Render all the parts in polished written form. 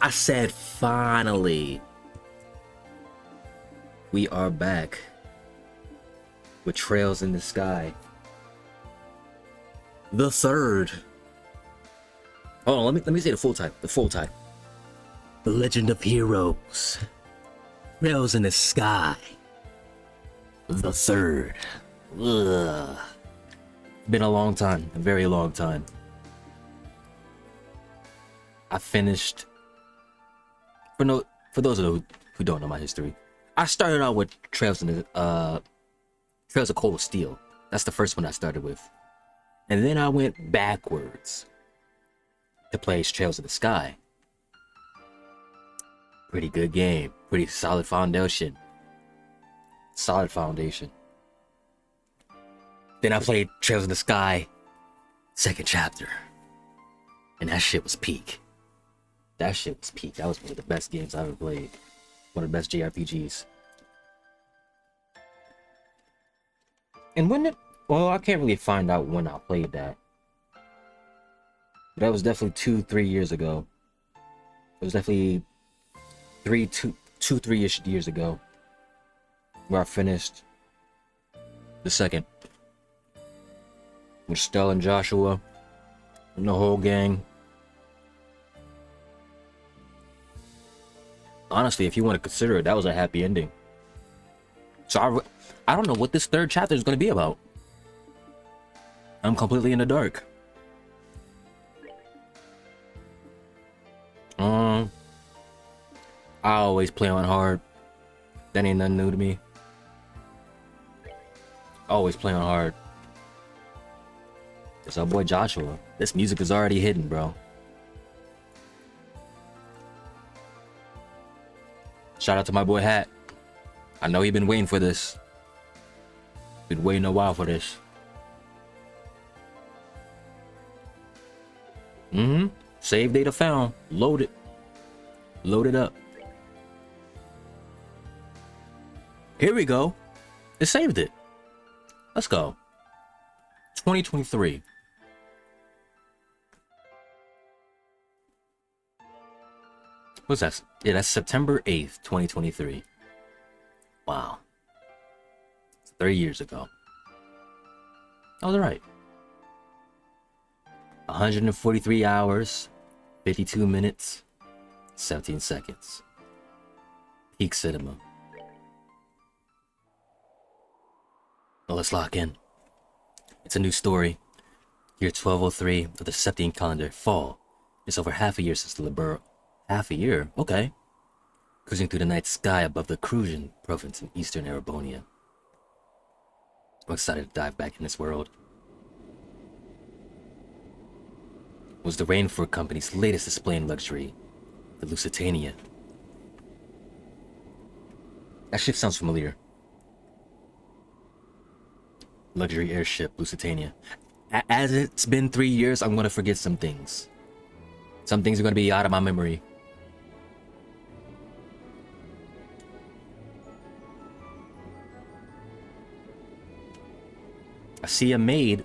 I said finally. We are back with Trails in the Sky. The third. Hold on, let me say the full title. The full title. The Legend of Heroes. Trails in the Sky. The third. Ugh. Been a long time, a very long time. I finished. For those of you who don't know my history, I started out with Trails of Cold Steel. That's the first one I started with, and then I went backwards to play Trails of the Sky. Pretty good game, pretty solid foundation. Solid foundation. Then I played Trails of the Sky, second chapter, and that shit was peak. That shit was peak. That was one of the best games I ever played. One of the best JRPGs. And when it, well, I can't really find out when I played that. But that was definitely 2-3 years ago. It was definitely 3-ish years ago where I finished the second. With Stella and Joshua and the whole gang. Honestly, if you want to consider it, that was a happy ending. So I don't know what this third chapter is going to be about. I'm completely in the dark. I always play on hard. That ain't nothing new to me. Always play on hard. It's our boy Joshua. This music is already hidden, bro. Shout out to my boy Hat. I know he been waiting for this. Been waiting a while for this. Save data found. Load it. Load it up. Here we go. It saved it. Let's go. 2023. What's that? Yeah, that's September 8th, 2023. Wow. 3 years ago. I was right. 143 hours, 52 minutes, 17 seconds. Peak cinema. Well, let's lock in. It's a new story. Year 1203 of the Septine calendar. Fall. It's over half a year since the Liberal. Half a year? Okay. Cruising through the night sky above the Krujan province in eastern Erebonia. I'm excited to dive back in this world. It was the Rainford Company's latest display in luxury, the Lusitania. That ship sounds familiar. Luxury airship, Lusitania. As it's been 3 years, I'm gonna forget some things. Some things are gonna be out of my memory. I see a maid.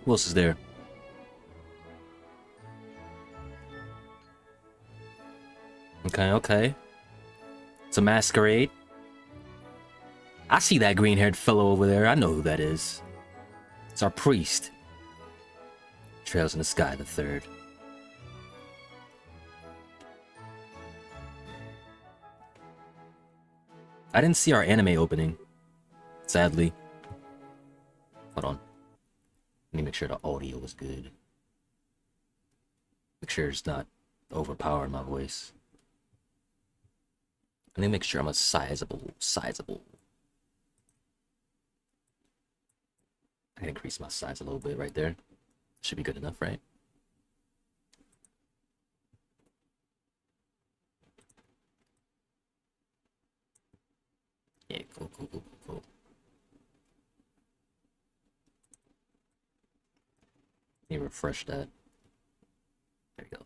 Who else is there? Okay. It's a masquerade. I see that green-haired fellow over there. I know who that is. It's our priest. Trails in the Sky the third. I didn't see our anime opening. Sadly. Hold on. Let me make sure the audio is good. Make sure it's not overpowering my voice. Let me make sure I'm a sizable. I can increase my size a little bit right there. Should be good enough, right? Yeah, cool. Let me refresh that. There we go.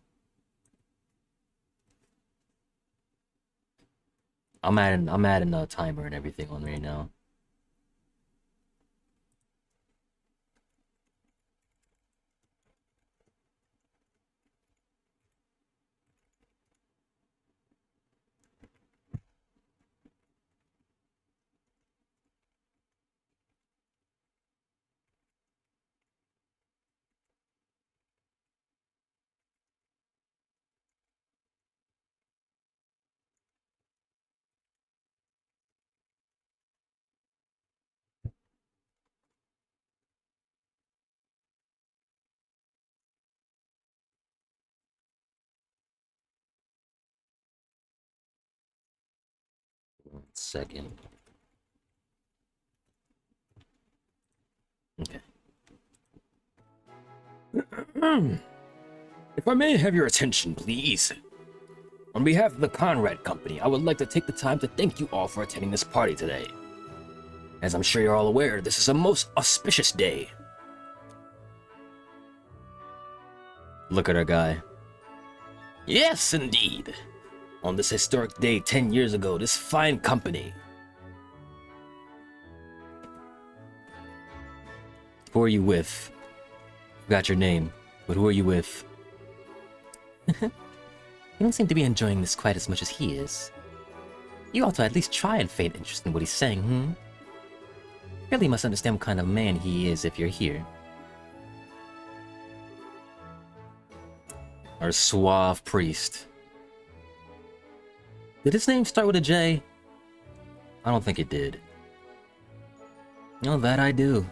I'm adding a timer and everything on right now. Second. Okay. If I may have your attention, please. On behalf of the Conrad Company, I would like to take the time to thank you all for attending this party today. As I'm sure you're all aware, this is a most auspicious day. Look at our guy. Yes, indeed. On this historic day 10 years ago, this fine company. Who are you with? Forgot your name, but who are you with? You don't seem to be enjoying this quite as much as he is. You ought to at least try and feign interest in what he's saying, You really must understand what kind of man he is if you're here. Our suave priest. Did his name start with a J? I don't think it did. No, that I do.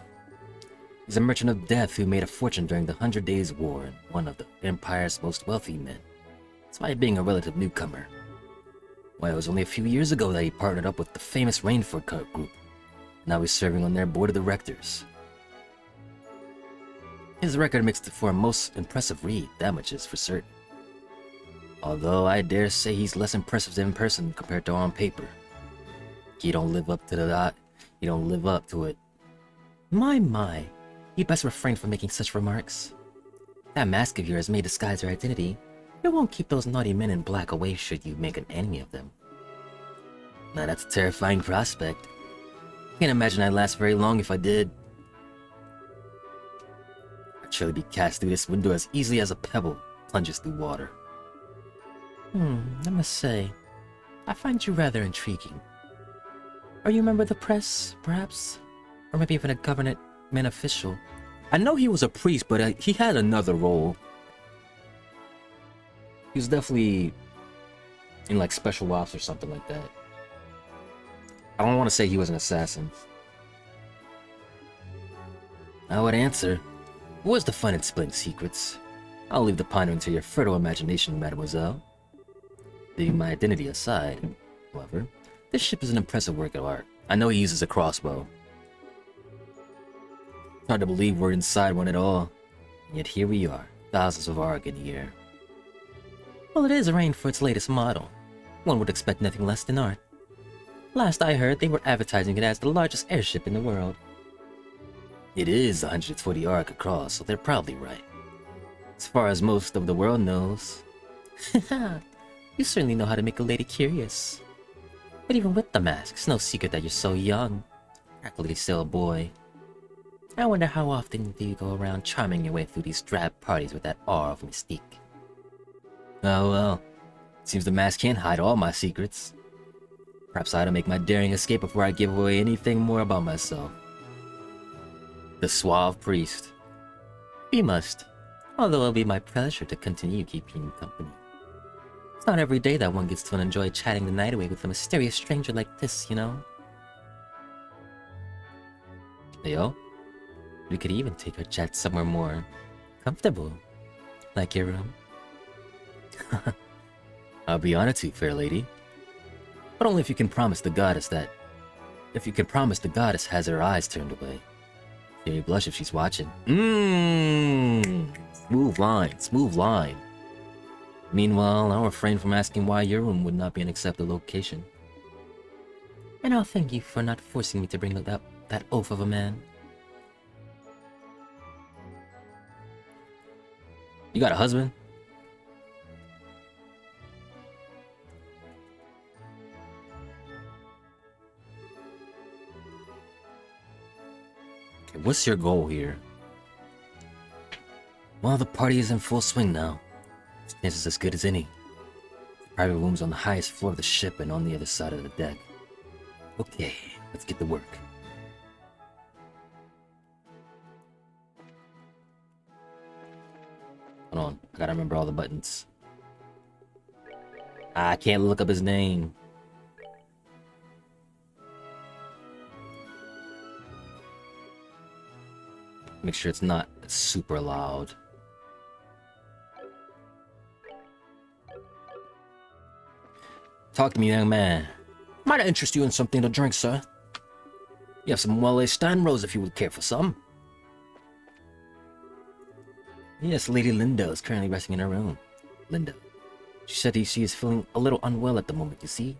He's a merchant of death who made a fortune during the 100 Days War and one of the Empire's most wealthy men, despite being a relative newcomer. Well, it was only a few years ago that he partnered up with the famous Rainford Group. Now he's serving on their board of directors. His record makes it for a most impressive read, that much is for certain. Although I dare say he's less impressive in person compared to on paper. He don't live up to it. My. You'd best refrain from making such remarks. That mask of yours may disguise your identity. It won't keep those naughty men in black away should you make an enemy of them. Now that's a terrifying prospect. Can't imagine I'd last very long if I did. I'd surely be cast through this window as easily as a pebble plunges through water. I must say, I find you rather intriguing. Are you a member of the press, perhaps? Or maybe even a government official? I know he was a priest, but he had another role. He was definitely in like special ops or something like that. I don't want to say he was an assassin. I would answer, what's the fun in splitting secrets? I'll leave the pondering to your fertile imagination, mademoiselle. Leaving my identity aside, however, this ship is an impressive work of art. I know he uses a crossbow. It's hard to believe we're inside one at all. And yet here we are, thousands of arc in the air. Well, it is arranged for its latest model. One would expect nothing less than art. Last I heard, they were advertising it as the largest airship in the world. It is 140 arc across, so they're probably right. As far as most of the world knows. You certainly know how to make a lady curious. But even with the mask, it's no secret that you're so young. Practically still a boy. I wonder how often do you go around charming your way through these drab parties with that aura of mystique. Oh well, seems the mask can't hide all my secrets. Perhaps I ought to make my daring escape before I give away anything more about myself. The suave priest. You must, although it'll be my pleasure to continue keeping you company. It's not every day that one gets to enjoy chatting the night away with a mysterious stranger like this, you know? Leo, we could even take our chat somewhere more comfortable, like your room. I'll be honored to, fair lady. But only if you can promise the goddess that... If you can promise the goddess has her eyes turned away. She'll blush if she's watching. Smooth line, smooth line. Meanwhile, I'll refrain from asking why your room would not be an accepted location. And I'll thank you for not forcing me to bring up that oaf of a man. You got a husband? Okay, what's your goal here? Well, the party is in full swing now. This is as good as any. Private rooms on the highest floor of the ship and on the other side of the deck. Okay, let's get to work. Hold on, I gotta remember all the buttons. I can't look up his name. Make sure it's not super loud. Talk to me, young man. Might I interest you in something to drink, sir? You have some well-aged Stein Rose if you would care for some. Yes, Lady Linda is currently resting in her room. Linda. She said she is feeling a little unwell at the moment, you see?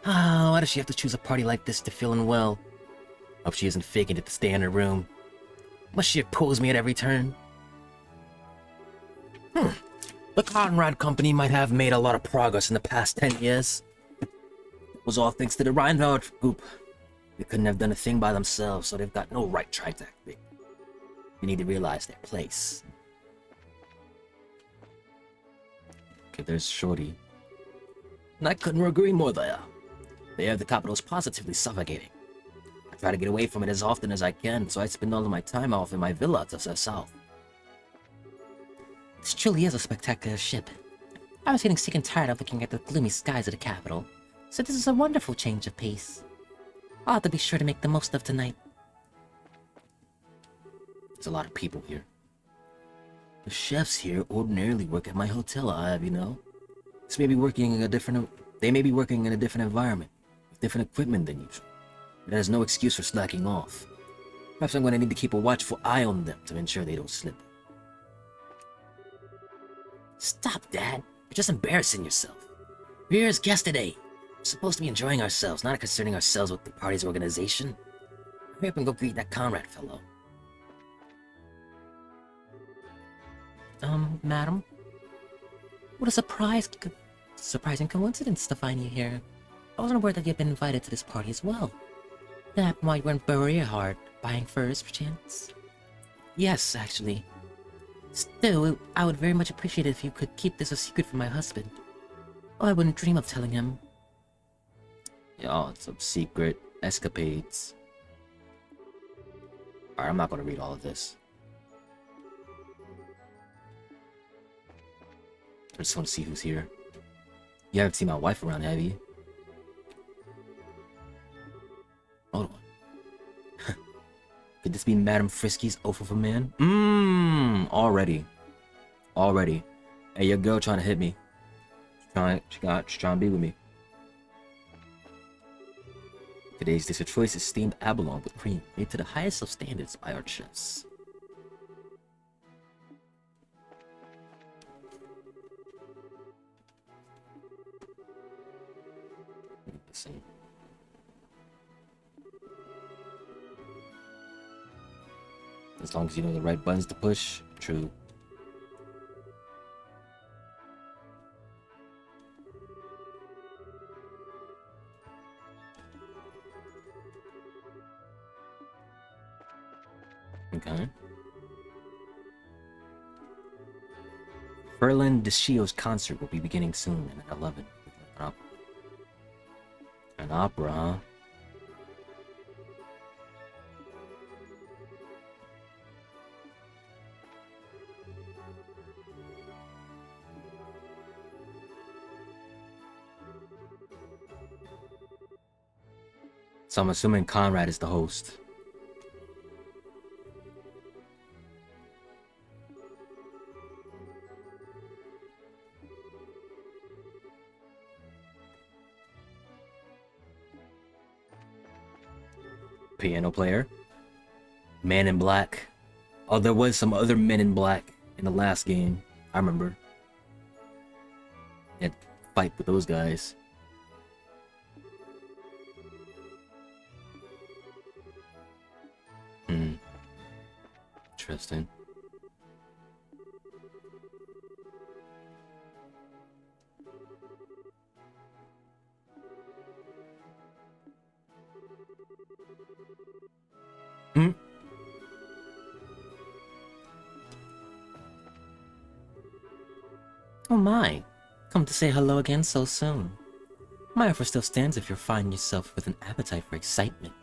Ah, why does she have to choose a party like this to feel unwell? Hope she isn't faking it to stay in her room. Must she oppose me at every turn? The Conrad Company might have made a lot of progress in the past 10 years. It was all thanks to the Reinhardt Group. They couldn't have done a thing by themselves, so they've got no right trying to activate. They need to realize their place. Okay, there's Shorty. And I couldn't agree more there. The air of the capital is positively suffocating. I try to get away from it as often as I can, so I spend all of my time off in my villa to the south. This truly is a spectacular ship. I was getting sick and tired of looking at the gloomy skies of the capital, so this is a wonderful change of pace. I'll have to be sure to make the most of tonight. There's a lot of people here. The chefs here ordinarily work at my hotel, I have, you know. They may be working in a different environment, with different equipment than usual. But that is no excuse for slacking off. Perhaps I'm going to need to keep a watchful eye on them to ensure they don't slip. Stop, Dad. You're just embarrassing yourself. We're here as guests today. We're supposed to be enjoying ourselves, not concerning ourselves with the party's organization. Hurry up and go greet that Conrad fellow. Madam? What a surprising coincidence to find you here. I wasn't aware that you'd been invited to this party as well. That happened while you were in Berea buying furs, perchance? Yes, actually. Still, I would very much appreciate it if you could keep this a secret from my husband. Oh, I wouldn't dream of telling him. Yeah, it's some secret escapades. Alright, I'm not gonna read all of this. I just want to see who's here. You haven't seen my wife around, have you? Hold on. Could this be Madame Frisky's oath of a man? Already. Hey, your girl trying to hit me. She's trying to be with me. Today's dish of choice is steamed abalone with cream, made to the highest of standards by our chefs. Let's see. As long as you know the right buttons to push, true. Okay. Ferlin Deschio's concert will be beginning soon at 11. An opera, huh? So I'm assuming Conrad is the host. Piano player. Man in Black. Oh, there was some other Men in Black in the last game. I remember. Had to fight with those guys. Interesting. Oh my, come to say hello again so soon. My offer still stands if you're finding yourself with an appetite for excitement.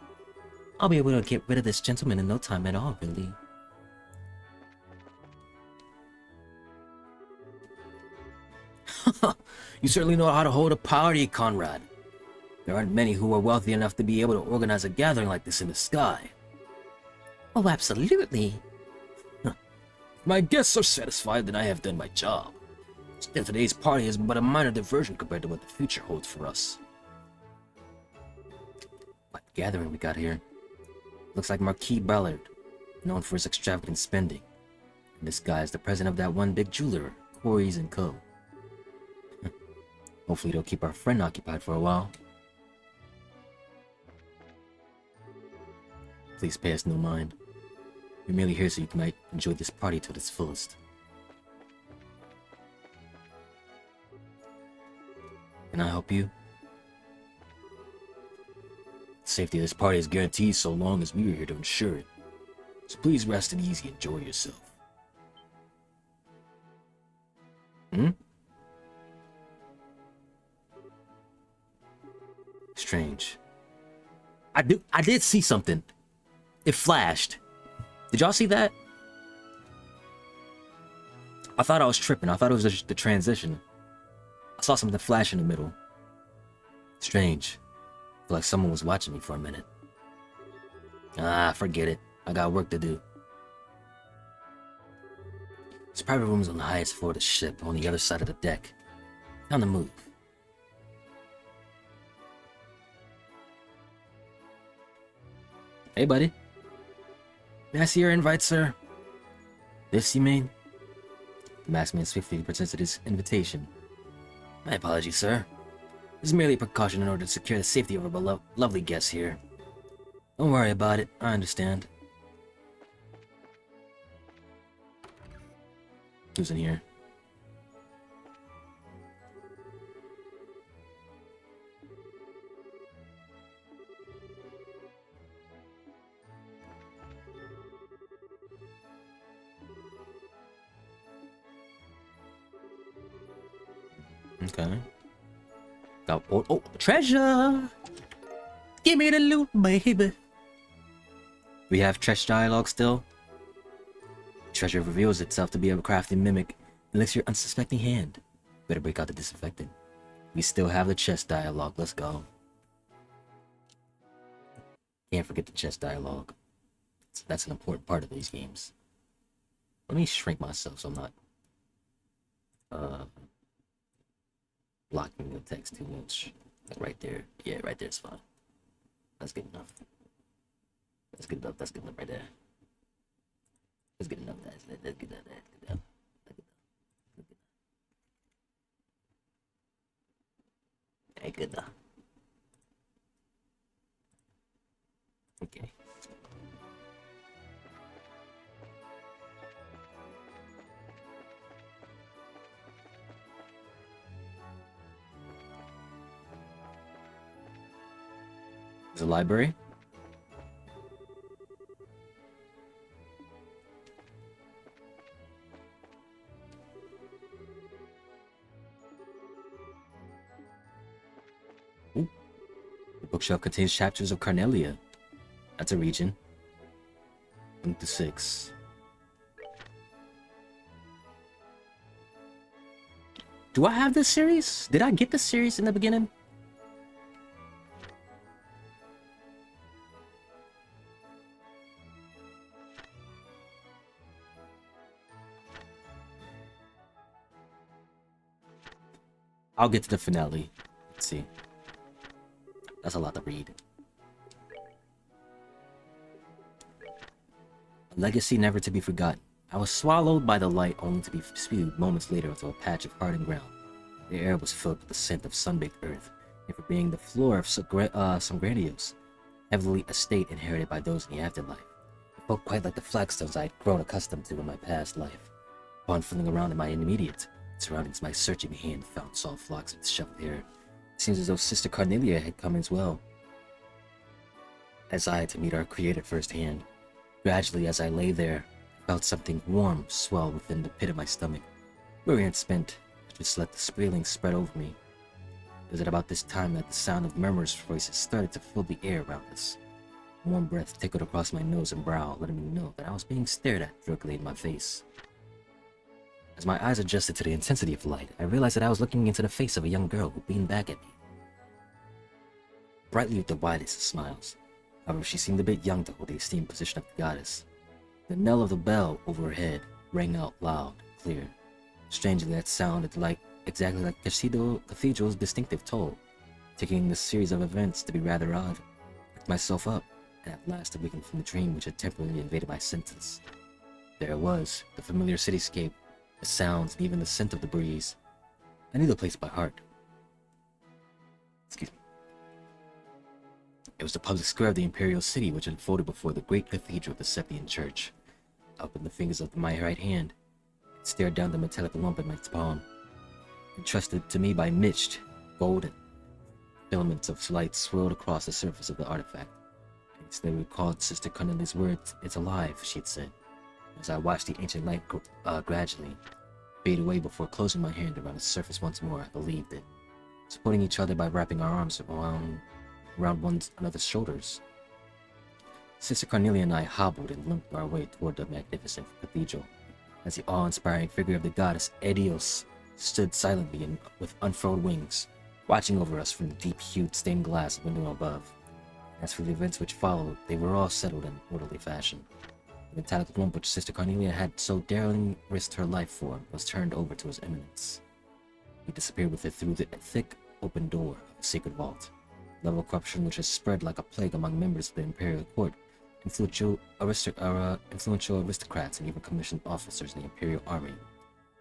I'll be able to get rid of this gentleman in no time at all, really. You certainly know how to hold a party, Conrad. There aren't many who are wealthy enough to be able to organize a gathering like this in the sky. Oh, absolutely. If my guests are satisfied, then I have done my job. Still, today's party is but a minor diversion compared to what the future holds for us. gathering we got here. Looks like Marquis Ballard, known for his extravagant spending. And this guy is the president of that one big jeweler, Corey's & Co. Hopefully they'll keep our friend occupied for a while. Please pay us no mind. We're merely here so you might enjoy this party to its fullest. Can I help you? The safety of this party is guaranteed so long as we are here to ensure it. So please rest and easy, enjoy yourself. Strange. I did see something. It flashed. Did y'all see that? I thought I was tripping. I thought it was just the transition. I saw something flash in the middle. Strange. I feel like someone was watching me for a minute. Ah, forget it. I got work to do. This private room is on the highest floor of the ship, on the other side of the deck. On the move. Hey, buddy. May I see your invite, sir? This, you mean? The masked man swiftly presented his invitation. My apologies, sir. This is merely a precaution in order to secure the safety of our lovely guests here. Don't worry about it. I understand. Who's in here? Okay. Got oh, treasure! Give me the loot, baby. We have treasure dialogue still. Treasure reveals itself to be a crafty mimic and licks your unsuspecting hand. Better break out the disinfectant. We still have the chest dialogue. Let's go. Can't forget the chest dialogue. That's an important part of these games. Let me shrink myself so I'm not blocking the text too much. Like right there. Yeah, right there is fine. That's good enough. That's good enough. That's good enough right there. That's good enough. That's good enough. That's good enough. That's good enough. Hey, good enough. Okay. There's a library. Ooh. The bookshelf contains chapters of Carnelia. That's a region. 1 to 6. Do I have this series? Did I get this series in the beginning? I'll get to the finale. Let's see. That's a lot to read. A legacy never to be forgotten. I was swallowed by the light only to be spewed moments later into a patch of hardened ground. The air was filled with the scent of sun-baked earth, and for being the floor of some grandiose, heavily estate inherited by those in the afterlife. It felt quite like the flagstones I had grown accustomed to in my past life. Upon feeling around in my immediate surroundings, my searching hand found soft locks of disheveled hair. It seems as though Sister Carnelia had come as well, as I had to meet our Creator firsthand. Gradually, as I lay there, I felt something warm swell within the pit of my stomach. Weary and spent, I just let the feeling spread over me. It was at about this time that the sound of murmurous voices started to fill the air around us. A warm breath tickled across my nose and brow, letting me know that I was being stared at directly in my face. As my eyes adjusted to the intensity of light, I realized that I was looking into the face of a young girl who beamed back at me, brightly with the widest of smiles. However, she seemed a bit young to hold the esteemed position of the goddess. The knell of the bell over her head rang out loud, clear. Strangely, that sounded exactly like Cathedral's distinctive toll, taking this series of events to be rather odd. myself up, and at last awakened from the dream which had temporarily invaded my senses. There it was, the familiar cityscape, the sounds, and even the scent of the breeze. I knew the place by heart. Excuse me. It was the public square of the Imperial City which unfolded before the great cathedral of the Septian Church. Up in the fingers of my right hand, it stared down the metallic lump in my palm, entrusted to me by mist, golden filaments of light swirled across the surface of the artifact. I instantly recalled Sister Cornelia's words, "It's alive," she had said, as I watched the ancient light gradually fade away before closing my hand around its surface once more. I believed it, supporting each other by wrapping our arms around one another's shoulders. Sister Cornelia and I hobbled and limped our way toward the magnificent cathedral, as the awe-inspiring figure of the goddess Edios stood silently and with unfurled wings, watching over us from the deep-hued stained glass window above. As for the events which followed, they were all settled in orderly fashion. The metallic lump which Sister Cornelia had so daringly risked her life for was turned over to His Eminence. He disappeared with it through the thick, open door of the sacred vault. Level corruption which has spread like a plague among members of the Imperial Court, influential aristocrats, and even commissioned officers in the Imperial Army,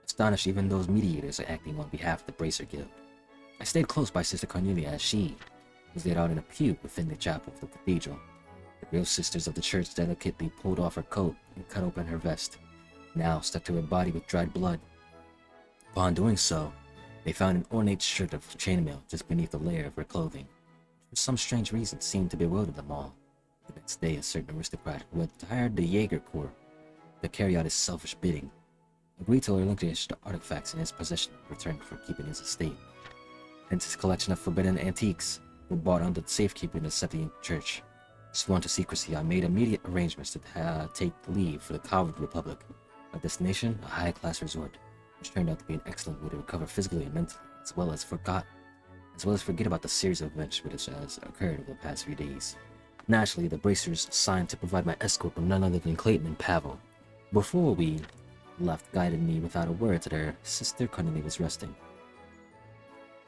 astonished even those mediators acting on behalf of the Bracer Guild. I stayed close by Sister Cornelia as she was laid out in a pew within the chapel of the cathedral. The real sisters of the church delicately pulled off her coat and cut open her vest, now stuck to her body with dried blood. Upon doing so, they found an ornate shirt of chainmail just beneath the layer of her clothing, which for some strange reason seemed to bewilder them all. The next day, a certain aristocrat who had hired the Jaeger Corps to carry out his selfish bidding agreed to relinquish the artifacts in his possession in return for keeping his estate. Hence his collection of forbidden antiques were bought under the safekeeping of the Septian Church. Sworn to secrecy, I made immediate arrangements to take leave for the coward Republic, our destination a high-class resort, which turned out to be an excellent way to recover physically and mentally, as well as forget about the series of events which has occurred over the past few days. Naturally, the Bracers assigned to provide my escort were none other than Clayton and Pavel. Before we left, guided me without a word to their Sister Cornelia was resting.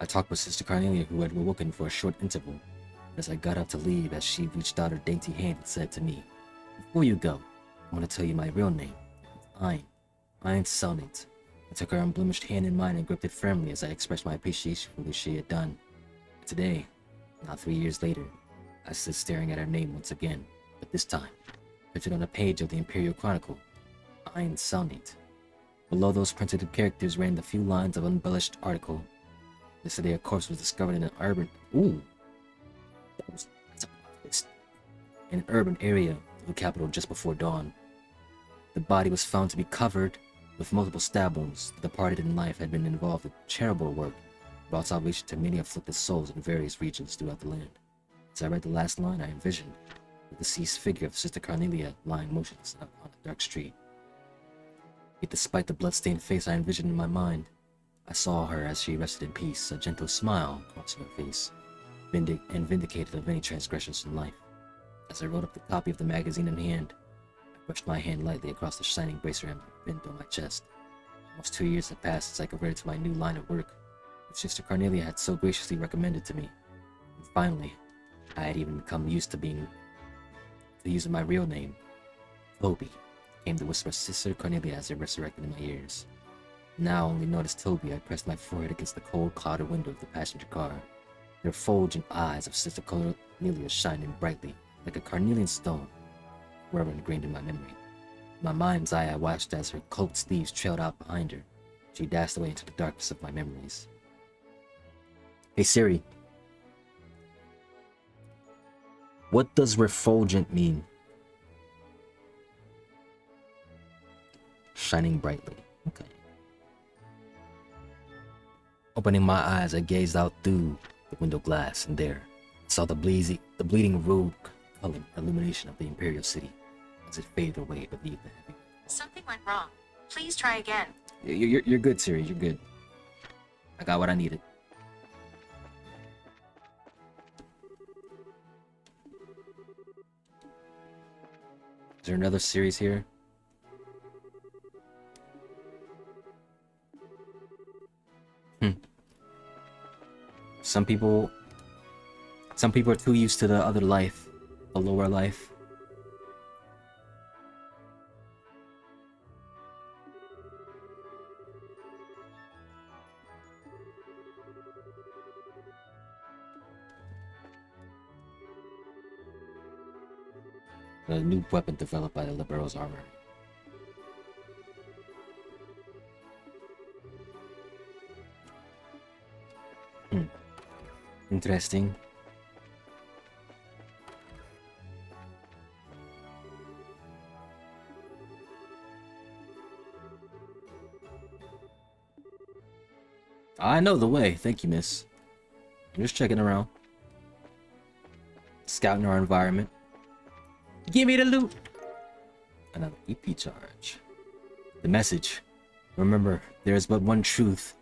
I talked with Sister Cornelia, who had awoken for a short interval. As I got up to leave, as she reached out her dainty hand and said to me, "Before you go, I want to tell you my real name. It's Ein Selnit." I took her unblemished hand in mine and gripped it firmly as I expressed my appreciation for what she had done. Today, now 3 years later, I stood staring at her name once again, but this time, printed on a page of the Imperial Chronicle, Ein Selnit. Below those printed characters ran the few lines of embellished article. Yesterday, a corpse was discovered in an urban... in an urban area of the capital just before dawn. The body was found to be covered with multiple stab wounds. The departed in life had been involved in charitable work, brought salvation to many afflicted souls in various regions throughout the land. As I read the last line, I envisioned the deceased figure of Sister Cornelia lying motionless on a dark street. Yet despite the blood-stained face I envisioned in my mind, I saw her as she rested in peace, a gentle smile crossing her face, vindicated of any transgressions in life. As I rolled up the copy of the magazine in hand, I brushed my hand lightly across the shining bracer and bent on my chest. Almost 2 years had passed since I converted to my new line of work, which Sister Cornelia had so graciously recommended to me. And finally, I had even become used to using my real name. Toby, came the whisper of Sister Cornelia as it resurrected in my ears. Now only known as Toby, I pressed my forehead against the cold, clouded window of the passenger car. The effulgent eyes of Sister Cornelia shining brightly, like a carnelian stone, forever ingrained in my memory. In my mind's eye, I watched as her cloaked sleeves trailed out behind her. She dashed away into the darkness of my memories. Hey Siri, what does refulgent mean? Shining brightly. Okay. Opening my eyes, I gazed out through the window glass, and there I saw the bleeding road colored illumination of the Imperial City as it faded away beneath the heavy. Something went wrong. Please try again. You're good, Siri. You're good. I got what I needed. Is there another series here? Some people are too used to the other life a lower life. A new weapon developed by the Libero's armor. Interesting. I know the way. Thank you, miss. I'm just checking around. Scouting our environment. Give me the loot! Another EP charge. The message. Remember, there is but one truth.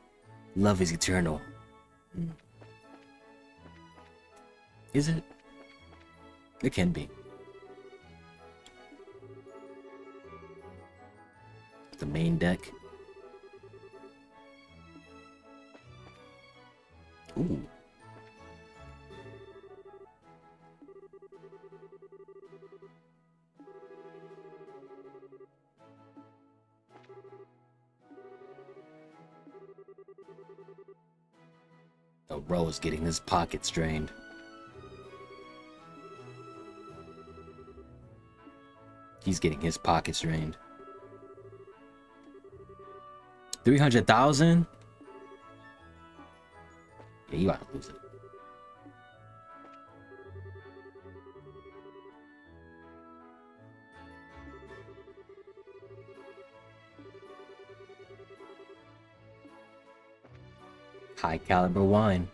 Love is eternal. Is it? It can be. The main deck. Ooh. Oh, Ro's getting his pockets drained. He's getting his pockets drained. 300,000? Yeah, you ought to lose it. High caliber wine.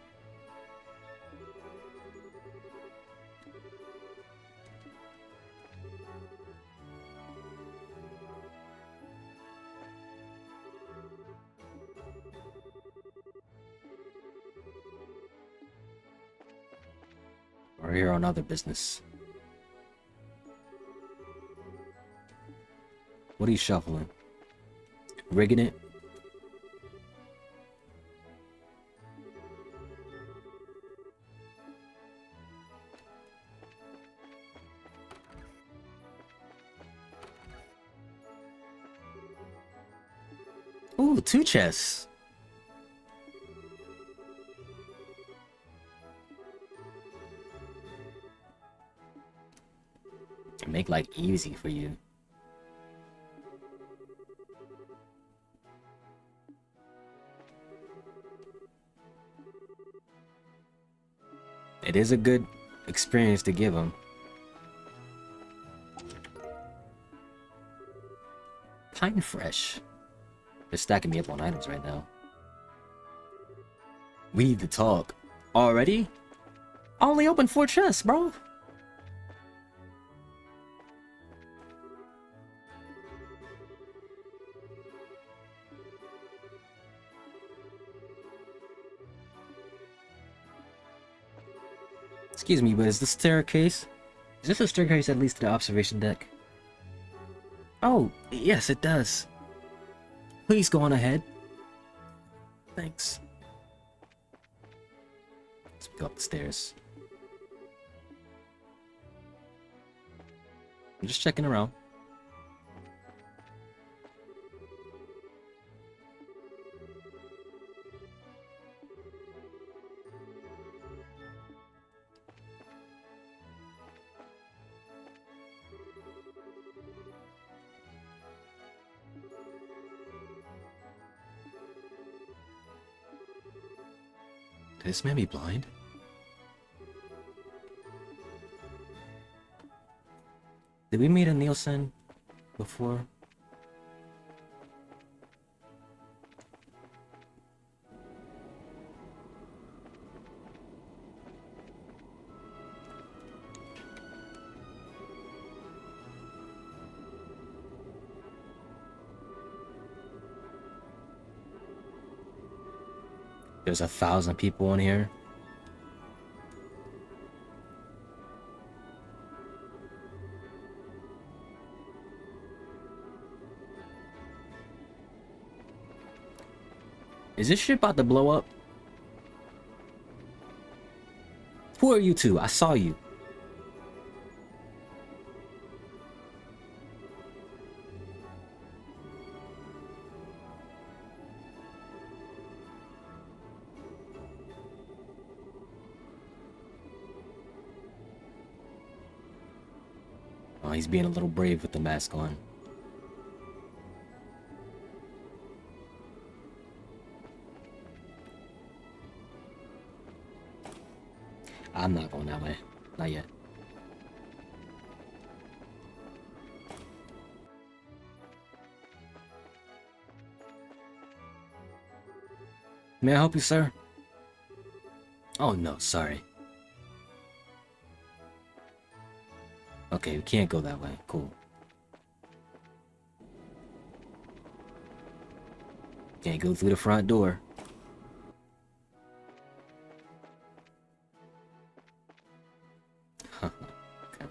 We're here on other business. What are you shuffling? Rigging it? Ooh, 2 chests. Make life easy for you. It is a good experience to give them. Pine Fresh. They're stacking me up on items right now. We need to talk. Already? I only opened 4 chests, bro. Excuse me, but is the staircase... Is this a staircase that leads to the observation deck? Oh, yes, it does. Please go on ahead. Thanks. Let's go up the stairs. I'm just checking around. Could this man be blind? Did we meet a Nielsen before? There's 1,000 people in here. Is this shit about to blow up? Who are you two? I saw you. Oh, he's being a little brave with the mask on. I'm not going that way. Not yet. May I help you, sir? Oh, no, sorry. Okay, we can't go that way. Cool. Can't go through the front door. Huh. Okay.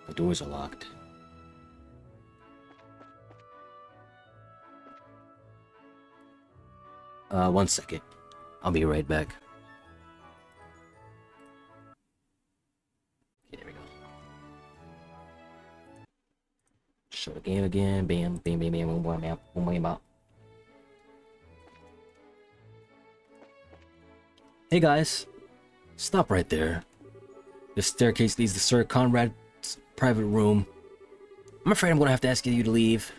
The doors are locked. One second. I'll be right back. Okay, there we go. Show the game again. Bam, bam, bam, bam, boom, bam, bam, boom, bam, bam. Hey guys, stop right there. The staircase leads to Sir Conrad's private room. I'm afraid I'm gonna have to ask you to leave.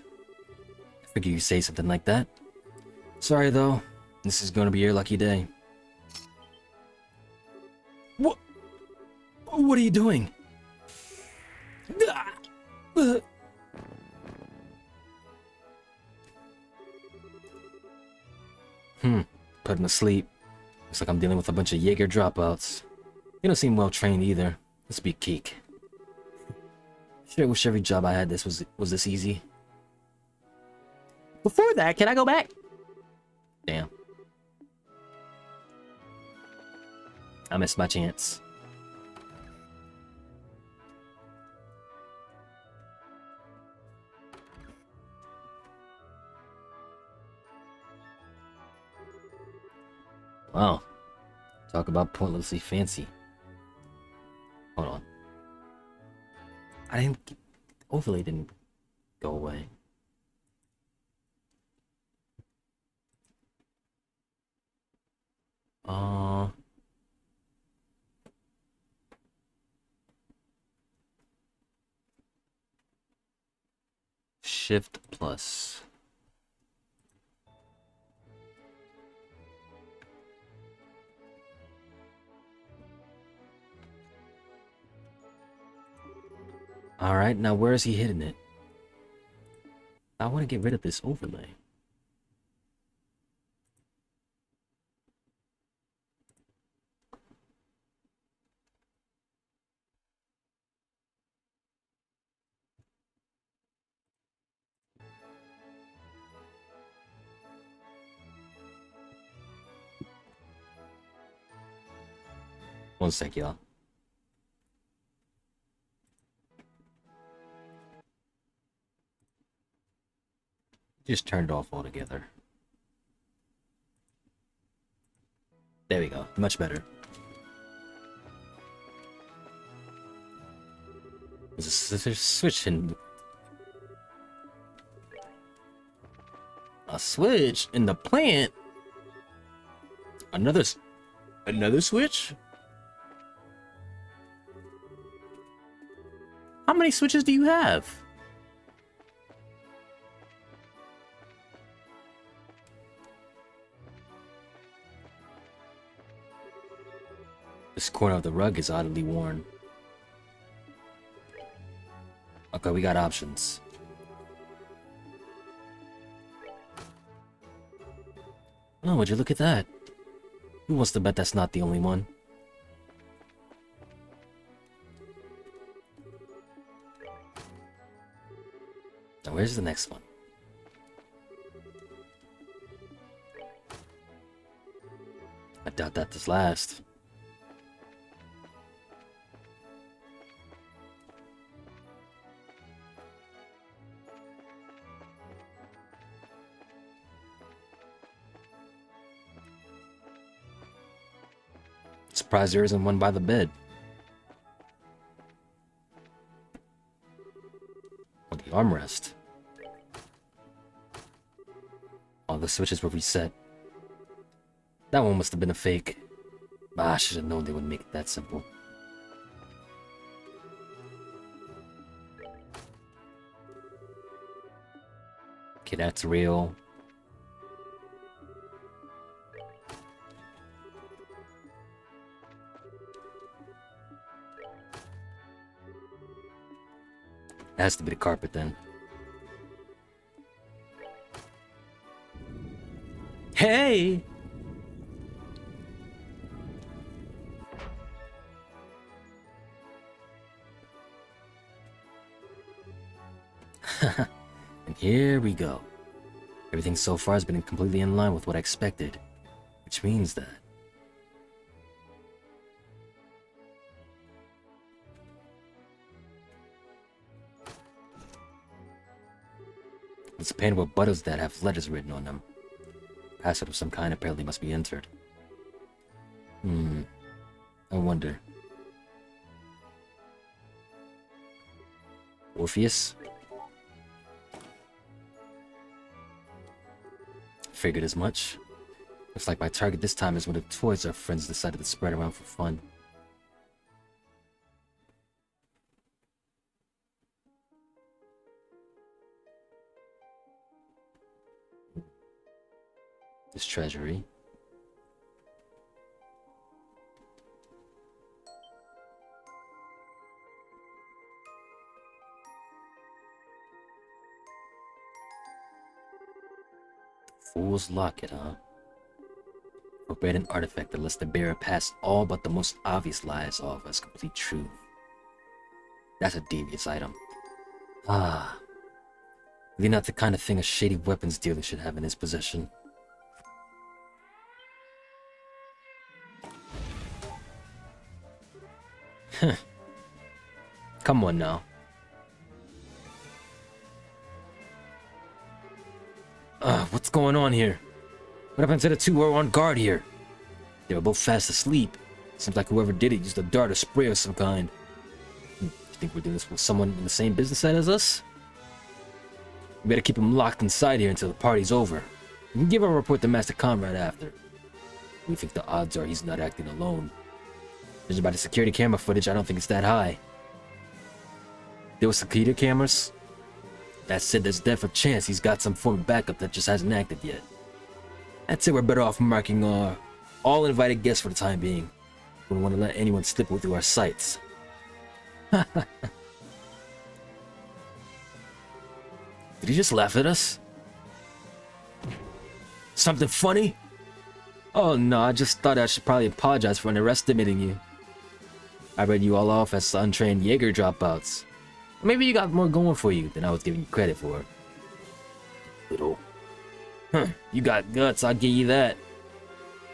I figure you say something like that. Sorry though, this is gonna be your lucky day. What? What are you doing? Put him to sleep. Looks like I'm dealing with a bunch of Jaeger dropouts. You don't seem well trained either. Let's be geek. Sure wish every job I had was this easy. Before that, can I go back? Damn. I missed my chance. Wow. Talk about pointlessly fancy. Hold on. Overlay didn't go away. Shift plus. Alright, now where is he hitting it? I want to get rid of this overlay. One sec, y'all. Just turned off altogether. There we go. Much better. There's a switch in... A switch in the plant? Another switch? How many switches do you have? This corner of the rug is oddly worn. Okay, we got options. Oh, would you look at that? Who wants to bet that's not the only one? Now, where's the next one? I doubt that this last. Surprised there isn't one by the bed. Or the armrest. All the switches were reset. That one must have been a fake. Ah, I should have known they wouldn't make it that simple. Okay, that's real. It has to be the carpet then. Hey! And here we go. Everything so far has been completely in line with what I expected, which means that it's painted with buttons that have letters written on them. Password of some kind apparently must be entered. I wonder. Orpheus? Figured as much. Looks like my target this time is one of the toys our friends decided to spread around for fun. This treasury. Fool's Locket, huh? Forbidden artifact that lets the bearer pass all but the most obvious lies off as complete truth. That's a devious item. Ah. Really not the kind of thing a shady weapons dealer should have in his possession. Come on now. What's going on here? What happened to the two who were on guard here? They were both fast asleep. Seems like whoever did it used a dart or spray of some kind. You think we're doing this with someone in the same business set as us? We better keep him locked inside here until the party's over. We can give our report to Master Conrad after. We think the odds are he's not acting alone. Judging by the security camera footage, I don't think it's that high. There were security cameras? That said, there's definitely a chance he's got some form of backup that just hasn't acted yet. I'd say we're better off marking all invited guests for the time being. We don't want to let anyone slip through our sights. Did he just laugh at us? Something funny? Oh no, I just thought I should probably apologize for underestimating you. I read you all off as untrained Jaeger dropouts. Maybe you got more going for you than I was giving you credit for. Little. Huh, you got guts, I'll give you that.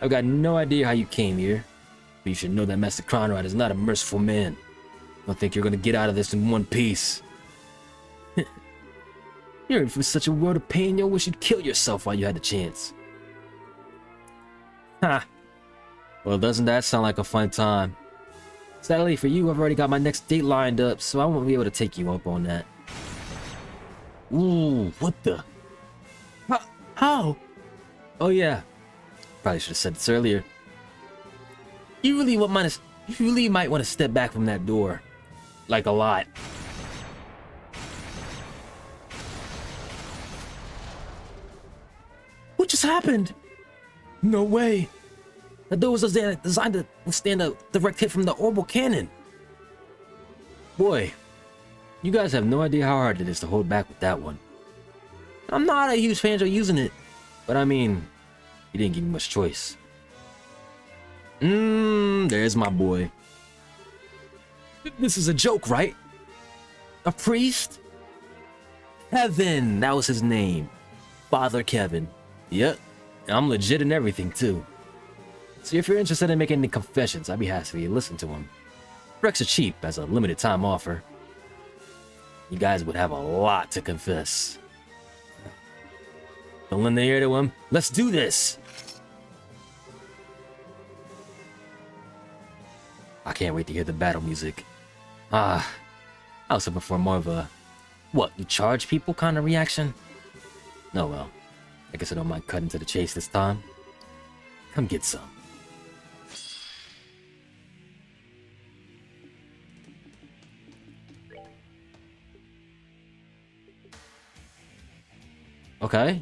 I've got no idea how you came here, but you should know that Master Conrad is not a merciful man. I don't think you're gonna get out of this in one piece. You're in for such a world of pain, you'll wish you'd kill yourself while you had the chance. Ha! Well, doesn't that sound like a fun time? Sadly for you, I've already got my next date lined up, so I won't be able to take you up on that. Ooh, what the? How? Oh yeah. Probably should have said this earlier. You really might want to step back from that door. Like a lot. What just happened? No way. The door was designed to withstand a direct hit from the orbital cannon. Boy, you guys have no idea how hard it is to hold back with that one. I'm not a huge fan of using it, but I mean, you didn't give me much choice. There's my boy. This is a joke, right? A priest? Kevin, that was his name. Father Kevin. Yep, I'm legit and everything too. So if you're interested in making any confessions, I'd be happy for you to listen to them. Recs are cheap as a limited time offer. You guys would have a lot to confess. Don't lend the ear to him. Let's do this! I can't wait to hear the battle music. I was hoping for more of a, what, you charge people kind of reaction? Oh well, I guess I don't mind cutting to the chase this time. Come get some. Okay.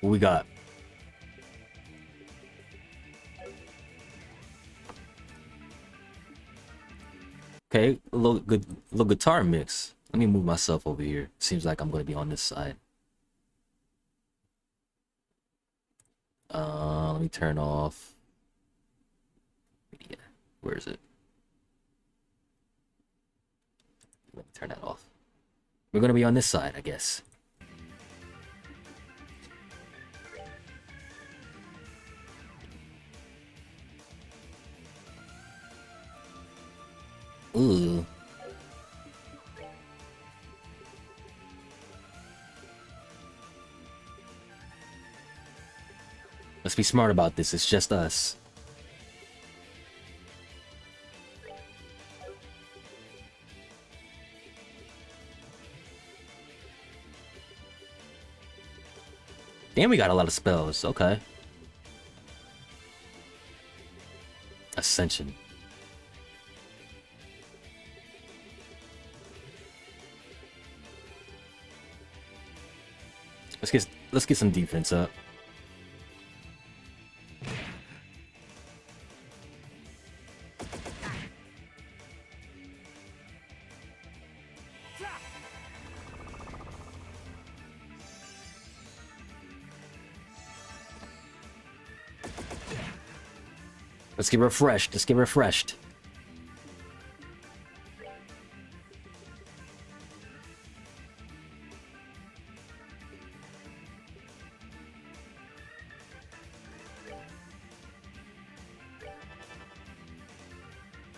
What we got? Okay, little guitar mix. Let me move myself over here. Seems like I'm gonna be on this side. Let me turn off. Yeah, where is it? Let me turn that off. We're gonna be on this side, I guess. Ooh. Let's be smart about this. It's just us. Damn, we got a lot of spells. Okay. Ascension. Let's get some defense up. Let's get refreshed. Let's get refreshed.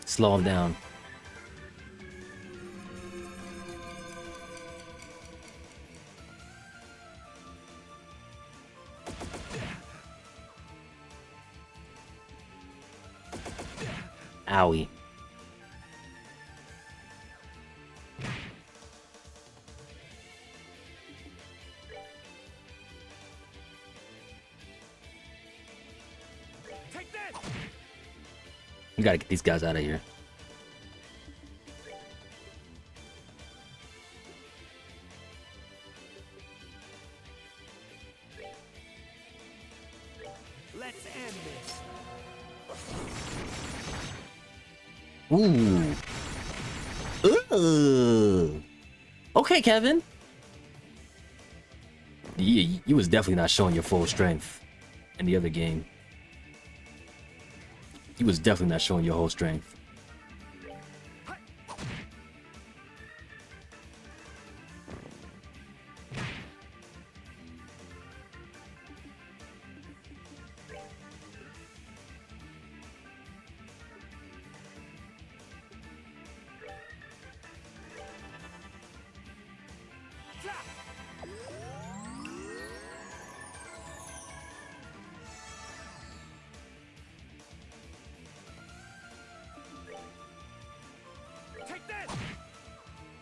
Slow him down. Owie. We gotta get these guys out of here. Let's end this. Ooh. Ooh. Okay, Kevin. You was definitely not showing your full strength in the other game. You was definitely not showing your whole strength.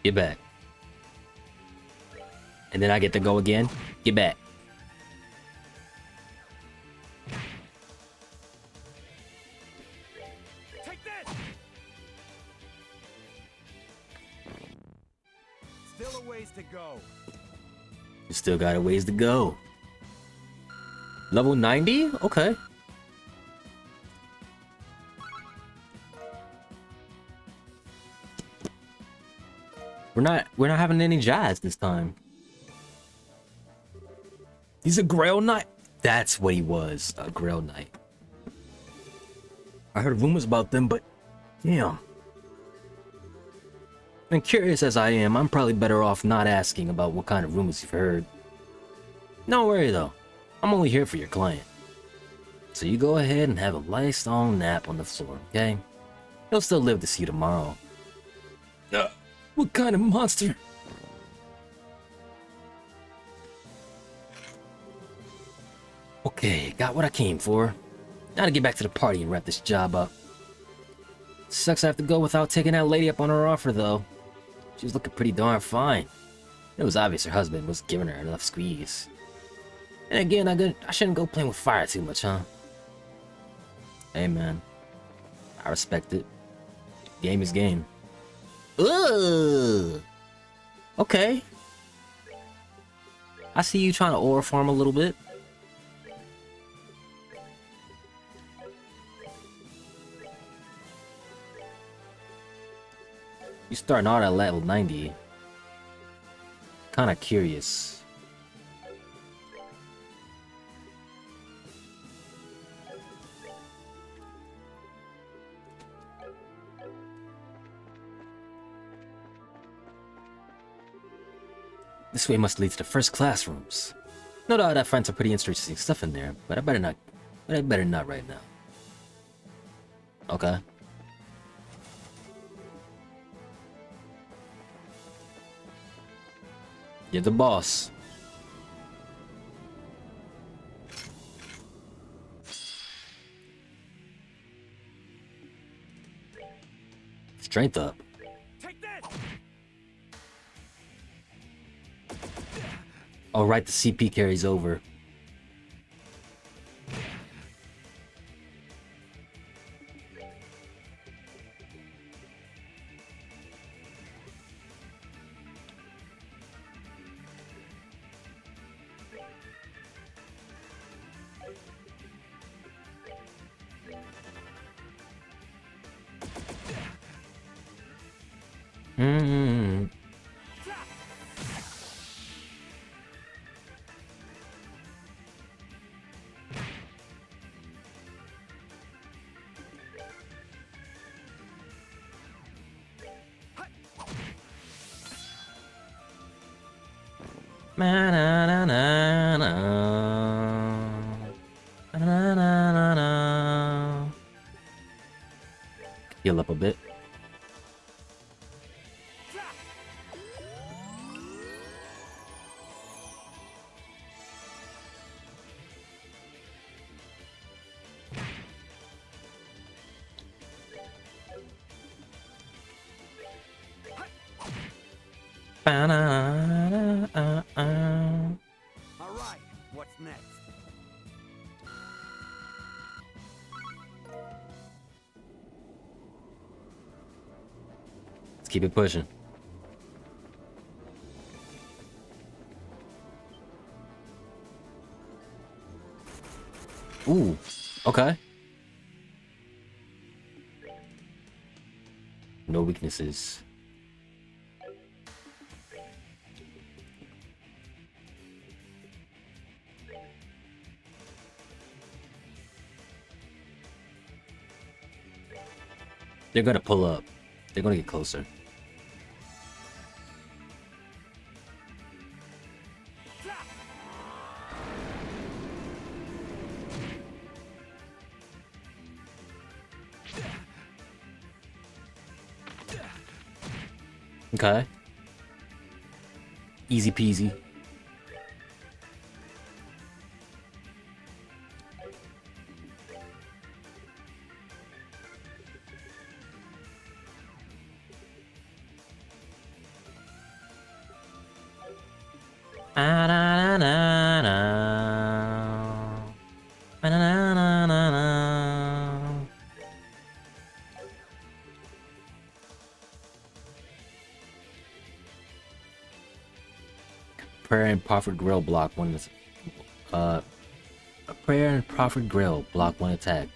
Get back. And then I get to go again. Get back. Take this. Still a ways to go. You still got a ways to go. Level 90? Okay. We're not having any jazz this time. He's a Grail Knight. That's what he was, a Grail Knight. I heard rumors about them, but damn. And curious as I am, I'm probably better off not asking about what kind of rumors you've heard. Don't worry though, I'm only here for your client. So you go ahead and have a nice long nap on the floor, okay? He'll still live to see you tomorrow. What kind of monster? Okay, got what I came for. Now to get back to the party and wrap this job up. Sucks I have to go without taking that lady up on her offer though. She was looking pretty darn fine. It was obvious her husband was giving her enough squeeze. And again, I shouldn't go playing with fire too much, huh? Hey man, I respect it. Game is game. Ugh. Okay. I see you trying to aura farm a little bit. You starting out at level 90. Kinda curious. This way must lead to the first classrooms. No doubt I find some pretty interesting stuff in there, but I better not right now. Okay. You're the boss. Strength up. Take that! Oh, right, the CP carries over. Mm-hmm. Heal up a bit. Alright, what's next? Let's keep it pushing. Ooh, okay. No weaknesses. They're gonna pull up. They're gonna get closer. Okay. Easy peasy. Prayer and Prophet Grill block one. Prayer and Prophet Grill block one attack.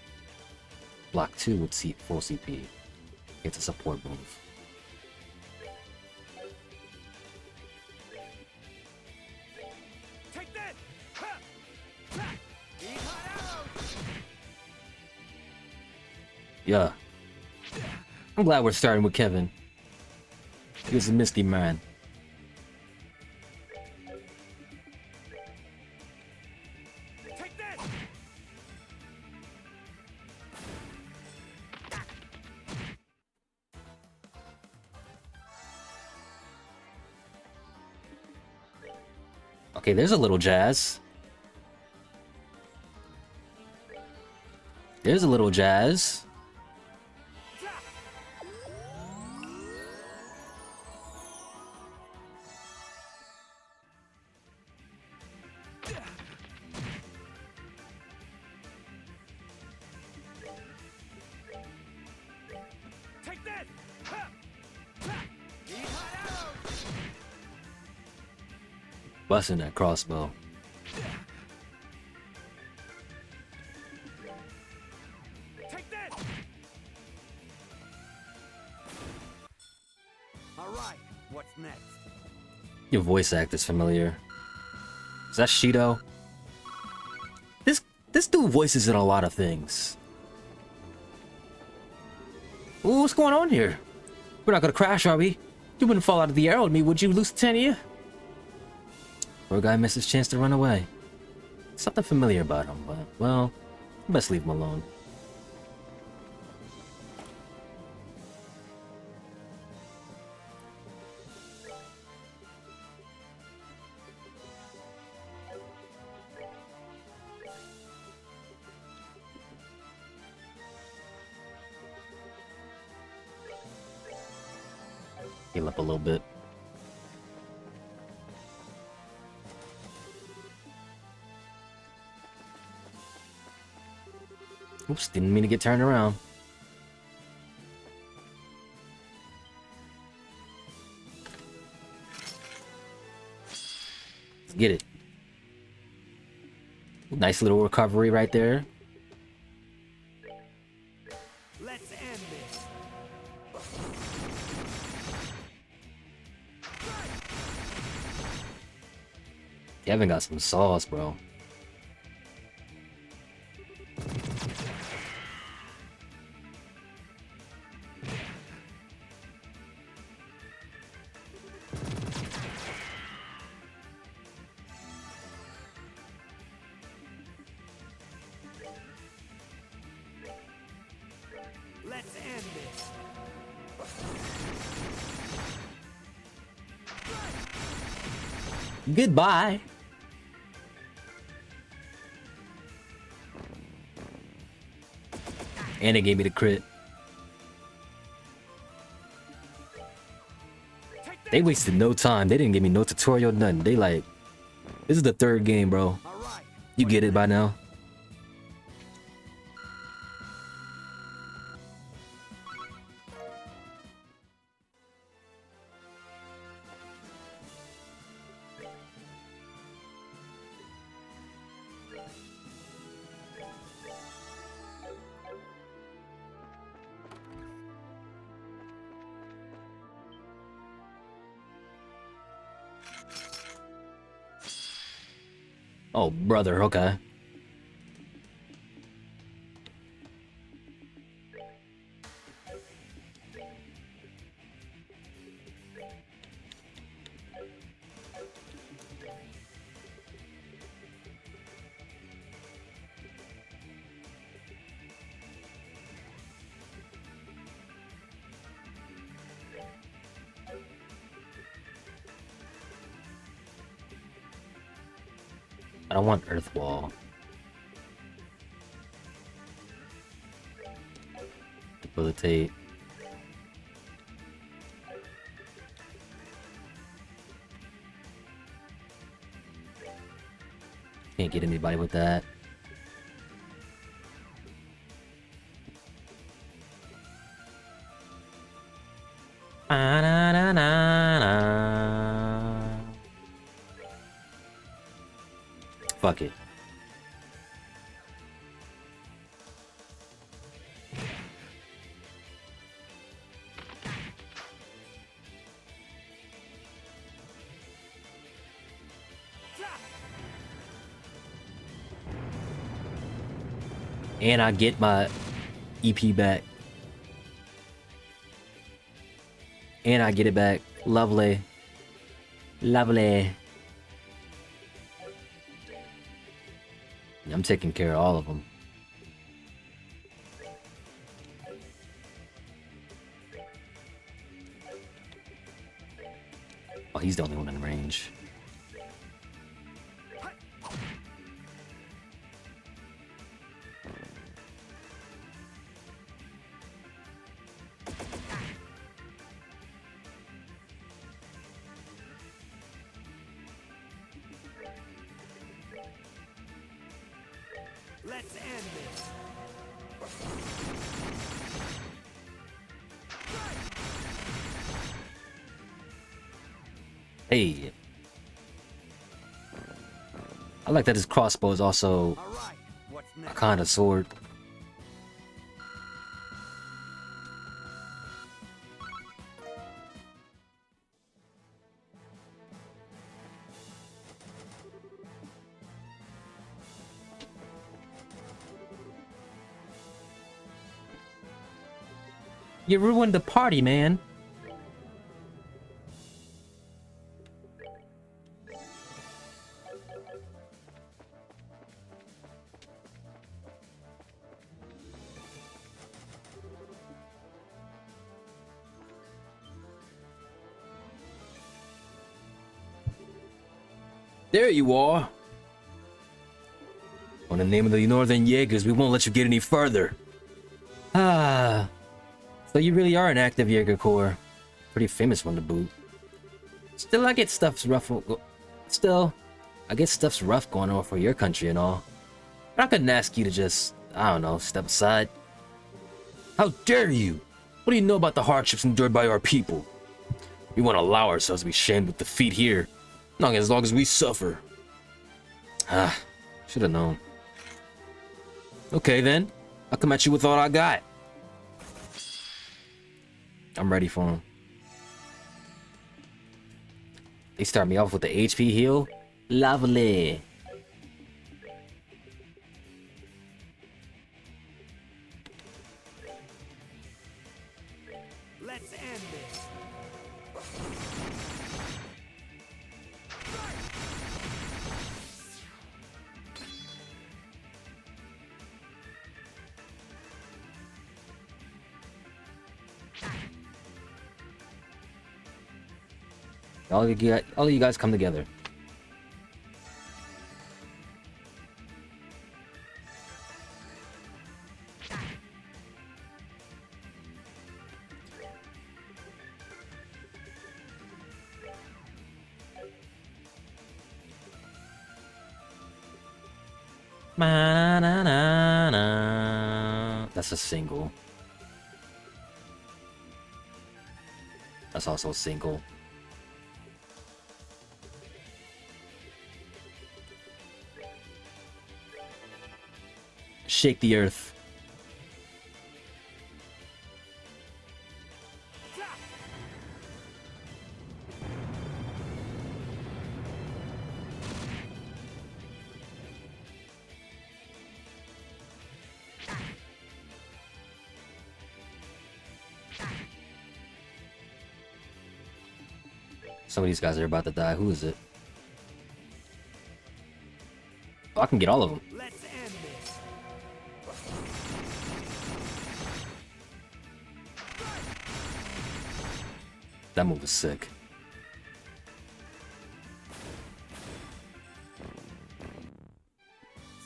Block 2 with full CP. It's a support move. Take that! Ha! Ha! Be hot out! Yeah. I'm glad we're starting with Kevin. He was a Misty man. Take that! Okay, there's a little jazz. There's a little jazz. Take that! busting that crossbow. Take that. All right. What's next? Your voice act is familiar. Is that Shido? This dude voices in a lot of things. Ooh, what's going on here? We're not gonna crash, are we? You wouldn't fall out of the air with me, would you, Lusitania? Poor guy missed his chance to run away. Something familiar about him, but, well, best leave him alone. Heal up a little bit. Oops, didn't mean to get turned around. Let's get it. Nice little recovery right there. Let's end this. Kevin got some sauce, bro. Let's end this. Goodbye. And it gave me the crit. They wasted no time. They didn't give me no tutorial, nothing. They like, this is the third game, bro. All right. You get it by now. Oh, brother, okay. I don't want Earth Wall. Debilitate. Can't get anybody with that. Fuck it. And I get my EP back. And I get it back. Lovely. Lovely. I'm taking care of all of them. Oh, he's the only one in range. Let's end this. Hey. I like that his crossbow is also All right. What's a next? kind of sword. You ruined the party, man. There you are. On the name of the Northern Jaegers, we won't let you get any further. Ah. So you really are an active Jaeger Corps. Pretty famous one to boot. Still, I get stuff's rough. Still, I get stuff's rough going on for your country and all. But I couldn't ask you to just, I don't know, step aside. How dare you? What do you know about the hardships endured by our people? We won't allow ourselves to be shamed with defeat here. Not as long as we suffer. Ah, should have known. Okay then, I'll come at you with all I got. I'm ready for him. They start me off with the HP heal. Lovely. Let's end this. All of you guys come together. That's a single. That's also a single. Shake the earth. Some of these guys are about to die. Who is it? Oh, I can get all of them. Let's end this. That move was sick.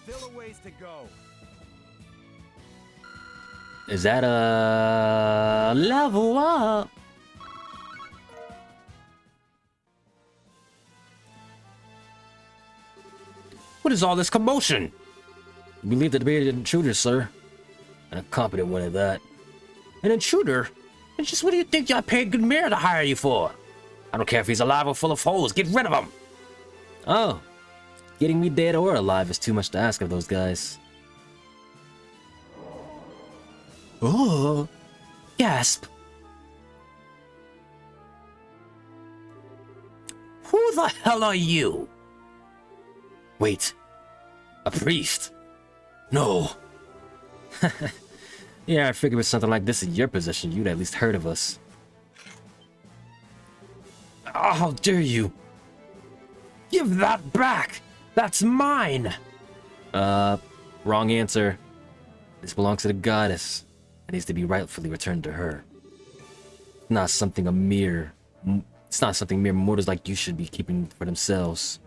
Still a ways to go. Is that a level up? What is all this commotion? You believe that to be an intruder, sir? And a competent one at that. An intruder? And just what do you think I paid Gunmir to hire you for? I don't care if he's alive or full of holes. Get rid of him! Oh. Getting me dead or alive is too much to ask of those guys. Oh. Gasp. Who the hell are you? Wait. A priest? No. Yeah, I figured with something like this in your position, you'd at least heard of us. Oh, how dare you! Give that back! That's mine! Wrong answer. This belongs to the goddess. It needs to be rightfully returned to her. It's not something mere mortals like you should be keeping for themselves.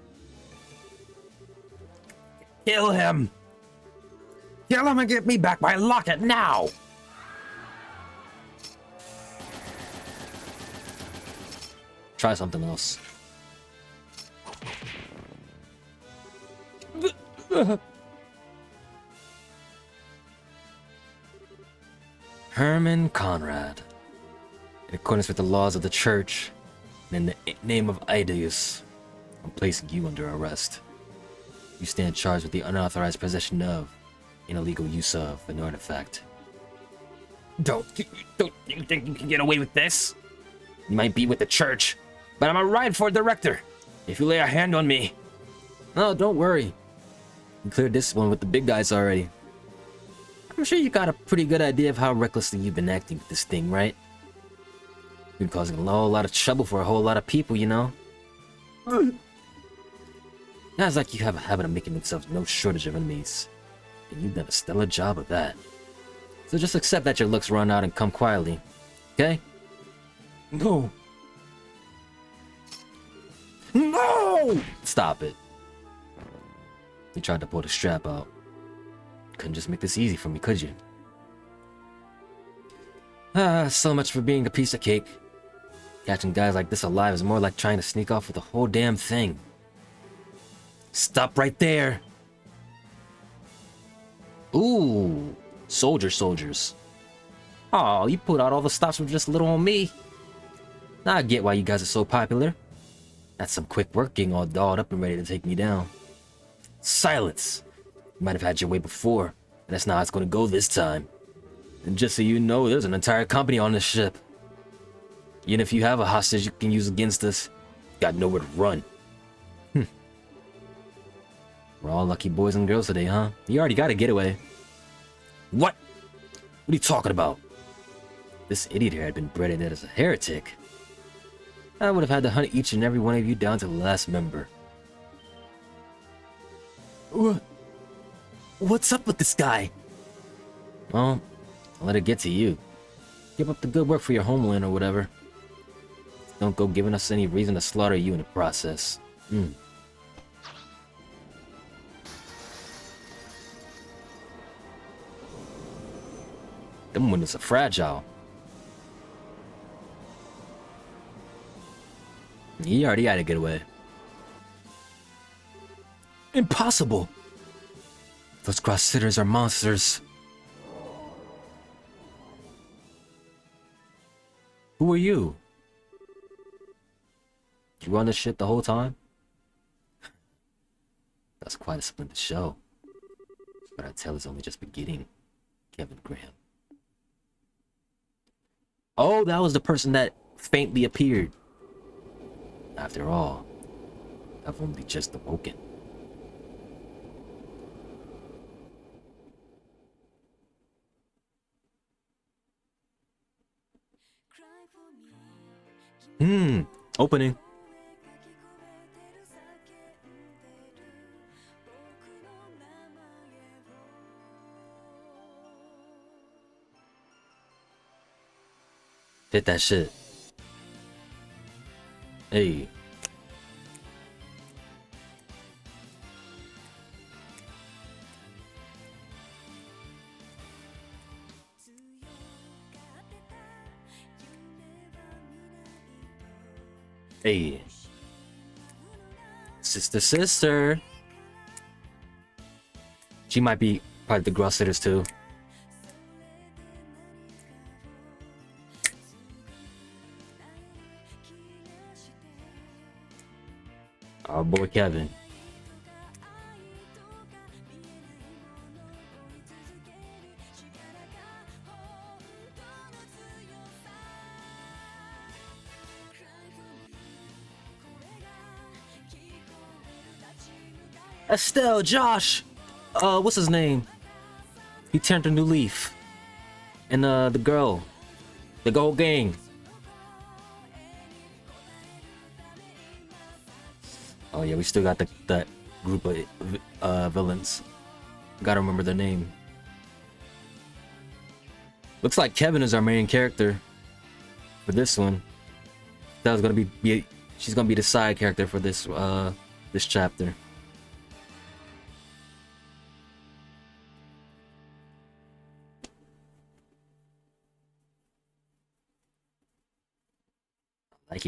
Kill him! Kill him and get me back my locket now! Try something else. Herman Conrad. In accordance with the laws of the church, and in the name of Idaeus, I'm placing you under arrest. You stand charged with the unauthorized possession of and illegal use of an artifact. Don't you think you can get away with this? You might be with the church, but I'm a Rhineford director. If you lay a hand on me... Oh, don't worry. You cleared this one with the big guys already. I'm sure you got a pretty good idea of how recklessly you've been acting with this thing, right? You've been causing a whole lot of trouble for a whole lot of people, you know? Now it's like you have a habit of making themselves no shortage of enemies. And you've done a stellar job of that. So just accept that your looks run out and come quietly. Okay? No. No! Stop it. You tried to pull the strap out. Couldn't just make this easy for me, could you? So much for being a piece of cake. Catching guys like this alive is more like trying to sneak off with the whole damn thing. Stop right there! Ooh, soldiers. Oh, you put out all the stops with just little on me. Now I get why you guys are so popular. That's some quick work getting all dolled up and ready to take me down. Silence! You might have had your way before, and that's not how it's gonna go this time. And just so you know, there's an entire company on this ship. Even if you have a hostage you can use against us, you got nowhere to run. We're all lucky boys and girls today, huh? You already got a getaway. What? What are you talking about? This idiot here had been branded as a heretic. I would have had to hunt each and every one of you down to the last member. What's up with this guy? Well, I'll let it get to you. Give up the good work for your homeland or whatever. Don't go giving us any reason to slaughter you in the process. Them windows are fragile. He already had to get away. Impossible! Those cross sitters are monsters. Who are you? You run this shit the whole time? That's quite a splendid show. But our tale is only just beginning, Kevin Graham. Oh, that was the person that faintly appeared. After all, I've only just awoken. Opening. Hit that shit. Hey. Hey. Sister. She might be part of the Gross Sitters too. Our boy Kevin. Estelle, Josh, what's his name? He turned a new leaf. And the girl, the whole gang. Oh yeah, we still got that group of villains. Gotta remember their name. Looks like Kevin is our main character for this one. That was gonna be she's gonna be the side character for this this chapter.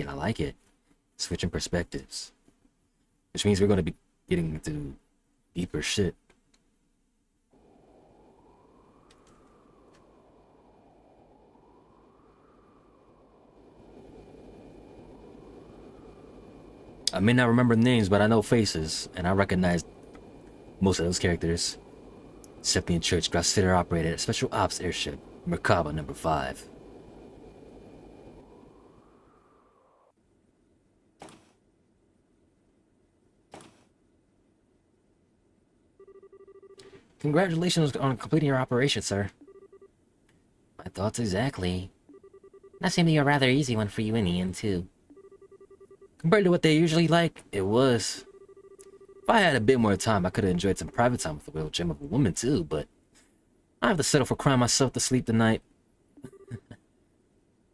I like it. Switching perspectives. Which means we're going to be getting into deeper shit. I may not remember names, but I know faces, and I recognize most of those characters. Septian Church Grossetter operated a special ops airship, Merkaba number 5. Congratulations on completing your operation, sir. My thoughts exactly. That seemed to be a rather easy one for you in the end, too. Compared to what they usually like, it was. If I had a bit more time, I could have enjoyed some private time with the real gem of a woman, too, but I have to settle for crying myself to sleep tonight.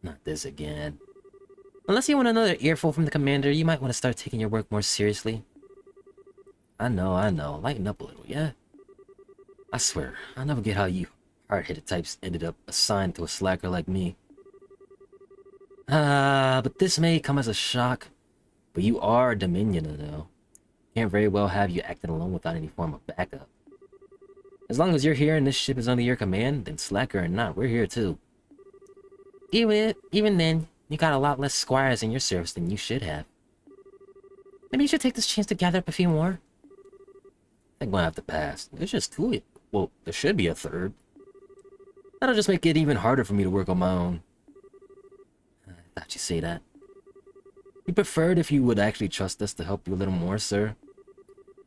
Not this again. Unless you want another earful from the commander, you might want to start taking your work more seriously. I know. Lighten up a little, yeah? I swear, I never get how you hard-headed types ended up assigned to a slacker like me. But this may come as a shock. But you are a Dominioner, though. Can't very well have you acting alone without any form of backup. As long as you're here and this ship is under your command, then slacker or not, we're here too. Even then, you got a lot less squires in your service than you should have. Maybe you should take this chance to gather up a few more. I think we'll have to pass. There's just 2. Well, there should be a 3rd. That'll just make it even harder for me to work on my own. I thought you'd say that. We preferred if you would actually trust us to help you a little more, sir.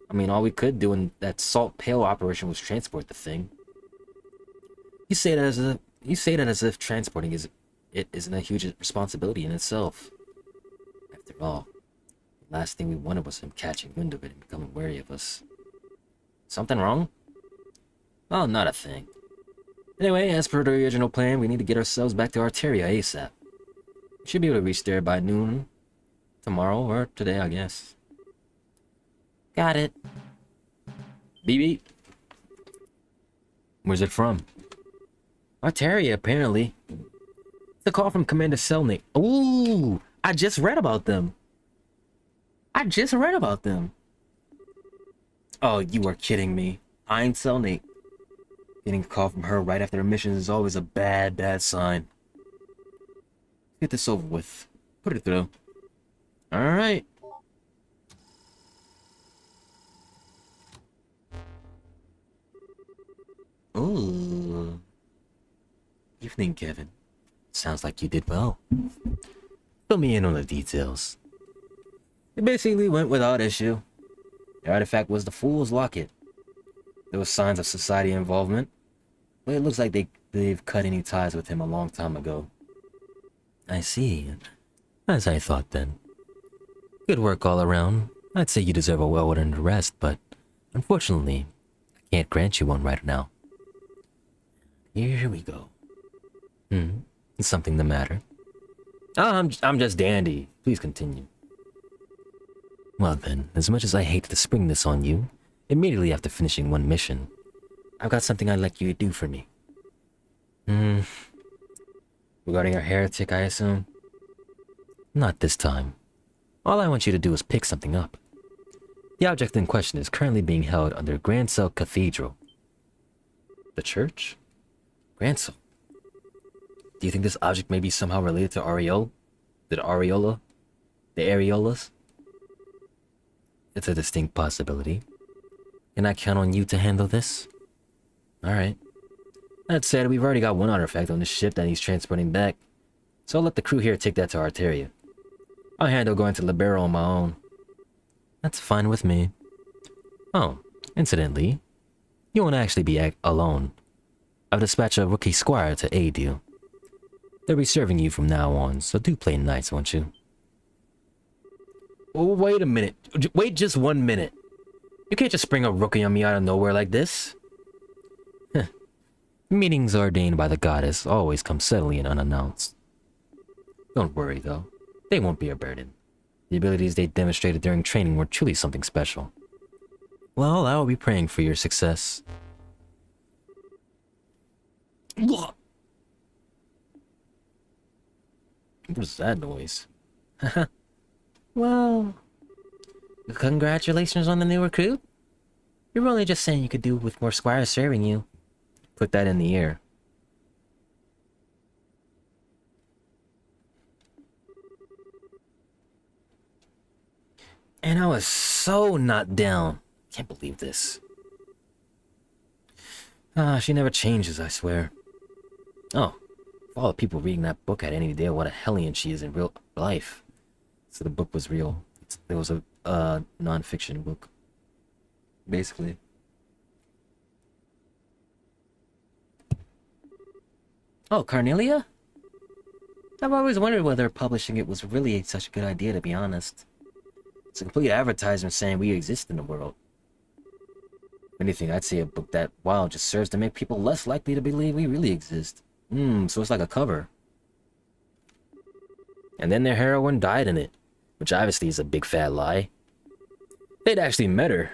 I mean, all we could do in that Salt Pail operation was transport the thing. You say that as if transporting isn't a huge responsibility in itself. After all, the last thing we wanted was him catching wind of it and becoming wary of us. Something wrong? Oh, not a thing. Anyway, as per the original plan, we need to get ourselves back to Arteria ASAP. We should be able to reach there by noon. Tomorrow or today, I guess. Got it. Beep beep. Where's it from? Arteria, apparently. It's a call from Commander Selnik. Ooh, I just read about them. Oh, you are kidding me. I'm Selnik. Getting a call from her right after a mission is always a bad sign. Get this over with. Put it through. Alright. Ooh. Evening, Kevin. Sounds like you did well. Fill me in on the details. It basically went without issue. The artifact was the Fool's Locket. There was signs of society involvement, but it looks like they've cut any ties with him a long time ago. I see. As I thought then. Good work all around. I'd say you deserve a well-earned rest, but unfortunately, I can't grant you one right now. Here we go. Is something the matter? Oh, I'm just dandy. Please continue. Well then, as much as I hate to spring this on you, immediately after finishing one mission, I've got something I'd like you to do for me. Regarding our heretic, I assume? Not this time. All I want you to do is pick something up. The object in question is currently being held under Grancel Cathedral. The church? Grancel. Do you think this object may be somehow related to Ariol? The Areola? The Areolas? It's a distinct possibility. Can I count on you to handle this? Alright. That said, we've already got one artifact on the ship that he's transporting back, so I'll let the crew here take that to Arteria. I'll handle going to Libero on my own. That's fine with me. Oh, incidentally, you won't actually be alone. I've dispatched a rookie squire to aid you. They'll be serving you from now on, so do play nice, won't you? Oh, wait a minute. Wait just 1 minute. You can't just spring a rookie on me out of nowhere like this. Meetings ordained by the goddess always come suddenly and unannounced. Don't worry, though. They won't be a burden. The abilities they demonstrated during training were truly something special. Well, I will be praying for your success. What was that noise? Well, congratulations on the new recruit. You're only just saying you could do with more squires serving you. Put that in the air. And I was so not down. Can't believe this. Ah, she never changes, I swear. Oh, if all the people reading that book had any idea what a hellion she is in real life. So the book was real. It was a non-fiction book, basically. Oh, Carnelia? I've always wondered whether publishing it was really such a good idea, to be honest. It's a complete advertisement saying we exist in the world. If anything, I'd say a book that wild just serves to make people less likely to believe we really exist. So it's like a cover. And then their heroine died in it, which obviously is a big fat lie. They'd actually met her.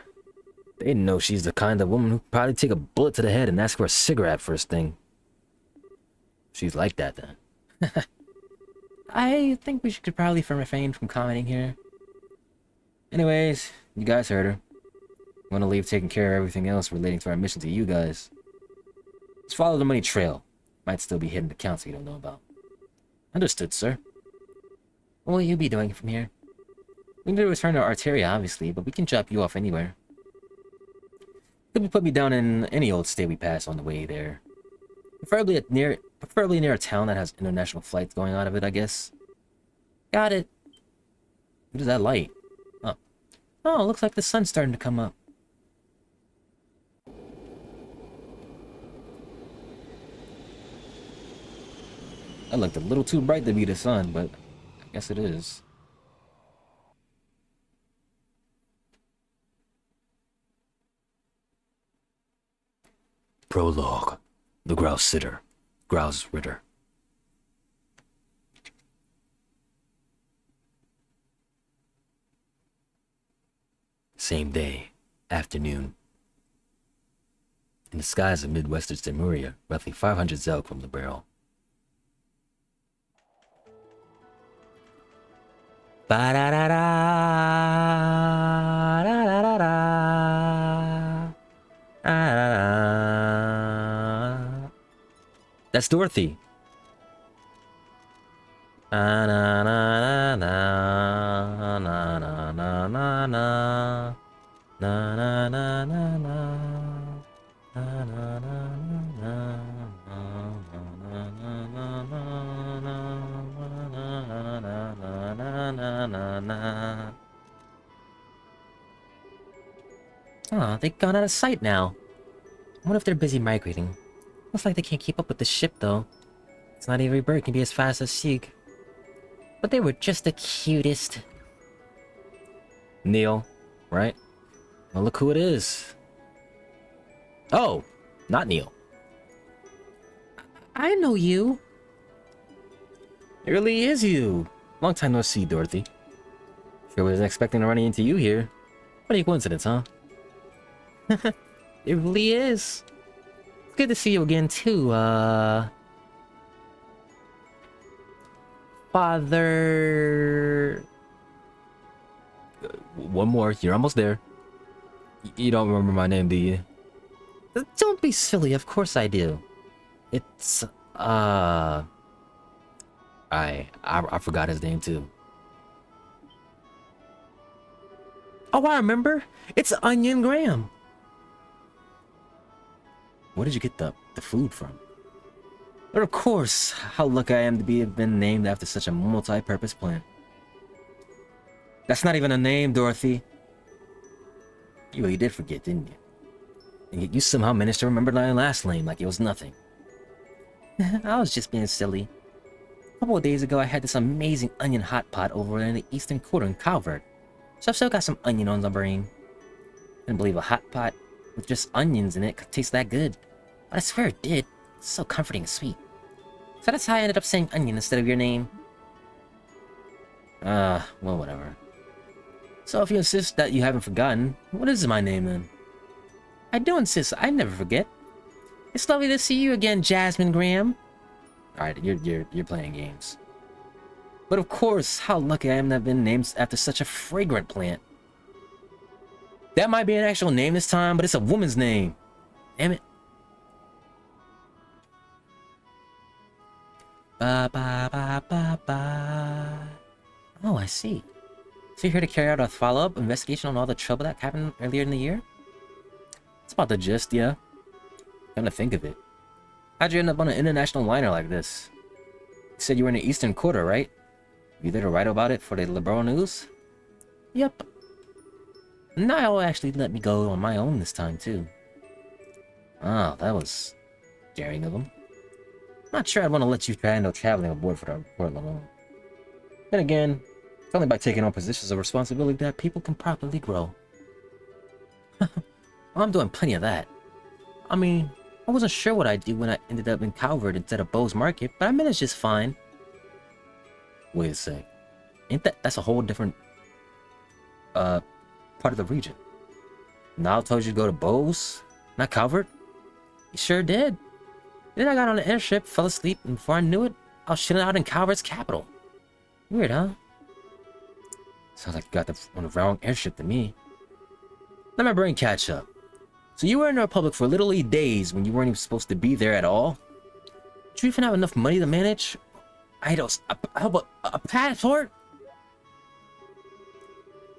They'd know she's the kind of woman who'd probably take a bullet to the head and ask for a cigarette first thing. She's like that, then. I think we should probably refrain from commenting here. Anyways, you guys heard her. I'm gonna leave taking care of everything else relating to our mission to you guys. Just follow the money trail. Might still be hidden accounts you don't know about. Understood, sir. What will you be doing from here? We need to return to Arteria, obviously, but we can drop you off anywhere. You could put me down in any old state we pass on the way there. Preferably near a town that has international flights going out of it, I guess. Got it. What is that light? Oh, looks like the sun's starting to come up. That looked a little too bright to be the sun, but I guess it is. Prologue. The Grouse Sitter. Grouse Ritter. Same day, afternoon. In the skies of Midwestern Temuria, roughly 500 Zelk from the barrel. That's Dorothy. Oh, they've gone out of sight now. I wonder if they're busy migrating. Looks like they can't keep up with the ship, though. It's not every bird can be as fast as Sieg. But they were just the cutest. Neil, right? Well, look who it is. Oh, not Neil. I know you. It really is you. Long time no see, Dorothy. Sure wasn't expecting to run into you here. What a coincidence, huh? It really is. It's good to see you again, too, Father... One more, you're almost there. You don't remember my name, do you? Don't be silly, of course I do. It's, I forgot his name, too. Oh, I remember! It's Onion Graham! Where did you get the food from? But of course, how lucky I am to have been named after such a multi-purpose plant. That's not even a name, Dorothy. You really did forget, didn't you? And yet you somehow managed to remember my last name like it was nothing. I was just being silly. A couple of days ago, I had this amazing onion hot pot over in the eastern quarter in Calvert. So I've still got some onion on the brain. Couldn't believe a hot pot with just onions in it could taste that good. But I swear it did. It's so comforting and sweet. So that's how I ended up saying onion instead of your name. Well, whatever. So if you insist that you haven't forgotten, what is my name then? I do insist. I never forget. It's lovely to see you again, Jasmine Graham. Alright, you're playing games. But of course, how lucky I am to have been named after such a fragrant plant. That might be an actual name this time, but it's a woman's name. Damn it. Ba ba ba ba ba. Oh, I see. So you're here to carry out a follow-up investigation on all the trouble that happened earlier in the year? It's about the gist, yeah. Come to think of it, how'd you end up on an international liner like this? You said you were in the Eastern Quarter, right? You there to write about it for the Liberal News? Yep. Niall actually let me go on my own this time, too. Ah, that was daring of him. Not sure I'd want to let you handle traveling aboard for the report alone. Then again, it's only by taking on positions of responsibility that people can properly grow. Well, I'm doing plenty of that. I mean, I wasn't sure what I'd do when I ended up in Calvert instead of Bowes Market, but I managed just fine. Wait a sec. Ain't that's a whole different part of the region. Niall told you to go to Bowes, not Calvert? He sure did. Then I got on the airship, fell asleep, and before I knew it, I was chilling out in Calvert's capital. Weird, huh? Sounds like you got on the wrong airship to me. Let my brain catch up. So you were in the Republic for literally days when you weren't even supposed to be there at all? Did you even have enough money to manage? How about a passport?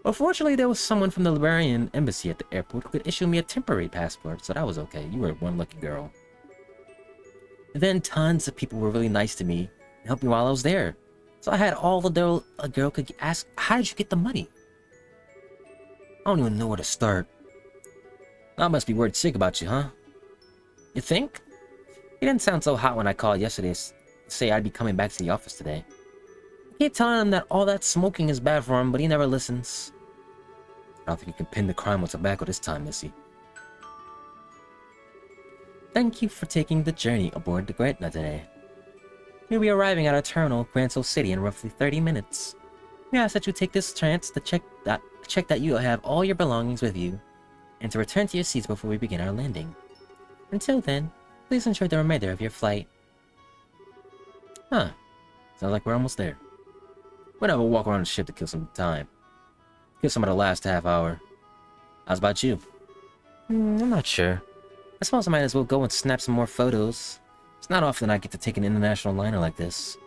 Well, fortunately, there was someone from the Liberian embassy at the airport who could issue me a temporary passport, so that was okay. You were one lucky girl. And then tons of people were really nice to me and helped me while I was there. So I had all the girl a girl could ask, how did you get the money? I don't even know where to start. I must be worried sick about you, huh? You think? He didn't sound so hot when I called yesterday to say I'd be coming back to the office today. I keep telling him that all that smoking is bad for him, but he never listens. I don't think you can pin the crime on tobacco this time, Missy. Thank you for taking the journey aboard the Gretna today. You'll be arriving at our terminal, Granso City, in roughly 30 minutes. We ask that you take this chance to check that you have all your belongings with you, and to return to your seats before we begin our landing. Until then, please enjoy the remainder of your flight. Huh. Sounds like we're almost there. We'll have a walk around the ship to kill some time. Kill some of the last half hour. How's about you? I'm not sure. I suppose I might as well go and snap some more photos. It's not often I get to take an international liner like this.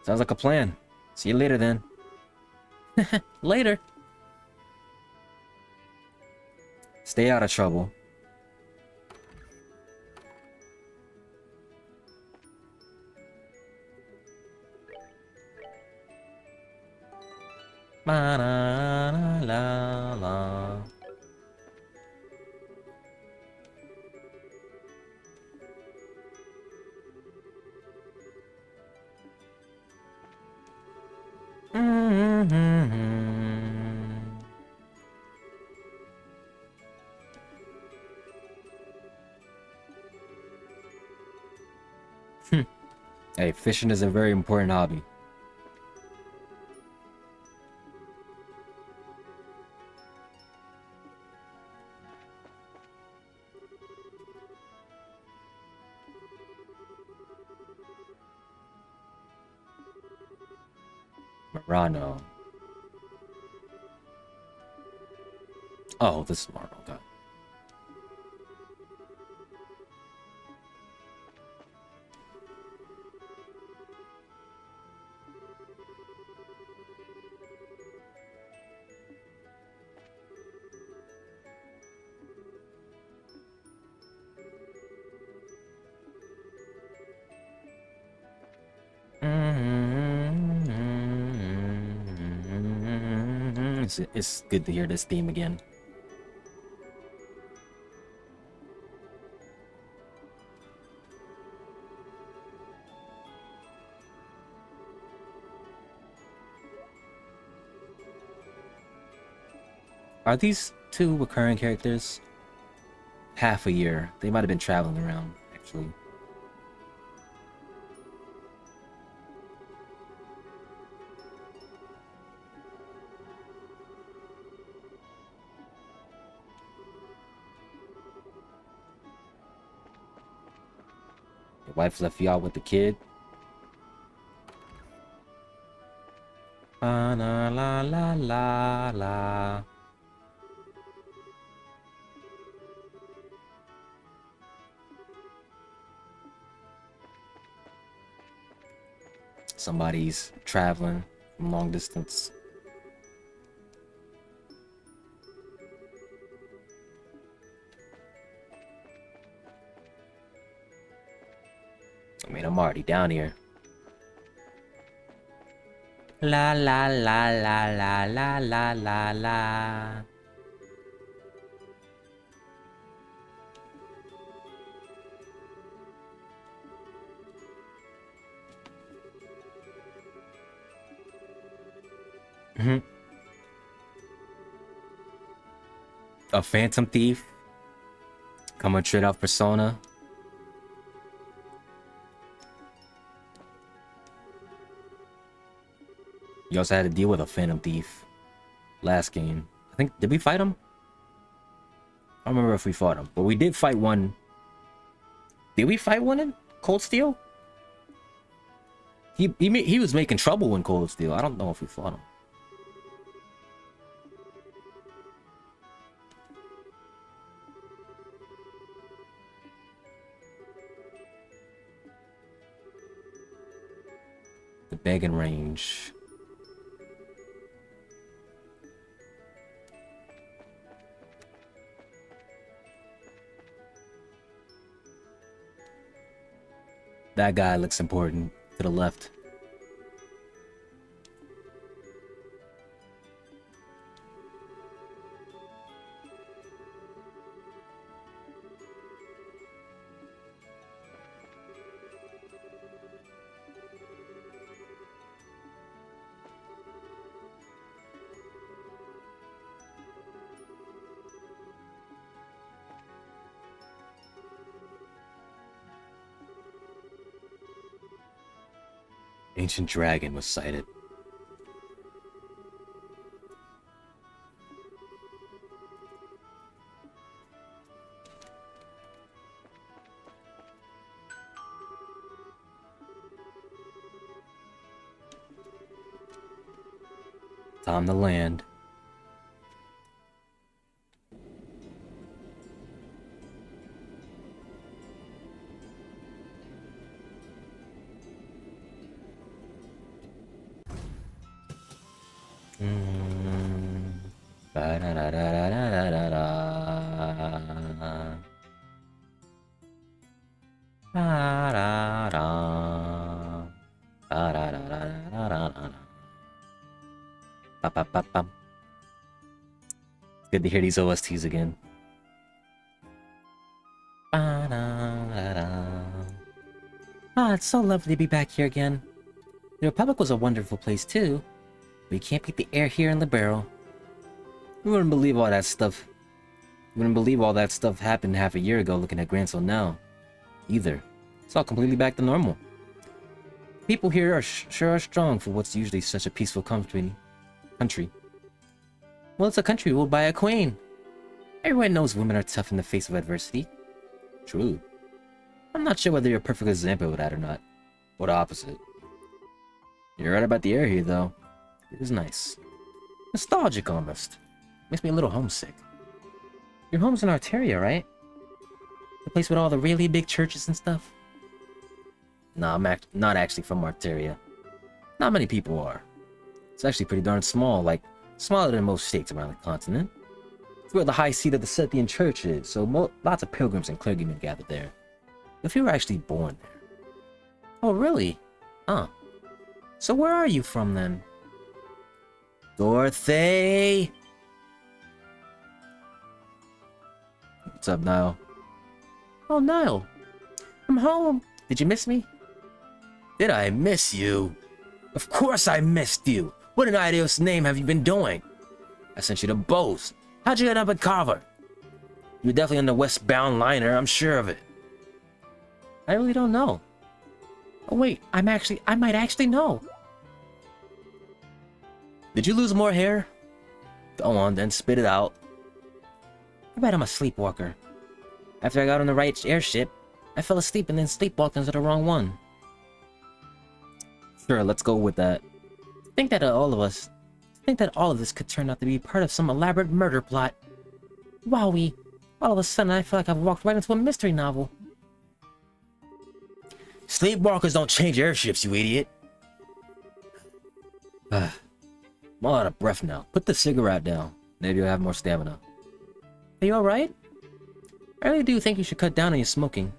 Sounds like a plan. See you later then. Later. Stay out of trouble. La la la la. Hey, fishing is a very important hobby. Murano. Oh, this is Murano. Okay. It's good to hear this theme again. Are these two recurring characters? Half a year. They might have been traveling around, actually. Your wife left you out with the kid. La la la la la la. Somebody's traveling from long distance. I mean, I'm already down here. La la la la la la la la la. A Phantom Thief. Coming straight off Persona. You also had to deal with a Phantom Thief last game. I think, did we fight him? I don't remember if we fought him, but we did fight one. Did we fight one in Cold Steel? He was making trouble in Cold Steel. I don't know if we fought him. The begging range. That guy looks important. To the left. Ancient dragon was sighted. Time to land. Good to hear these OSTs again. Ah, it's so lovely to be back here again. The Republic was a wonderful place too. But you can't beat the air here in Liberl. You wouldn't believe all that stuff. You wouldn't believe all that stuff happened half a year ago looking at Grancel now. Either. It's all completely back to normal. People here are sure are strong for what's usually such a peaceful country. Well, it's a country ruled by a queen. Everyone knows women are tough in the face of adversity. True. I'm not sure whether you're a perfect example of that or not. Or the opposite. You're right about the air here, though. It is nice. Nostalgic, almost. Makes me a little homesick. Your home's in Arteria, right? The place with all the really big churches and stuff? Nah, I'm not actually from Arteria. Not many people are. It's actually pretty darn small, like, smaller than most states around the continent. It's where the high seat of the Sethian Church is, so lots of pilgrims and clergymen gather there. If you were actually born there. Oh, really? Huh. So where are you from, then? Dorothy! What's up, Niall? Oh, Niall. I'm home. Did you miss me? Did I miss you? Of course I missed you. What in Idios name have you been doing? I sent you to Bose. How'd you end up at Carver? You were definitely on the westbound liner, I'm sure of it. I really don't know. Oh wait, I might actually know. Did you lose more hair? Go on then, spit it out. I bet I'm a sleepwalker. After I got on the right airship, I fell asleep and then sleepwalked into the wrong one. Sure, let's go with that. Think that all of this could turn out to be part of some elaborate murder plot. Wowie. All of a sudden, I feel like I've walked right into a mystery novel. Sleepwalkers don't change airships, you idiot. I'm all out of breath now. Put the cigarette down. Maybe you'll have more stamina. Are you alright? I really do think you should cut down on your smoking.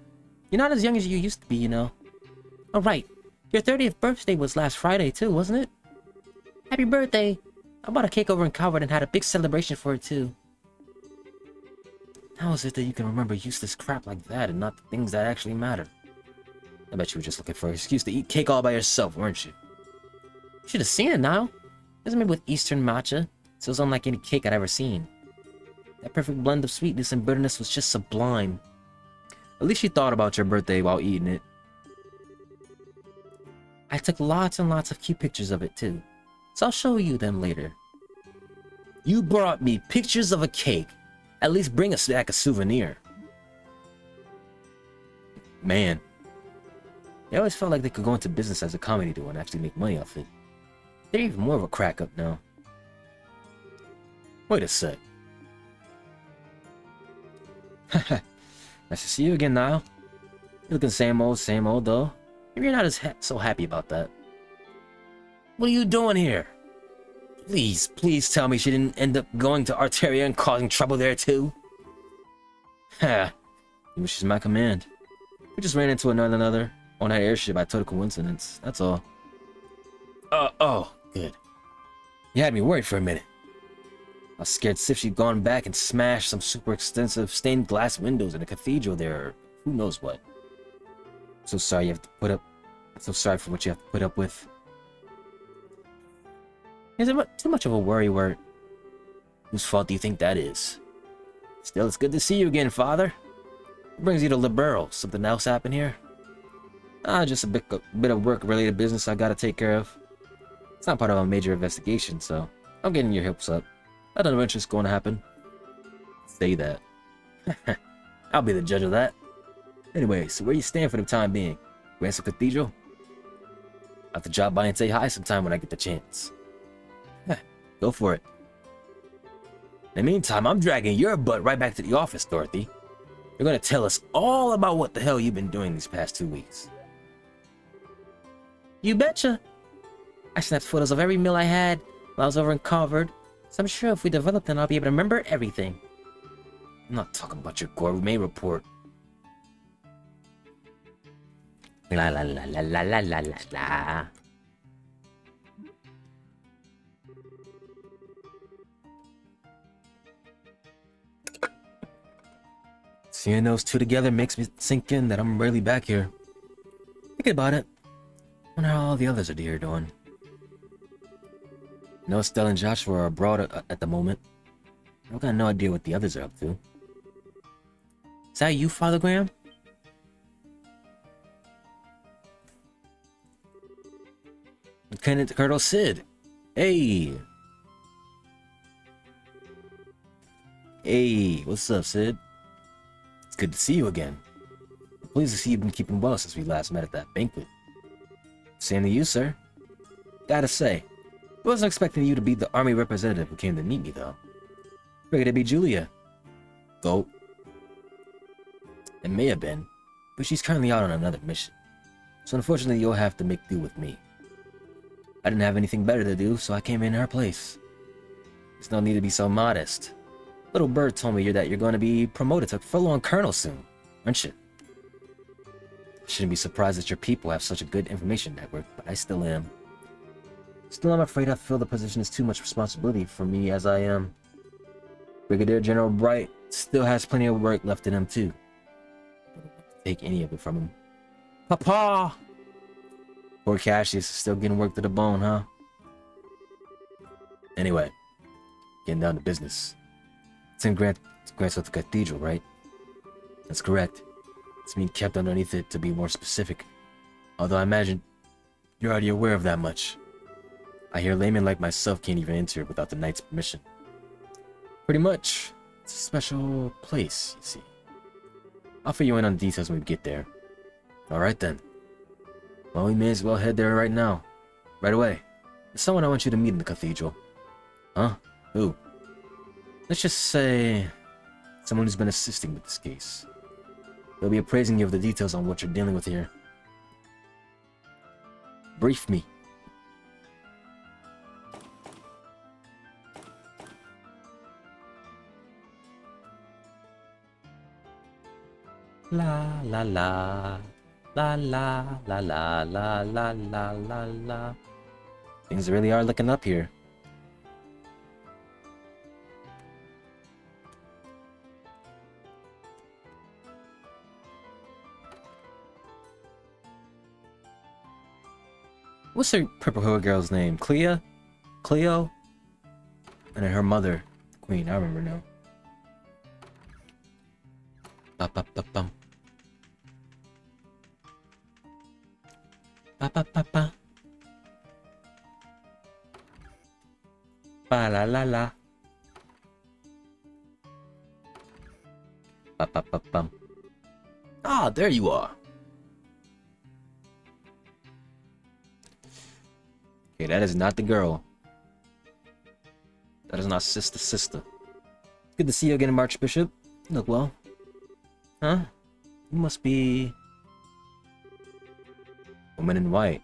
You're not as young as you used to be, you know. Oh, right. Your 30th birthday was last Friday, too, wasn't it? Happy birthday! I bought a cake over in Calvert and had a big celebration for it, too. How is it that you can remember useless crap like that and not the things that actually matter? I bet you were just looking for an excuse to eat cake all by yourself, weren't you? You should have seen it now. It was made with Eastern matcha, so it was unlike any cake I'd ever seen. That perfect blend of sweetness and bitterness was just sublime. At least you thought about your birthday while eating it. I took lots and lots of cute pictures of it too, so I'll show you them later. You brought me pictures of a cake. At least bring us back a souvenir. Man. They always felt like they could go into business as a comedy duo and actually make money off it. They're even more of a crack up now. Wait a sec. Nice to see you again, Niall. You're looking same old though. Maybe you're not as so happy about that. What are you doing here? Please tell me she didn't end up going to Arteria and causing trouble there too? Ha! Maybe she's my command. We just ran into one another on that airship by total coincidence, that's all. Oh, good. You had me worried for a minute. I was scared stiff she'd gone back and smashed some super extensive stained glass windows in a cathedral there, or who knows what. So sorry you have to put up... So sorry for what you have to put up with. Is it too much of a worry, Wirt? Whose fault do you think that is? Still, it's good to see you again, Father. What brings you to Liberl? Something else happen here? Just a bit of work-related business I gotta take care of. It's not part of a major investigation, so I'm getting your hopes up. I don't know when's going to happen. Say that. I'll be the judge of that. Anyway, so where you stand for the time being? Ransom Cathedral? I'll have to drop by and say hi sometime when I get the chance. Go for it. In the meantime, I'm dragging your butt right back to the office, Dorothy. You're gonna tell us all about what the hell you've been doing these past 2 weeks. You betcha. I snapped photos of every meal I had while I was over in Calvert, so I'm sure if we develop them, I'll be able to remember everything. I'm not talking about your gourmet report. La la la la la la la la la. Seeing those two together makes me sink in that I'm rarely back here. Thinking about it, wonder how all the others are here doing. I know Estelle and Joshua are abroad at the moment. I've got no idea what the others are up to. Is that you, Father Graham? Lieutenant Colonel Sid. Hey. Hey, what's up, Sid? It's good to see you again. I'm pleased to see you've been keeping well since we last met at that banquet. Same to you, sir. Gotta say, I wasn't expecting you to be the army representative who came to meet me, though. Figured it'd be Julia. Go. It may have been, but she's currently out on another mission. So unfortunately, you'll have to make do with me. I didn't have anything better to do, so I came in her place. There's no need to be so modest. Little Bird told me that you're going to be promoted to full-on colonel soon, aren't you? I shouldn't be surprised that your people have such a good information network, but I still am. Still, I'm afraid I feel the position is too much responsibility for me as I am. Brigadier General Bright still has plenty of work left in him, too. I don't want to take any of it from him. Papa! Poor Cassius is still getting worked to the bone, huh? Anyway, getting down to business. It's in Grant Sutta Cathedral, right? That's correct. It's being kept underneath it to be more specific. Although I imagine you're already aware of that much. I hear laymen like myself can't even enter it without the knight's permission. Pretty much. It's a special place, you see. I'll fill you in on the details when we get there. Alright then. Well, we may as well head there right now. Right away. There's someone I want you to meet in the cathedral. Huh? Who? Let's just say... someone who's been assisting with this case. They'll be appraising you of the details on what you're dealing with here. Brief me. La la la. La la la la la la la la la. Things really are looking up here. What's her purple hair girl's name? Cleo? Cleo? And then her mother, Queen, I remember now. Ba ba ba bum. Ba ba ba ba. Ba la la la. Ba ba ba bum. Ah, there you are. Okay, that is not the girl. That is not sister. Good to see you again, Archbishop. You look well. Huh? You must be... Woman in white.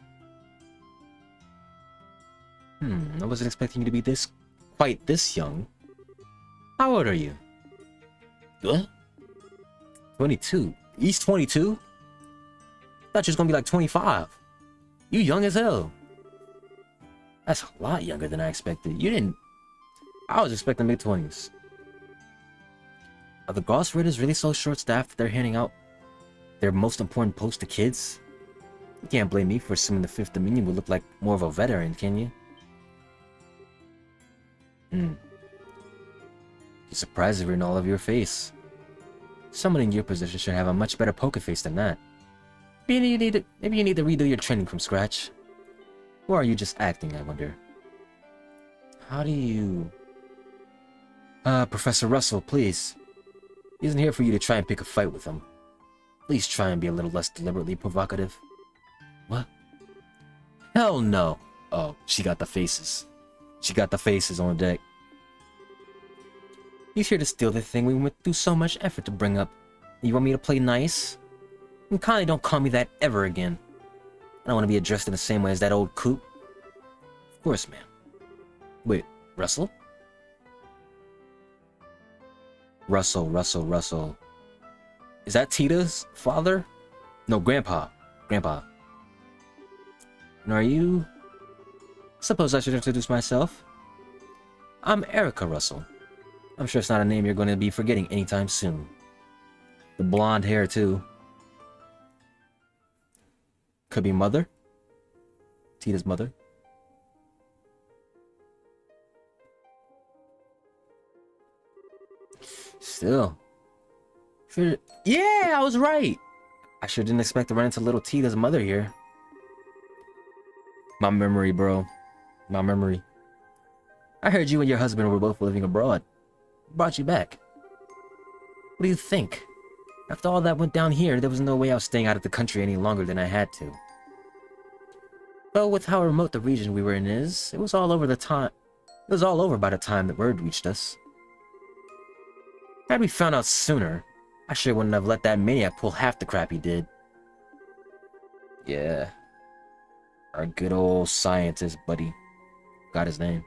I wasn't expecting you to be quite this young. How old are you? What? 22. He's 22? Thought you was gonna be like 25. You young as hell. That's a lot younger than I expected. I was expecting mid-20s. Are the Gauss Raiders really so short-staffed that they're handing out their most important post to kids? You can't blame me for assuming the Fifth Dominion would look like more of a veteran, can you? You're surprised if you're in all of your face. Someone in your position should have a much better poker face than that. Maybe you need to redo your training from scratch. Or are you just acting, I wonder? How do you... Professor Russell, please. He isn't here for you to try and pick a fight with him. Please try and be a little less deliberately provocative. What? Hell no! Oh, she got the faces. She got the faces on deck. He's here to steal the thing we went through so much effort to bring up. You want me to play nice? And kindly don't call me that ever again. I don't want to be addressed in the same way as that old coot. Of course, ma'am. Wait, Russell? Russell. Is that Tita's father? No, Grandpa. And are you... Suppose I should introduce myself. I'm Erica Russell. I'm sure it's not a name you're going to be forgetting anytime soon. The blonde hair, too. Could be mother? Tita's mother? Still. Yeah, I was right! I sure didn't expect to run into little Tita's mother here. My memory, bro. My memory. I heard you and your husband were both living abroad. Brought you back. What do you think? After all that went down here, there was no way I was staying out of the country any longer than I had to. But with how remote the region we were in is, it was all over by the time the word reached us. Had we found out sooner, I sure wouldn't have let that maniac pull half the crap he did. Yeah. Our good old scientist buddy. Got his name.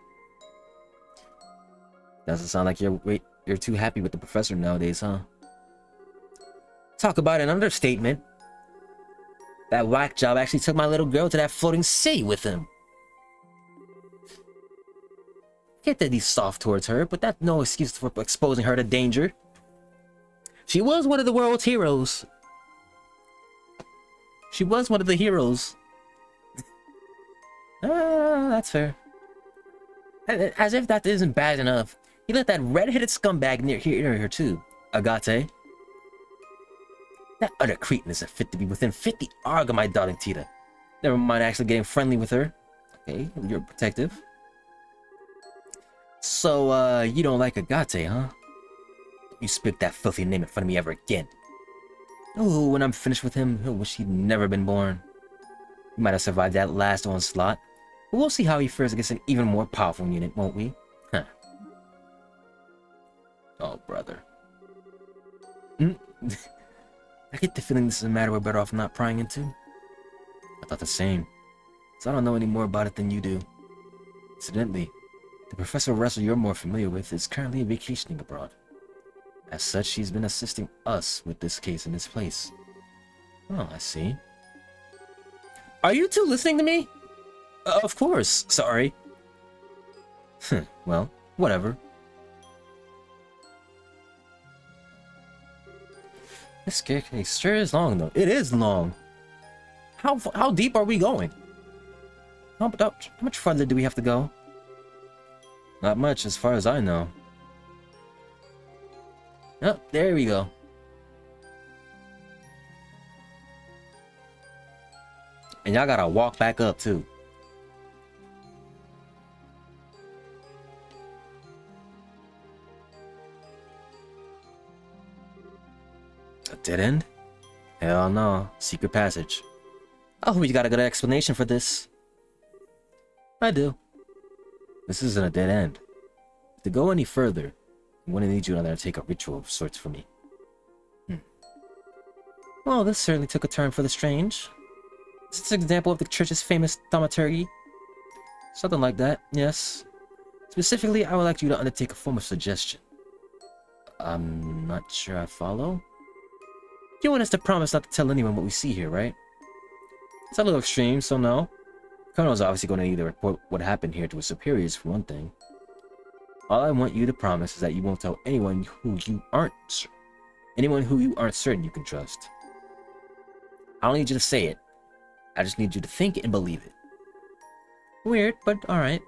Doesn't sound like you're too happy with the professor nowadays, huh? Talk about an understatement. That whack job actually took my little girl to that floating city with him. Get that he's soft towards her, but that's no excuse for exposing her to danger. She was one of the world's heroes. She was one of the heroes. That's fair. As if that isn't bad enough, he let that red-headed scumbag near here too. Agate. That utter cretin isn't fit to be within 50 arg of my darling Tita. Never mind actually getting friendly with her. Okay, you're protective. So, you don't like Agate, huh? You speak that filthy name in front of me ever again. Oh, when I'm finished with him, he'll wish he'd never been born. He might have survived that last onslaught, but we'll see how he fares against an even more powerful unit, won't we? Huh. Oh, brother. I get the feeling this is a matter we're better off not prying into. I thought the same. So I don't know any more about it than you do. Incidentally, the Professor Russell you're more familiar with is currently vacationing abroad. As such, she's been assisting us with this case in this place. Oh, I see. Are you two listening to me? Of course. Sorry. Well, whatever. This staircase sure is long, though. It is long. How deep are we going? How much farther do we have to go? Not much, as far as I know. Oh, there we go. And y'all gotta walk back up, too. A dead end? Hell no. Secret passage. I hope you got a good explanation for this. I do. This isn't a dead end. To go any further, I'm gonna need you to undertake a ritual of sorts for me. Well, this certainly took a turn for the strange. Is this an example of the church's famous thaumaturgy? Something like that, yes. Specifically, I would like you to undertake a form of suggestion. I'm not sure I follow. You want us to promise not to tell anyone what we see here, right? It's a little extreme, so no. Colonel's obviously going to need to report what happened here to his superiors, for one thing. All I want you to promise is that you won't tell anyone who you aren't certain you can trust. I don't need you to say it. I just need you to think it and believe it. Weird, but alright.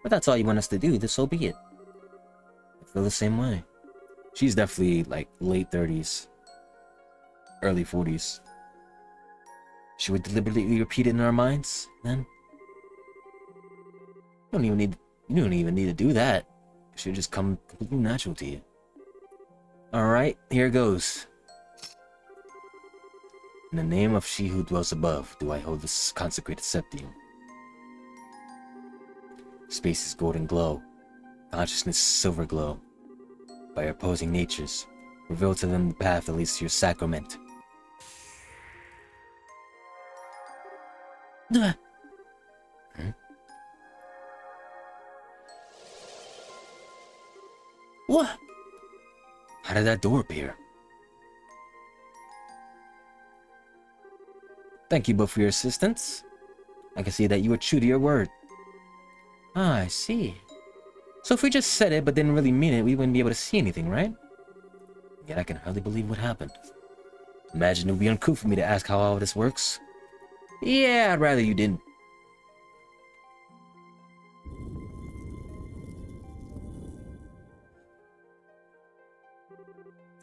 But that's all you want us to do, so be it. I feel the same way. She's definitely like late 30s. Early 40s. Should we deliberately repeat it in our minds, then? You don't even need to do that. It should just come completely natural to you. Alright, here goes. In the name of she who dwells above, do I hold this consecrated septium. Space's golden glow, consciousness silver glow. By opposing natures, reveal to them the path that leads to your sacrament. What? How did that door appear? Thank you both for your assistance. I can see that you were true to your word. Ah, I see. So if we just said it but didn't really mean it, we wouldn't be able to see anything, right? Yet I can hardly believe what happened. Imagine it would be uncouth for me to ask how all of this works. Yeah, I'd rather you didn't.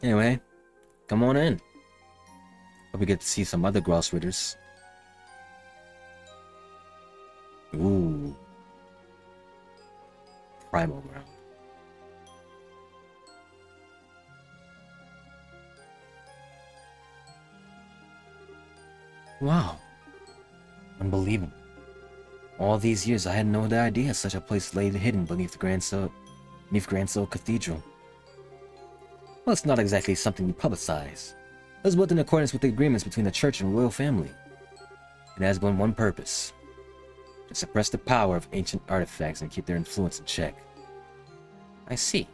Anyway, come on in. Hope we get to see some other Gross Ritters. Ooh. Primal ground. Wow. Unbelievable. All these years I had no idea such a place lay hidden beneath Grand Soul Cathedral. Well, it's not exactly something you publicize. It was built in accordance with the agreements between the church and royal family. It has one purpose. To suppress the power of ancient artifacts and keep their influence in check. I see.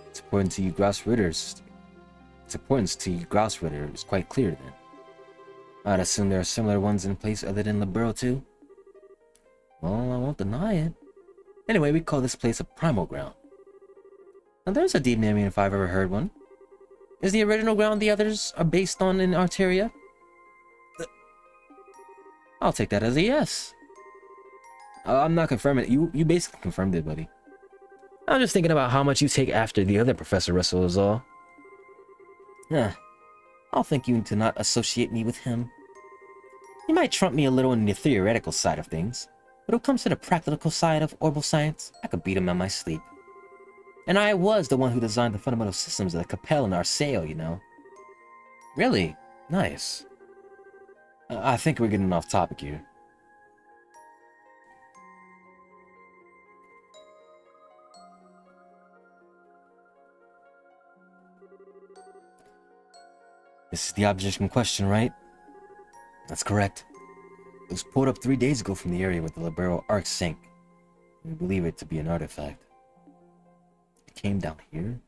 Its importance to you Gross Ritters is quite clear then. I'd assume there are similar ones in place other than Liberl too. Well, I won't deny it. Anyway, we call this place a primal ground. Now there's a deep name if I've ever heard one. Is the original ground the others are based on in Arteria? I'll take that as a yes. I'm not confirming it. You basically confirmed it, buddy. I'm just thinking about how much you take after the other Professor Russell is all. Yeah. I'll thank you to not associate me with him. He might trump me a little in the theoretical side of things, but when it comes to the practical side of orbital science, I could beat him in my sleep. And I was the one who designed the fundamental systems of the Capel and Arceo, you know. Really? Nice. I think we're getting off topic here. This is the object in question, right? That's correct. It was pulled up 3 days ago from the area where the Libero Ark sank. We believe it to be an artifact. It came down here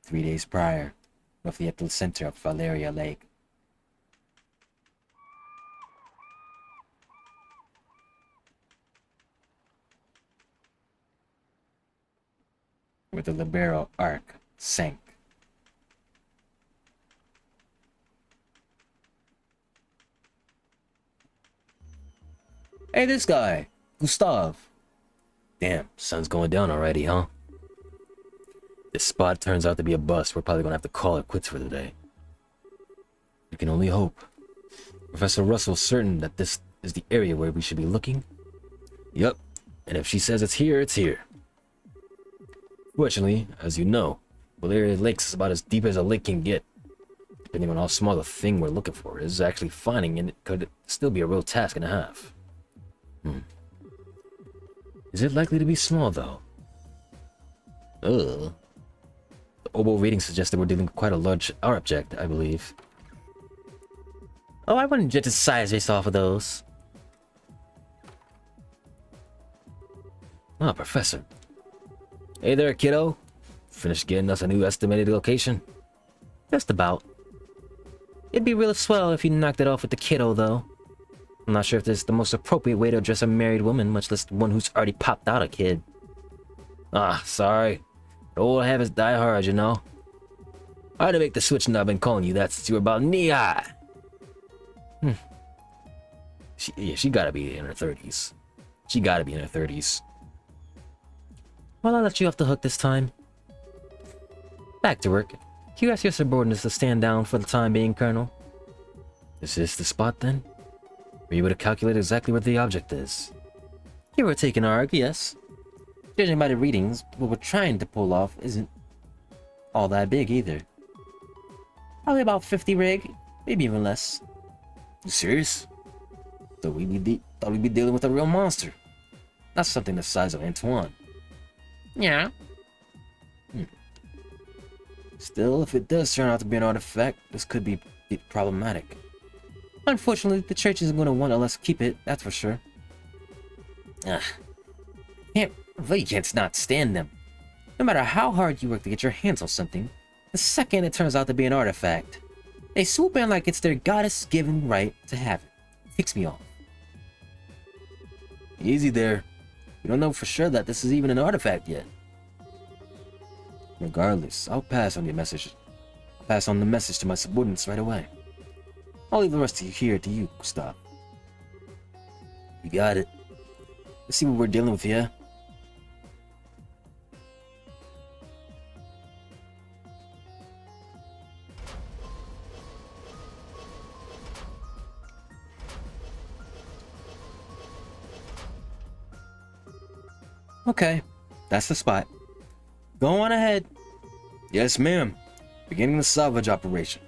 3 days prior, roughly at the center of Valeria Lake. where the Libero Ark sank. Hey, this guy, Gustav. Damn, sun's going down already, huh? This spot turns out to be a bust. We're probably gonna have to call it quits for the day. We can only hope. Professor Russell's certain that this is the area where we should be looking. Yup, and if she says it's here, it's here. Fortunately, as you know, Valeria Lakes is about as deep as a lake can get. Depending on how small the thing we're looking for is, actually finding it could still be a real task and a half. Is it likely to be small, though? The oboe reading suggests that we're dealing with quite a large object, I believe. Oh, I wouldn't judge the size based off of those. Ah, Professor. Hey there, kiddo. Finished getting us a new estimated location? Just about. It'd be real swell if you knocked it off with the kiddo, though. I'm not sure if this is the most appropriate way to address a married woman, much less one who's already popped out a kid. Ah, sorry. The old habits die hard, you know. I had to make the switch and I've been calling you that since you were about knee-high. She gotta be in her 30s. She gotta be in her 30s. Well, I'll let you off the hook this time. Back to work. Can you ask your subordinates to stand down for the time being, Colonel? Is this the spot, then? Were you able to calculate exactly where the object is? Give or take an arc, yes. Judging by the readings, what we're trying to pull off isn't all that big either. Probably about 50 rig, maybe even less. You serious? Thought we'd be dealing with a real monster. Not something the size of Antoine. Yeah. Still, if it does turn out to be an artifact, this could be problematic. Unfortunately, the church isn't going to want to let us keep it, that's for sure. Really can't not stand them. No matter how hard you work to get your hands on something, the second it turns out to be an artifact, they swoop in like it's their goddess-given right to have it. Ticks me off. Easy there. We don't know for sure that this is even an artifact yet. Regardless, I'll pass on the message to my subordinates right away. I'll leave the rest of you here to you, Gustav. You got it. Let's see what we're dealing with here. Okay, that's the spot. Go on ahead. Yes, ma'am. Beginning the salvage operation.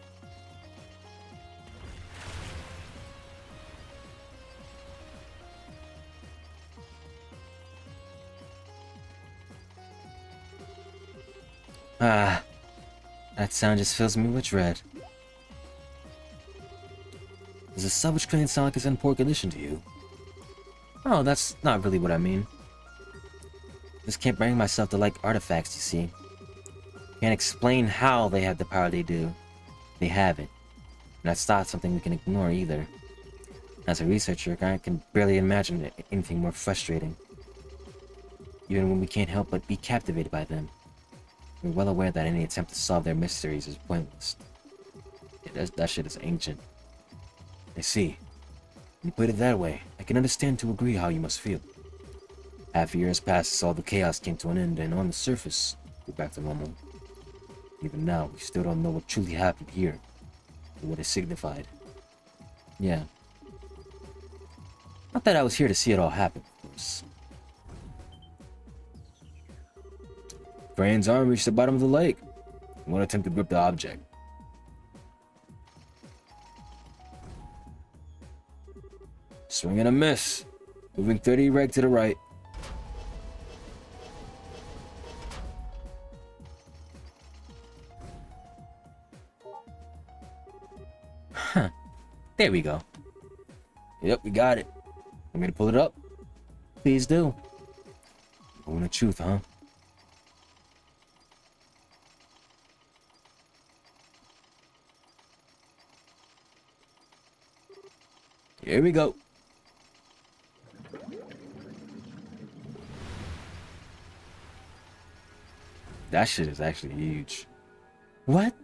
That sound just fills me with dread. Does a salvage crane sound like it's in poor condition to you? Oh, that's not really what I mean. Just can't bring myself to like artifacts, you see. Can't explain how they have the power they do. They have it. And that's not something we can ignore either. As a researcher, I can barely imagine anything more frustrating. Even when we can't help but be captivated by them. We're well aware that any attempt to solve their mysteries is pointless. Yeah, that shit is ancient. I see. When you put it that way, I can understand to agree how you must feel. Half a year has passed since all the chaos came to an end, and on the surface, we're back to normal. Even now, we still don't know what truly happened here, or what it signified. Yeah. Not that I was here to see it all happen, of course. Crane's arm reached the bottom of the lake. One attempt to grip the object. Swing and a miss. Moving 30 reg to the right. Huh. There we go. Yep, we got it. Want me to pull it up? Please do. Going the truth, huh? Here we go. That shit is actually huge. What?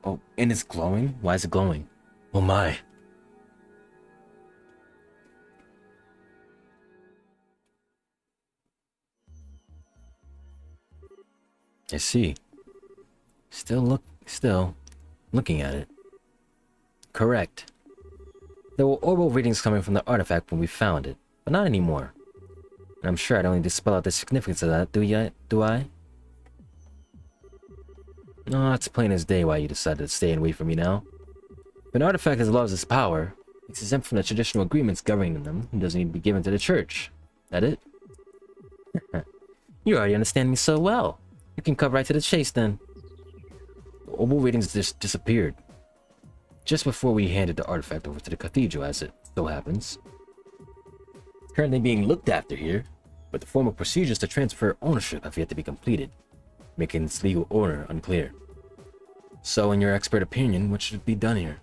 Oh, and it's glowing? Why is it glowing? Oh my. I see. Still looking at it. Correct. There were orbital readings coming from the artifact when we found it, but not anymore. And I'm sure I don't need to spell out the significance of that, do I? No, it's plain as day why you decided to stay away from me now. If an artifact has lost its power, it's exempt from the traditional agreements governing them and doesn't need to be given to the church. That it? You already understand me so well. You can cut right to the chase then. The orbital readings just disappeared. Just before we handed the artifact over to the cathedral, as it so happens. It's currently being looked after here, but the formal procedures to transfer ownership have yet to be completed, making its legal owner unclear. So, in your expert opinion, what should be done here?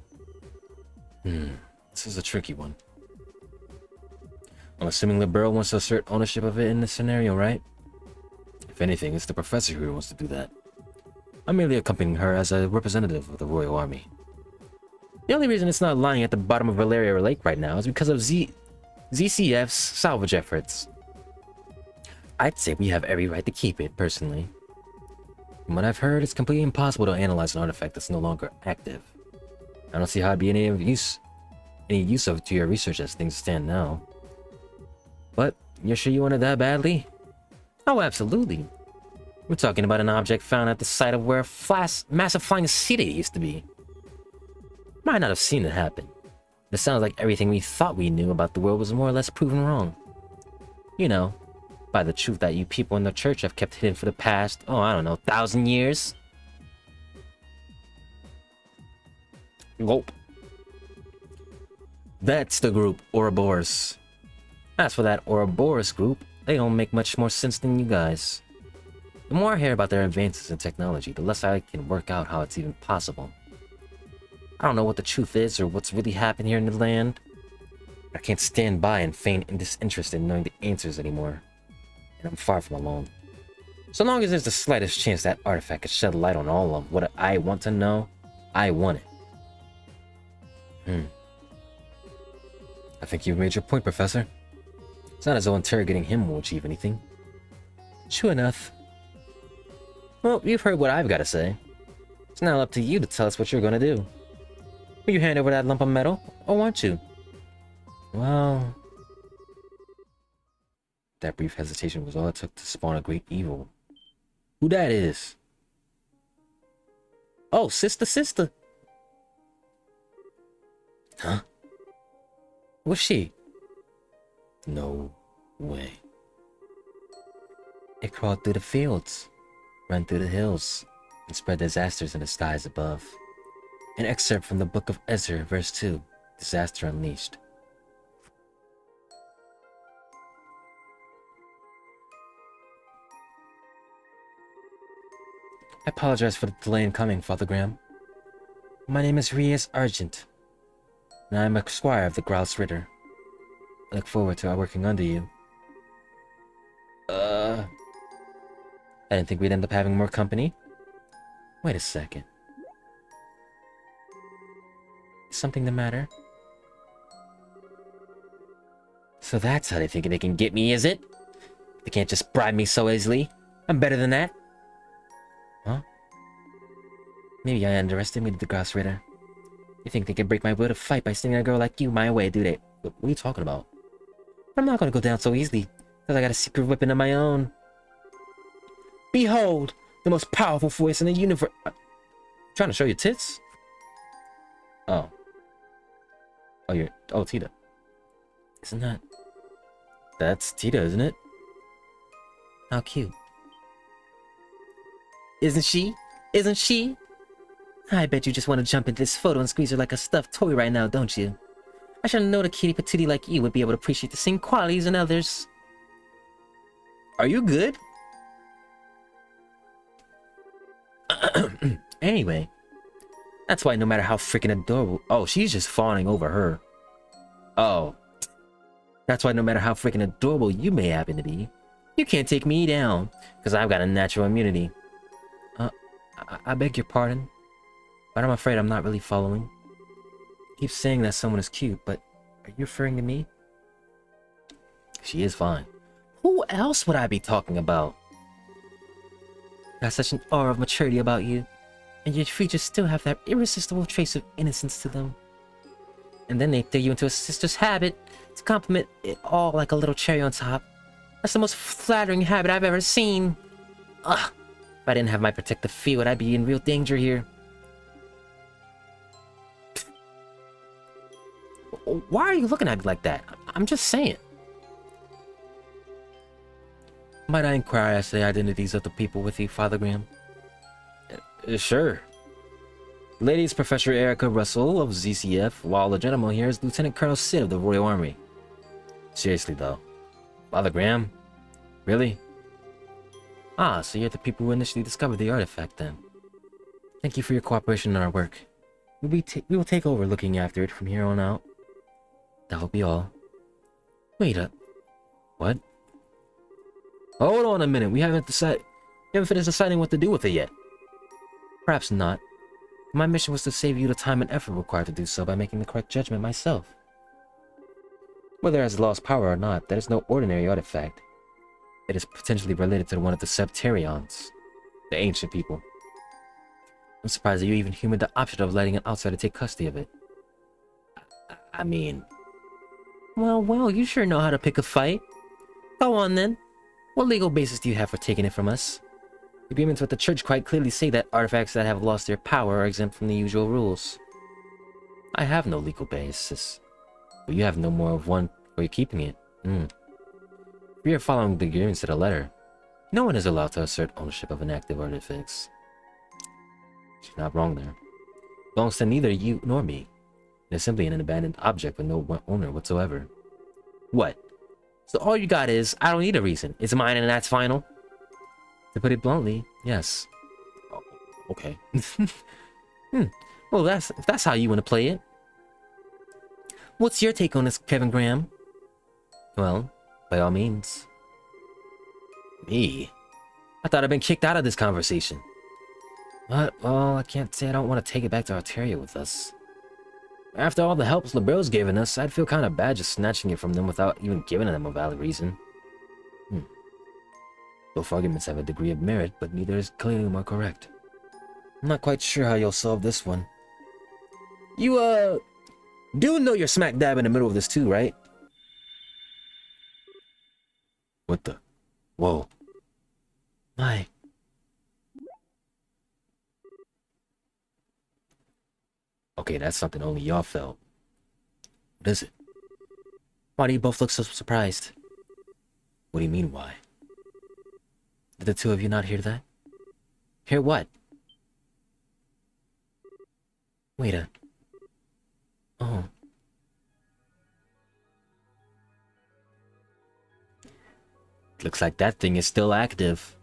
This is a tricky one. I'm assuming Liberl wants to assert ownership of it in this scenario, right? If anything, it's the professor who wants to do that. I'm merely accompanying her as a representative of the Royal Army. The only reason it's not lying at the bottom of Valeria Lake right now is because of ZCF's salvage efforts. I'd say we have every right to keep it, personally. From what I've heard, it's completely impossible to analyze an artifact that's no longer active. I don't see how it'd be any use of it to your research as things stand now. But, you're sure you want it that badly? Oh, absolutely. We're talking about an object found at the site of where a massive flying city used to be. Might not have seen it happen. It sounds like everything we thought we knew about the world was more or less proven wrong. You know, by the truth that you people in the church have kept hidden for the past, oh, I don't know, 1,000 years? Gulp. That's the group, Ouroboros. As for that Ouroboros group, they don't make much more sense than you guys. The more I hear about their advances in technology, the less I can work out how it's even possible. I don't know what the truth is or what's really happened here in the land. I can't stand by and feign disinterest in knowing the answers anymore. And I'm far from alone. So long as there's the slightest chance that artifact could shed light on all of what I want to know, I want it. I think you've made your point, Professor. It's not as though interrogating him will achieve anything. True enough. Well, you've heard what I've got to say. It's now up to you to tell us what you're going to do. Will you hand over that lump of metal, or won't you? Well... That brief hesitation was all it took to spawn a great evil. Who that is? Oh, sister. Huh? What's she? No way. It crawled through the fields, ran through the hills, and spread disasters in the skies above. An excerpt from the Book of Ezra, verse 2, Disaster Unleashed. I apologize for the delay in coming, Father Graham. My name is Reyes Argent, and I am a squire of the Grouse Ritter. I look forward to working under you. I didn't think we'd end up having more company. Wait a second. Is something the matter? So that's how they think they can get me, is it? They can't just bribe me so easily. I'm better than that. Huh? Maybe I underestimated the Grouse Ritter. You think they can break my will to fight by sending a girl like you my way, do they? What are you talking about? I'm not gonna go down so easily, because I got a secret weapon of my own. Behold, the most powerful voice in the universe. Trying to show you tits? Oh. Oh, Tita. Isn't that... That's Tita, isn't it? How cute. Isn't she? Isn't she? I bet you just want to jump into this photo and squeeze her like a stuffed toy right now, don't you? I should know a kitty patootie like you would be able to appreciate the same qualities in others. Are you good? Anyway, that's why no matter how freaking adorable... Oh, she's just fawning over her. Oh. That's why no matter how freaking adorable you may happen to be, you can't take me down. Because I've got a natural immunity. I beg your pardon, but I'm afraid I'm not really following. Keep saying that someone is cute, but are you referring to me? She is fine. Who else would I be talking about? Got such an aura of maturity about you, and your features still have that irresistible trace of innocence to them. And then they throw you into a sister's habit to compliment it all like a little cherry on top. That's the most flattering habit I've ever seen. Ugh. If I didn't have my protective field, I'd be in real danger here. Why are you looking at me like that? I'm just saying. Might I inquire as to the identities of the people with you, Father Graham? Sure. Lady is Professor Erica Russell of ZCF, while the gentleman here is Lieutenant Colonel Sid of the Royal Army. Seriously though. Father Graham? Really? Ah, so you're the people who initially discovered the artifact then. Thank you for your cooperation in our work. We will take over looking after it from here on out. That'll be all. Wait up. What? Hold on a minute, we haven't finished deciding what to do with it yet. Perhaps not. My mission was to save you the time and effort required to do so by making the correct judgment myself. Whether it has lost power or not, that is no ordinary artifact. It is potentially related to one of the Septarions, the ancient people. I'm surprised that you even humored the option of letting an outsider take custody of it. I mean... Well, you sure know how to pick a fight. Go on then. What legal basis do you have for taking it from us? Agreements with the church quite clearly say that artifacts that have lost their power are exempt from the usual rules. I have no legal basis, but you have no more of one for keeping it. We are following the agreements to the letter. No one is allowed to assert ownership of inactive artifacts. She's not wrong there. It belongs to neither you nor me. It is simply an abandoned object with no owner whatsoever. What? So all you got is, I don't need a reason. It's mine and that's final? To put it bluntly, yes. Oh, okay. Well, if that's how you want to play it. What's your take on this, Kevin Graham? Well, by all means. Me? I thought I'd been kicked out of this conversation. But, well, I can't say I don't want to take it back to Arteria with us. After all the help Libero's given us, I'd feel kind of bad just snatching it from them without even giving them a valid reason. Both arguments have a degree of merit, but neither is clearly more correct. I'm not quite sure how you'll solve this one. You, do know you're smack dab in the middle of this too, right? What the? Whoa. My. Okay, that's something only y'all felt. What is it? Why do you both look so surprised? What do you mean, why? Did the two of you not hear that? Hear what? Wait a... Oh. Looks like that thing is still active.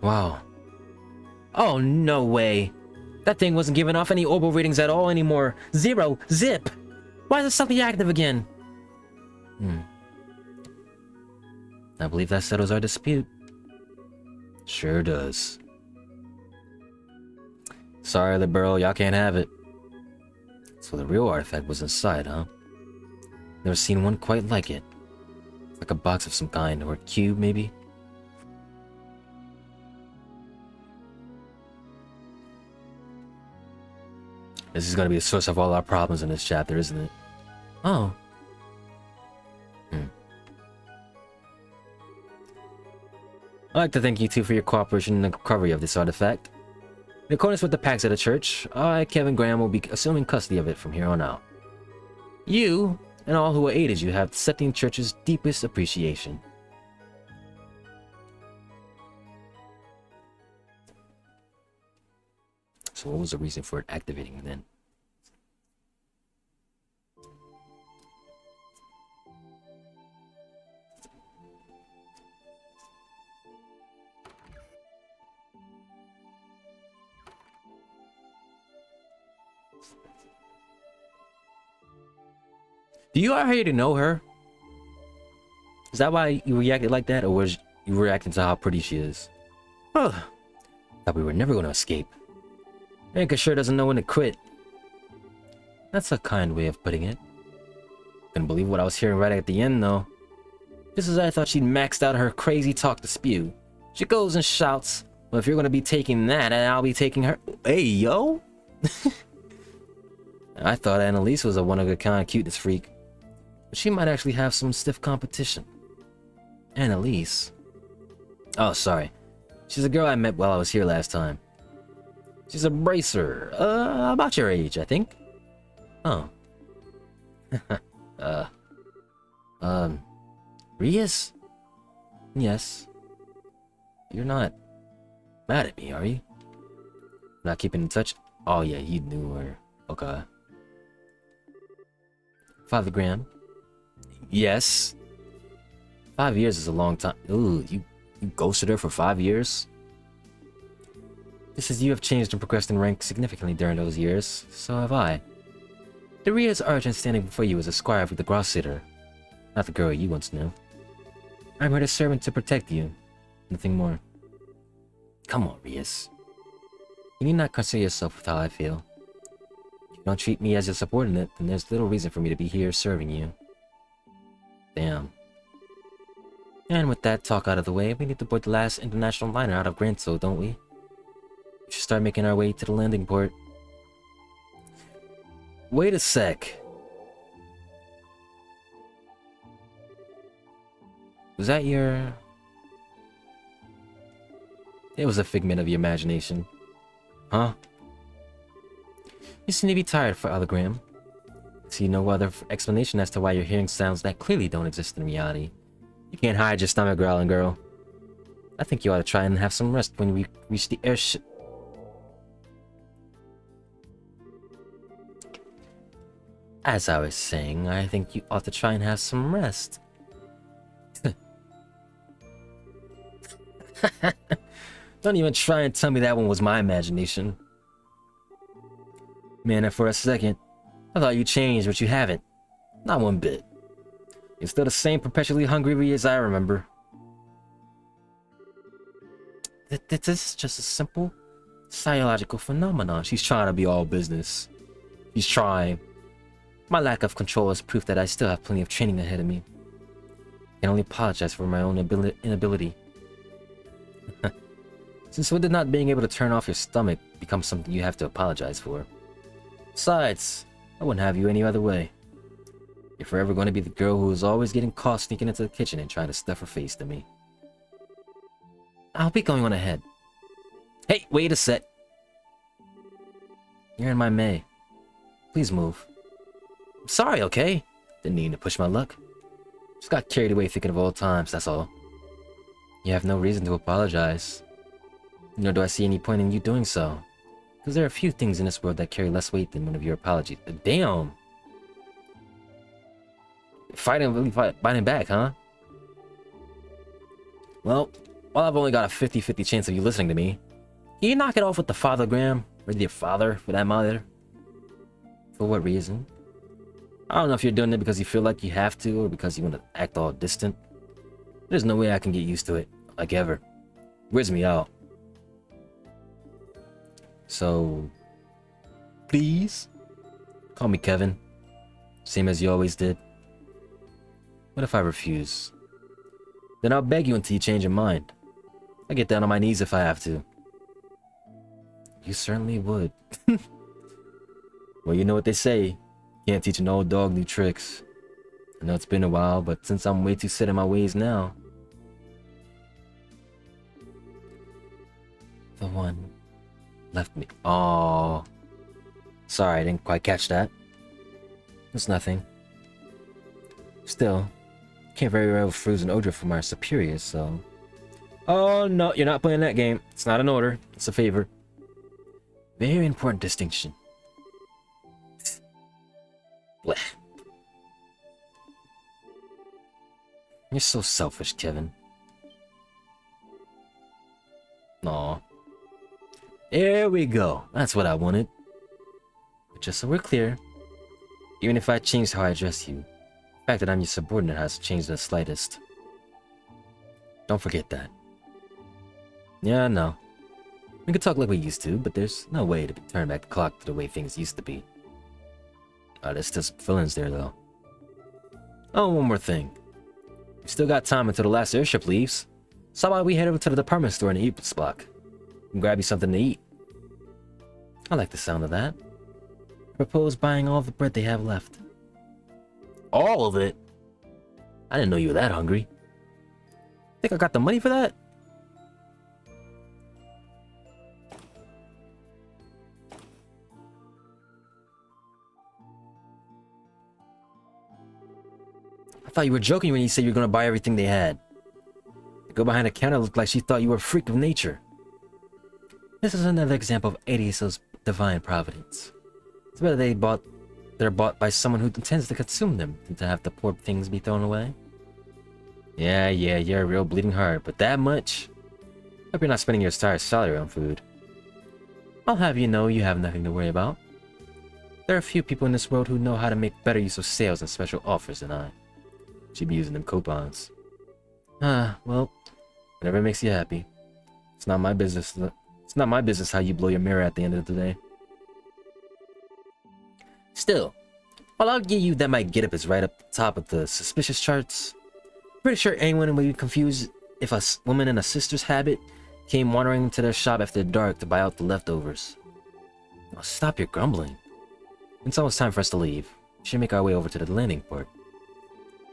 Wow. Oh, no way. That thing wasn't giving off any orbital readings at all anymore. Zero. Zip. Why is it suddenly active again? I believe that settles our dispute. Sure does. Sorry, Libero, y'all can't have it. So the real artifact was inside, huh? Never seen one quite like it. Like a box of some kind, or a cube, maybe? This is gonna be the source of all our problems in this chapter, isn't it? Oh. I'd like to thank you two for your cooperation in the recovery of this artifact. In accordance with the pacts of the church, I, Kevin Graham, will be assuming custody of it from here on out. You, and all who aided you, have the Septine Church's deepest appreciation. So what was the reason for it activating then? Do you already know her? Is that why you reacted like that, or was you reacting to how pretty she is? Oh, thought we were never going to escape. Erika sure doesn't know when to quit. That's a kind way of putting it. Couldn't believe what I was hearing right at the end, though. Just as I thought she'd maxed out her crazy talk to spew, she goes and shouts, "Well, if you're going to be taking that, and I'll be taking her." Hey, yo! I thought Annalise was a one-of-a-kind cuteness freak, but she might actually have some stiff competition. Annalise? Oh, sorry. She's a girl I met while I was here last time. She's a bracer. About your age, I think. Oh. Rias? Yes. You're not mad at me, are you? Not keeping in touch? Oh yeah, you knew her. Okay. Father Graham? Yes. 5 years is a long time. Ooh, you ghosted her for 5 years? Just as you have changed and progressed in rank significantly during those years, so have I. The Ria's Argent standing before you is a squire of the Grosseter, not the girl you once knew. I'm her servant to protect you, nothing more. Come on, Rias. You need not concern yourself with how I feel. If you don't treat me as your subordinate, then there's little reason for me to be here serving you. Damn. And with that talk out of the way, we need to board the last international liner out of Granto, don't we? We should start making our way to the landing port. Wait a sec. Was that your... It was a figment of your imagination. Huh? You seem to be tired, Father Graham. See no other explanation as to why you're hearing sounds that clearly don't exist in reality. You can't hide your stomach growling, girl. I think you ought to try and have some rest when we reach the airship. As I was saying, I think you ought to try and have some rest. Don't even try and tell me that one was my imagination. Man, and for a second, I thought you changed, but you haven't. Not one bit. You're still the same perpetually hungry Rhea as I remember. This is just a simple psychological phenomenon. She's trying to be all business. She's trying. My lack of control is proof that I still have plenty of training ahead of me. I can only apologize for my own inability. Since when did not being able to turn off your stomach become something you have to apologize for? Besides, I wouldn't have you any other way. You're forever going to be the girl who is always getting caught sneaking into the kitchen and trying to stuff her face to me. I'll be going on ahead. Hey, wait a sec. You're in my May. Please move. I'm sorry, okay? Didn't mean to push my luck. Just got carried away thinking of old times, that's all. You have no reason to apologize. Nor do I see any point in you doing so. Because there are a few things in this world that carry less weight than one of your apologies. Damn! Fighting back, huh? Well, while I've only got a 50-50 chance of you listening to me, can you knock it off with the Father Graham? Or your father, for that matter? For what reason? I don't know if you're doing it because you feel like you have to, or because you want to act all distant. There's no way I can get used to it, like ever. Weirds me out. So, please, call me Kevin. Same as you always did. What if I refuse? Then I'll beg you until you change your mind. I'll get down on my knees if I have to. You certainly would. Well, you know what they say. Can't teach an old dog new tricks. I know it's been a while, but since I'm way too set in my ways now... The one left me. Oh, sorry, I didn't quite catch that. It's nothing. Still, can't very well refuse an order from our superiors, so... Oh, no, you're not playing that game. It's not an order. It's a favor. Very important distinction. Blech. You're so selfish, Kevin. Aw. There we go. That's what I wanted. But just so we're clear, even if I changed how I address you, the fact that I'm your subordinate hasn't changed in the slightest. Don't forget that. Yeah, no. We could talk like we used to, but there's no way to turn back the clock to the way things used to be. There's still some feelings there, though. Oh, one more thing. We still got time until the last airship leaves. So how about we head over to the department store in the Eupus block and grab you something to eat? I like the sound of that. I propose buying all the bread they have left. All of it? I didn't know you were that hungry. Think I got the money for that? I thought you were joking when you said you were going to buy everything they had. The girl behind the counter looked like she thought you were a freak of nature. This is another example of Adio's divine providence. It's better they're bought by someone who intends to consume them than to have the poor things be thrown away. Yeah, you're a real bleeding heart, but that much? Hope you're not spending your entire salary on food. I'll have you know you have nothing to worry about. There are a few people in this world who know how to make better use of sales and special offers than I. She'd be using them coupons. Well, whatever makes you happy. It's not my business. It's not my business how you blow your mirror at the end of the day. Still, while I'll give you that my getup is right up the top of the suspicious charts, pretty sure anyone would be confused if a woman in a sister's habit came wandering into their shop after dark to buy out the leftovers. Now stop your grumbling. It's almost time for us to leave. We should make our way over to the landing port.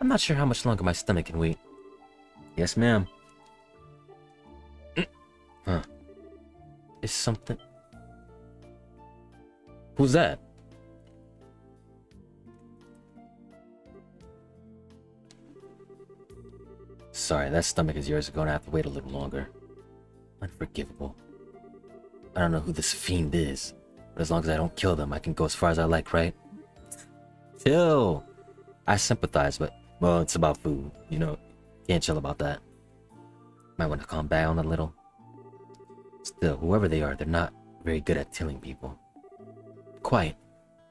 I'm not sure how much longer my stomach can wait. Yes, ma'am. Huh. Is something... Who's that? Sorry, that stomach is yours. You're gonna have to wait a little longer. Unforgivable. I don't know who this fiend is, but as long as I don't kill them, I can go as far as I like, right? Chill! I sympathize, but, well, it's about food. You know, can't chill about that. Might want to calm down a little. Still, whoever they are, they're not very good at killing people. Quite.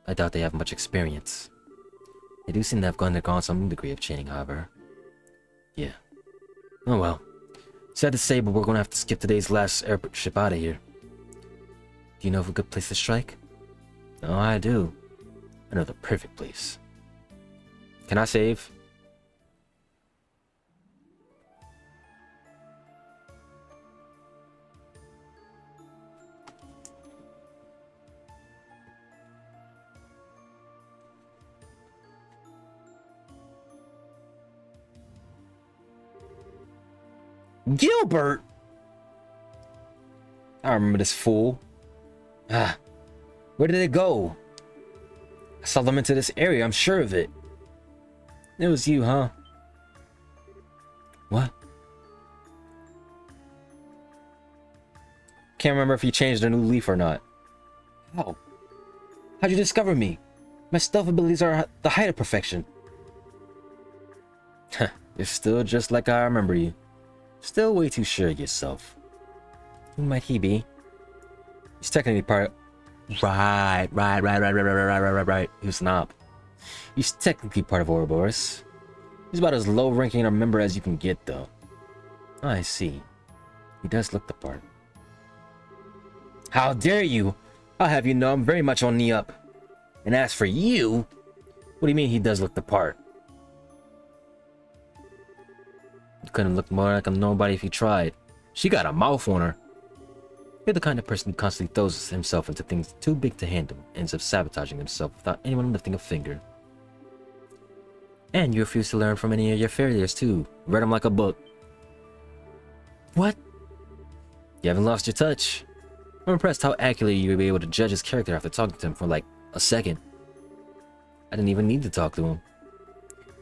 I doubt they have much experience. They do seem to have undergone some degree of training, however. Yeah. Oh well. Sad to say, but we're gonna have to skip today's last airship out of here. Do you know of a good place to strike? Oh, I do. I know the perfect place. Can I save? Gilbert! I remember this fool. Where did they go? I saw them into this area, I'm sure of it. It was you, huh? What? Can't remember if you changed a new leaf or not. How? How'd you discover me? My stealth abilities are the height of perfection. You're still just like I remember you. Still way too sure of yourself. Who might he be? He's technically part... Right. He was an op. He's technically part of Ouroboros. He's about as low-ranking a member as you can get, though. I see. He does look the part. How dare you! I'll have you know I'm very much on the up. And as for you... What do you mean he does look the part? You couldn't look more like a nobody if you tried. She got a mouth on her. You're the kind of person who constantly throws himself into things too big to handle and ends up sabotaging himself without anyone lifting a finger. And you refuse to learn from any of your failures too. Read them like a book. What? You haven't lost your touch. I'm impressed how accurately you were able to judge his character after talking to him for like a second. I didn't even need to talk to him.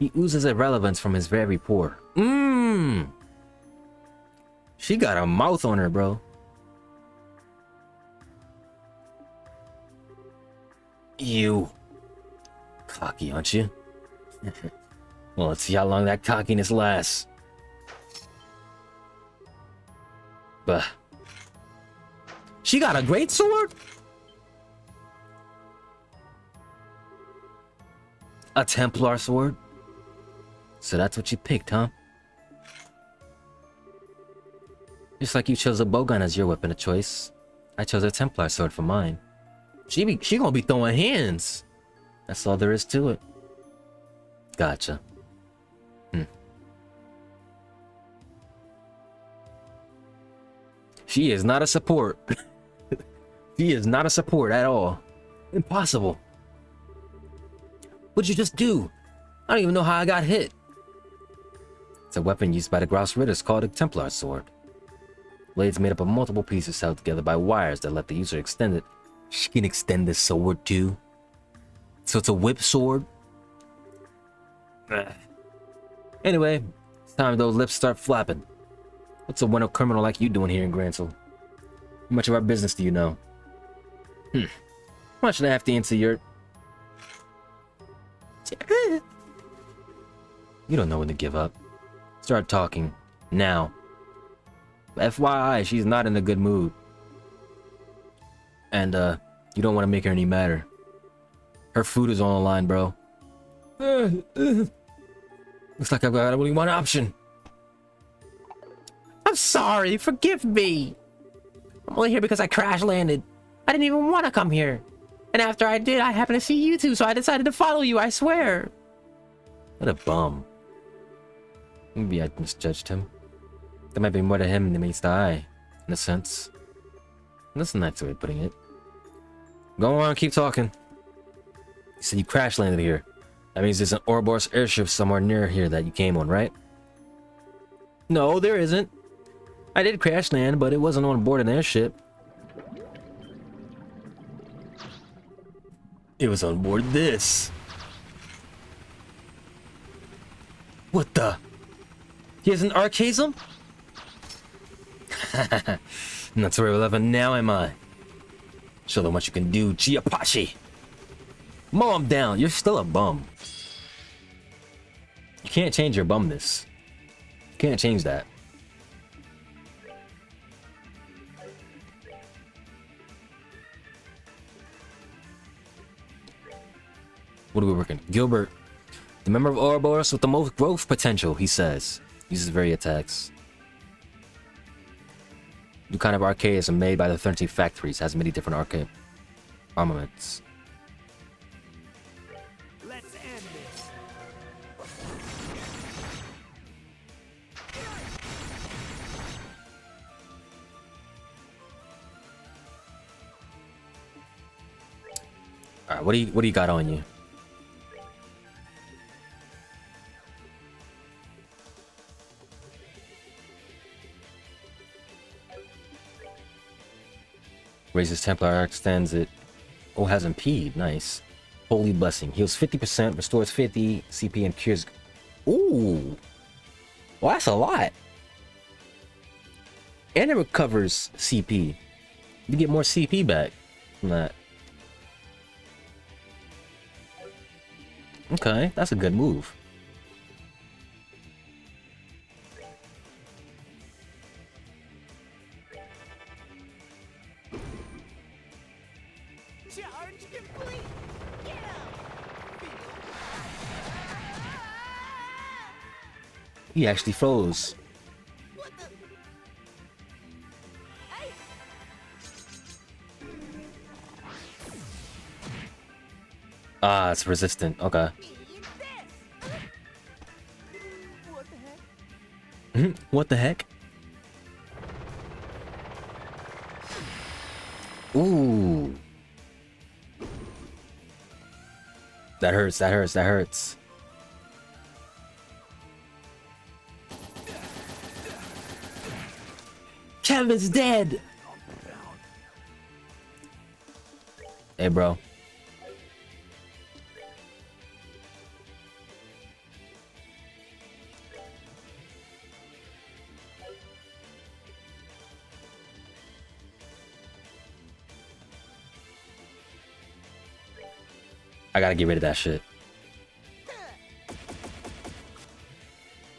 He oozes irrelevance from his very pore. She got a mouth on her, bro. You. Cocky, aren't you? Well, let's see how long that cockiness lasts. Bah. She got a great sword? A Templar sword? So that's what you picked, huh? Just like you chose a bowgun as your weapon of choice, I chose a Templar sword for mine. She gonna be throwing hands. That's all there is to it. Gotcha. She is not a support. She is not a support at all. Impossible. What'd you just do? I don't even know how I got hit. It's a weapon used by the Grouse Ridders called a Templar sword. Blades made up of multiple pieces held together by wires that let the user extend it. She can extend this sword too. So it's a whip sword? Anyway, it's time those lips start flapping. What's a winter criminal like you doing here in Grancel? How much of our business do you know? Why should I have to answer your... You don't know when to give up. Start talking. Now. FYI, she's not in a good mood. And, you don't want to make her any madder. Her food is on the line, bro. Looks like I've got only one option. I'm sorry, forgive me. I'm only here because I crash landed. I didn't even want to come here. And after I did, I happened to see you two, so I decided to follow you, I swear. What a bum. Maybe I misjudged him. There might be more to him than meets the eye, in a sense. That's a nice way of putting it. Go on, keep talking. You said you crash landed here. That means there's an Ouroboros airship somewhere near here that you came on, right? No, there isn't. I did crash land, but it wasn't on board an airship. It was on board this. What the? He has an Archasm? That's where 11 now, am I? Show them what you can do, Chiapachi. Mow him down. You're still a bum. You can't change your bumness. You can't change that. What are we working? Gilbert, the member of Ouroboros with the most growth potential, he says. Uses very attacks. New kind of arcades are made by the 13 factories. Has many different arcade armaments. Let's end this. All right, what do you got on you? Raises Templar, extends it. Oh, has impede. Nice. Holy Blessing. Heals 50%, restores 50 CP, and cures. Ooh. Well, that's a lot. And it recovers CP. You get more CP back from that. Okay, that's a good move. Charge complete. Get out. Feel. He actually froze. What the? Hey. Ah, it's resistant. Okay. Eat this. What the heck? What the heck? Ooh. That hurts, that hurts, that hurts. Kevin's dead! Hey, bro. I gotta get rid of that shit.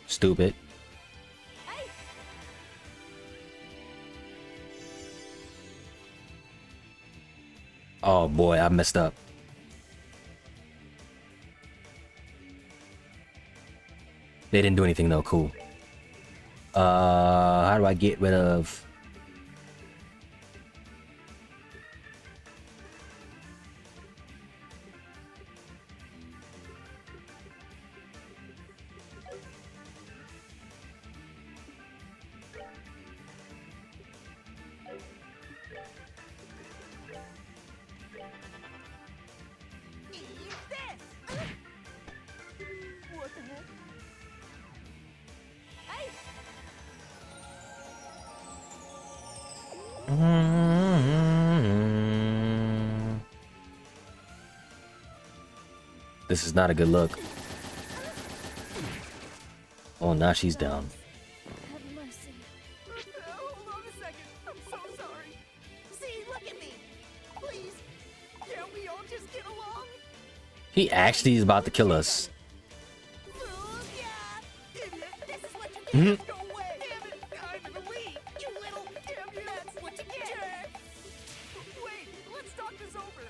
Stupid. Oh boy, I messed up. They didn't do anything though. Cool. How do I get rid of? Eat this! What the heck? Hey! This is not a good look. Oh, now she's down. Have mercy. Hold on a second. I'm so sorry. See, look at me. Please, can't we all just get along? He actually is about to kill us. Yeah, idiot. This is what you get. Go away. Damn it. I'm in the lead. You little damn you. That's what you get. Wait, let's talk this over.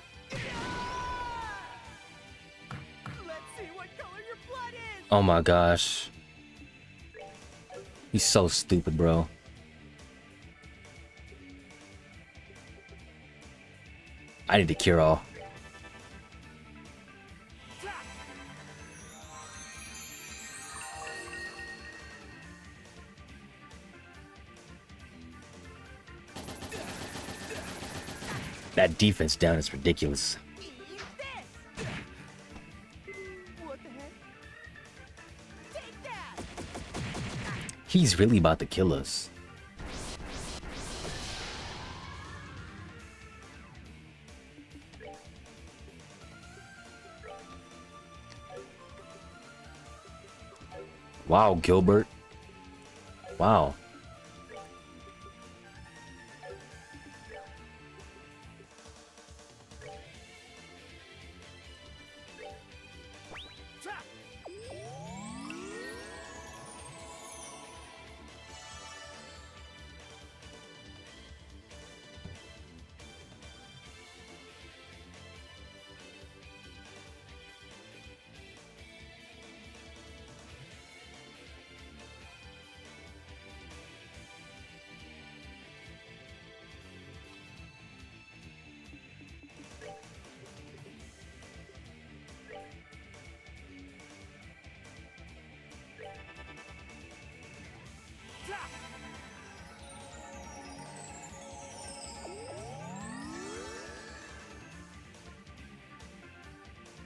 Let's see what color your blood is. Oh my gosh. He's so stupid, bro. I need to cure all. That defense down is ridiculous. Eat this. What the heck? Take that. He's really about to kill us. Wow, Gilbert. Wow.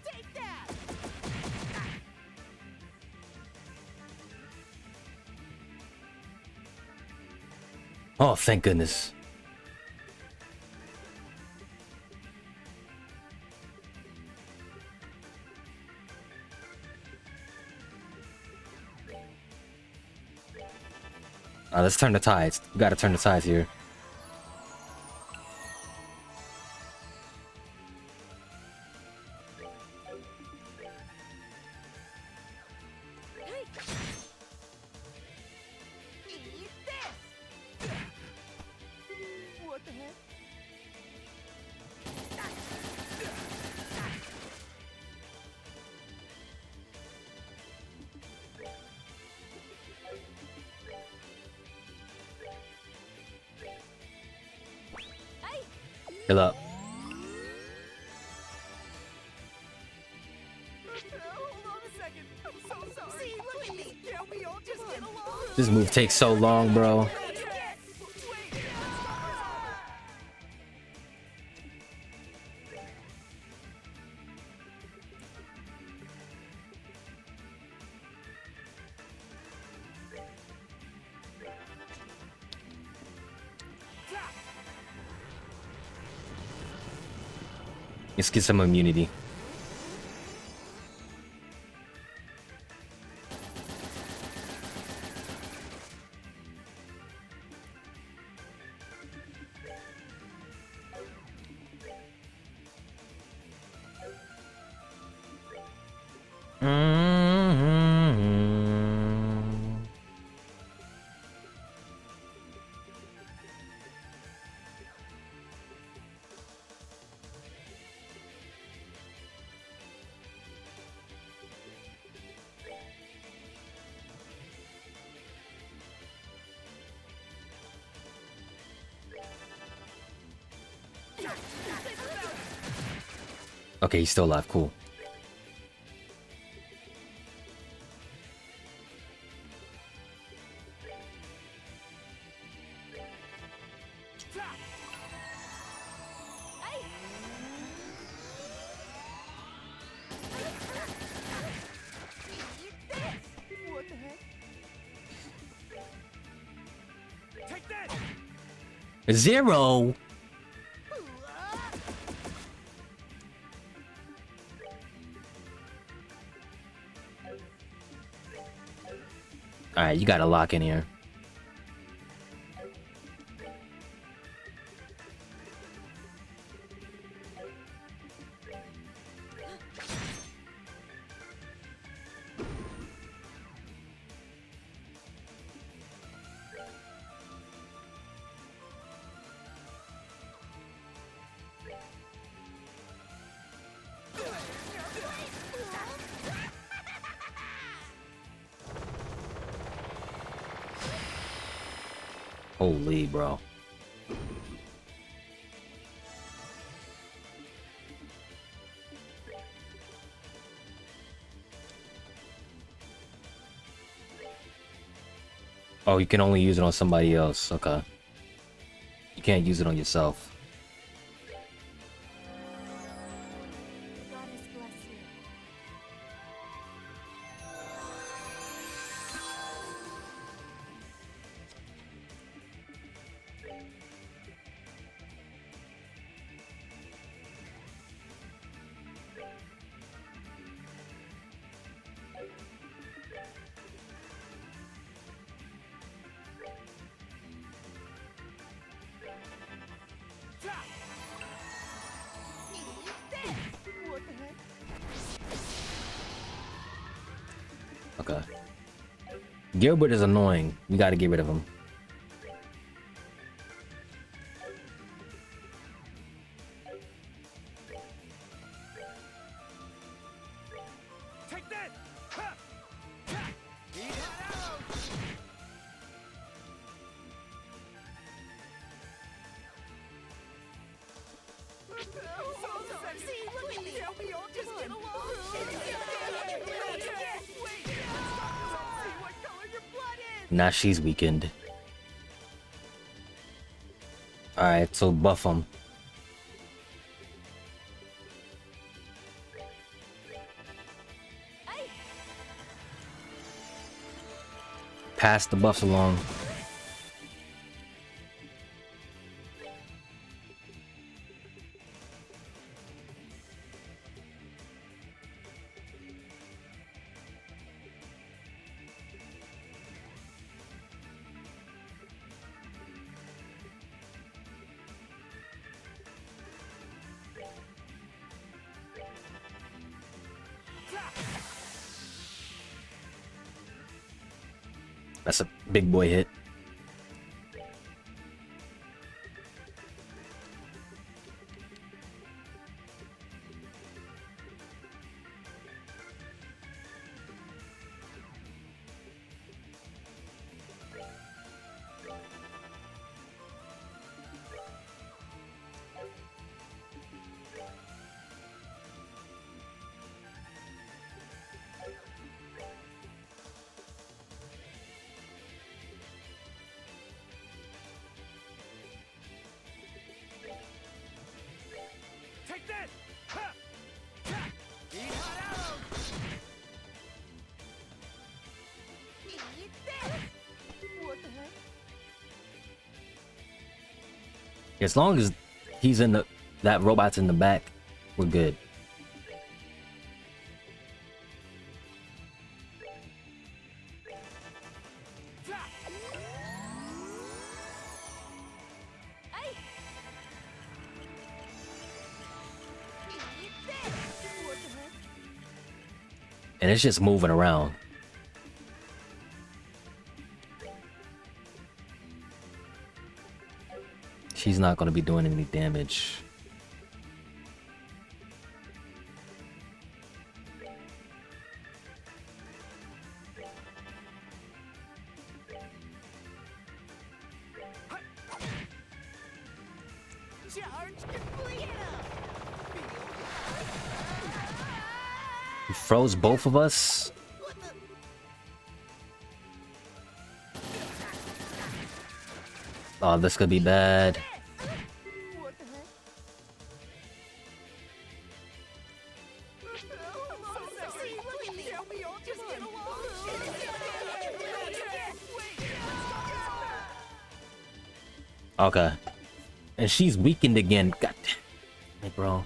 Take that. Oh, thank goodness. Let's turn the tides. We gotta turn the tides here. Eat this. What the heck? Heal up. Hold on a second. I'm so sorry. See, look at me. Can't we all just get along? This move takes so long, bro. Let's get some immunity. Okay, he's still alive. Cool. What the heck? Take that! Zero. All right, you got to lock in here. Holy, bro. Oh, you can only use it on somebody else. Okay. You can't use it on yourself. Goddess bless you. What the heck? Okay. Gilbert is annoying. We got to get rid of him. Take that! Ha! Ha! Eat that out! See, look at me! Tell me I'll just get along! Wait! See what color your blood is! Now she's weakened. Alright, so buff him. Pass the buffs along. That's a big boy hit. Take that! Ha! Ha! Eat hot arrow! Eat this! What the heck? As long as he's in that robot's in the back, we're good. Eat this! What the heck? And it's just moving around. She's not going to be doing any damage. Charge! Charge complete. He froze both of us? What the? Oh, this could be bad. What the heck? I'm so sorry. Look at me. Tell me all. Just get along. Okay. And she's weakened again. God damn it, bro.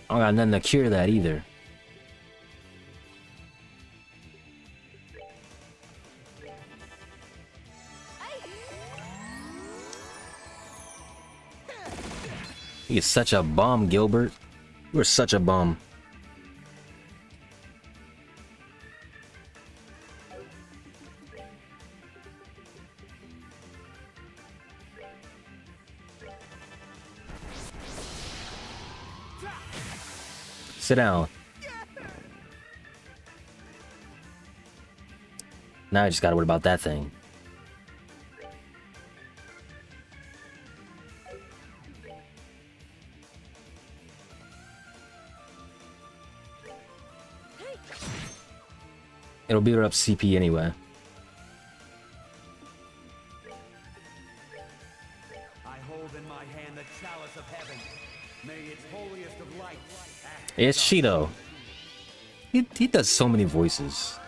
I don't got nothing to cure that either. You're such a bum, Gilbert. You're such a bum. Sit down. Now I just gotta worry about that thing. It'll beat her up CP anyway. I hold in my hand the chalice of heaven. May its holiest of lights act It's Cheeto. He does so many voices.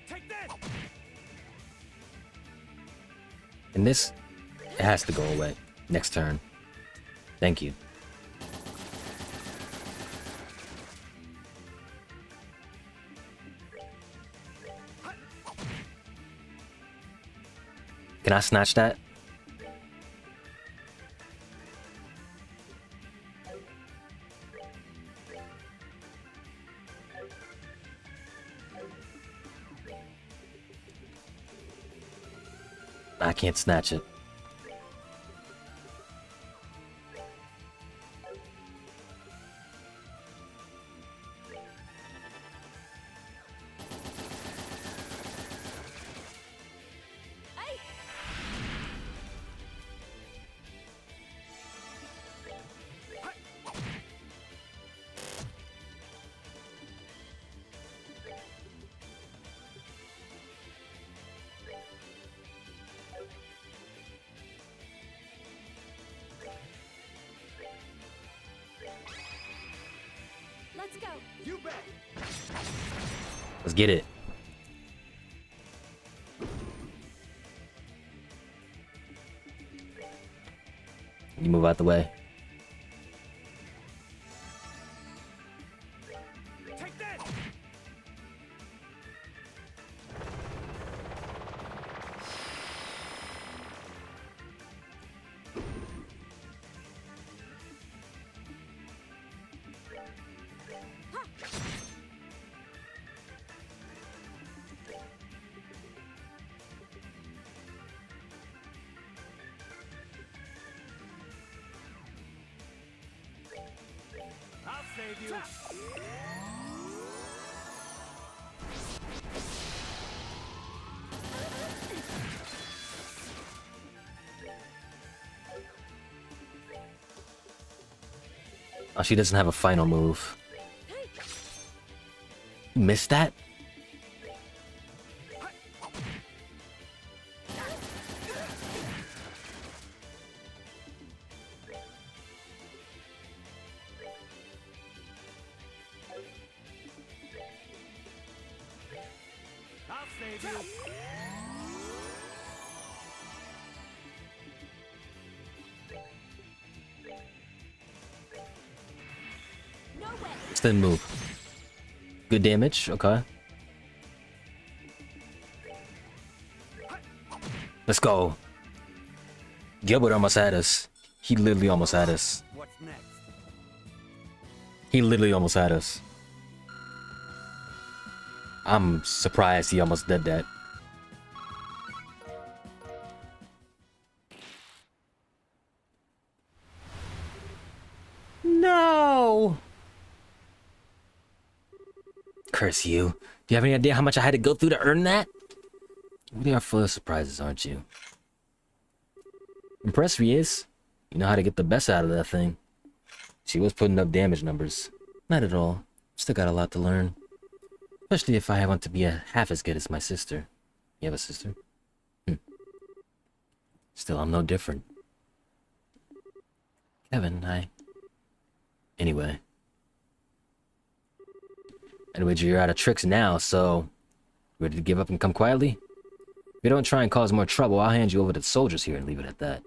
Take that! And this, it has to go away. Next turn. Thank you. Can I snatch that? I can't snatch it. Let's go. You bet! Let's get it. You move out the way. Take that! I'll save you. Oh, she doesn't have a final move. You missed that? I'll save you. No way. Extend move. Good damage, okay. Let's go. Gilbert almost had us. He literally almost had us. What's next? He literally almost had us. I'm surprised he almost did that. No! Curse you. Do you have any idea how much I had to go through to earn that? You really are full of surprises, aren't you? Impressed he is. You know how to get the best out of that thing. She was putting up damage numbers. Not at all. Still got a lot to learn. Especially if I want to be half as good as my sister. You have a sister? Still, I'm no different. Kevin, Anyway, you're out of tricks now, so... Ready to give up and come quietly? If you don't try and cause more trouble, I'll hand you over to the soldiers here and leave it at that.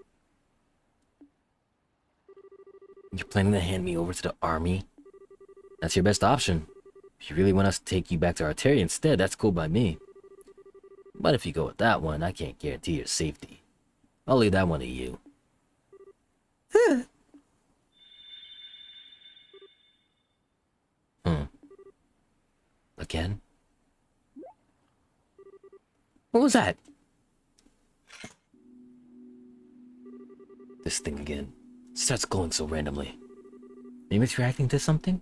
You're planning to hand me over to the army? That's your best option. If you really want us to take you back to Arteria instead, that's cool by me. But if you go with that one, I can't guarantee your safety. I'll leave that one to you. Again? What was that? This thing again. Starts glowing so randomly. Maybe it's reacting to something?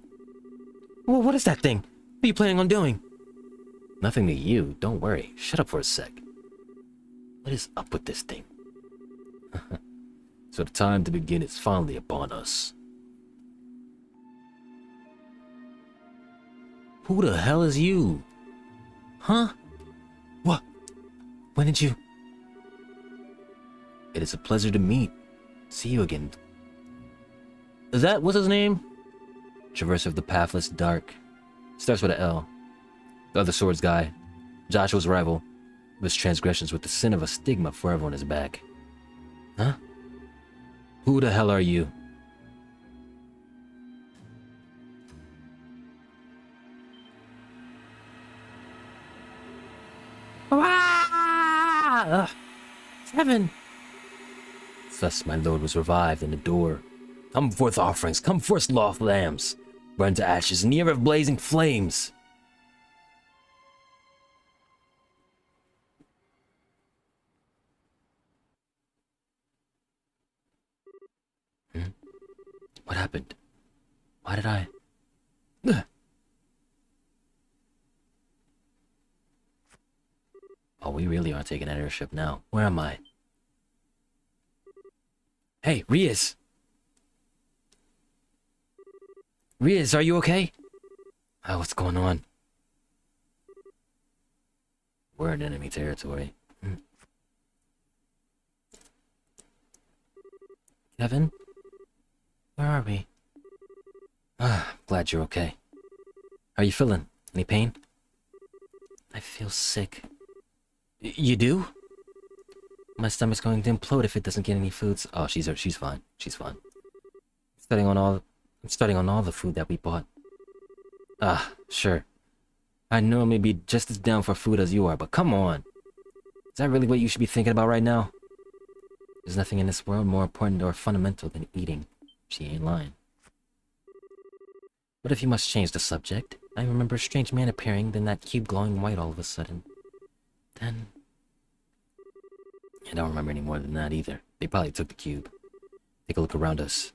Well, what is that thing? What are you planning on doing? Nothing to you. Don't worry. Shut up for a sec. What is up with this thing? So the time to begin is finally upon us. Who the hell is you? Huh? What? When did you... It is a pleasure to meet. See you again. Is that... What's his name? Traverser of the Pathless Dark. Starts with an L. The other swords guy. Joshua's rival. Of his transgressions with the sin of a stigma forever on his back. Huh? Who the hell are you? Ah! Seven! Thus my lord was revived and adored. Come forth offerings, come forth lost lambs. Burn to ashes in the air of blazing flames. What happened? Why did I... Ugh. Oh, we really are taking that airship now. Where am I? Hey, Riaz! Riaz, are you okay? Oh, what's going on? We're in enemy territory. Kevin? Where are we? Glad you're okay. How are you feeling? Any pain? I feel sick. You do? My stomach's going to implode if it doesn't get any foods. Oh, she's fine. She's fine. I'm starting on all the food that we bought. Sure. I normally be just as down for food as you are, but come on. Is that really what you should be thinking about right now? There's nothing in this world more important or fundamental than eating. She ain't lying. But if you must change the subject, I remember a strange man appearing, then that cube glowing white all of a sudden. Then... I don't remember any more than that either. They probably took the cube. Take a look around us.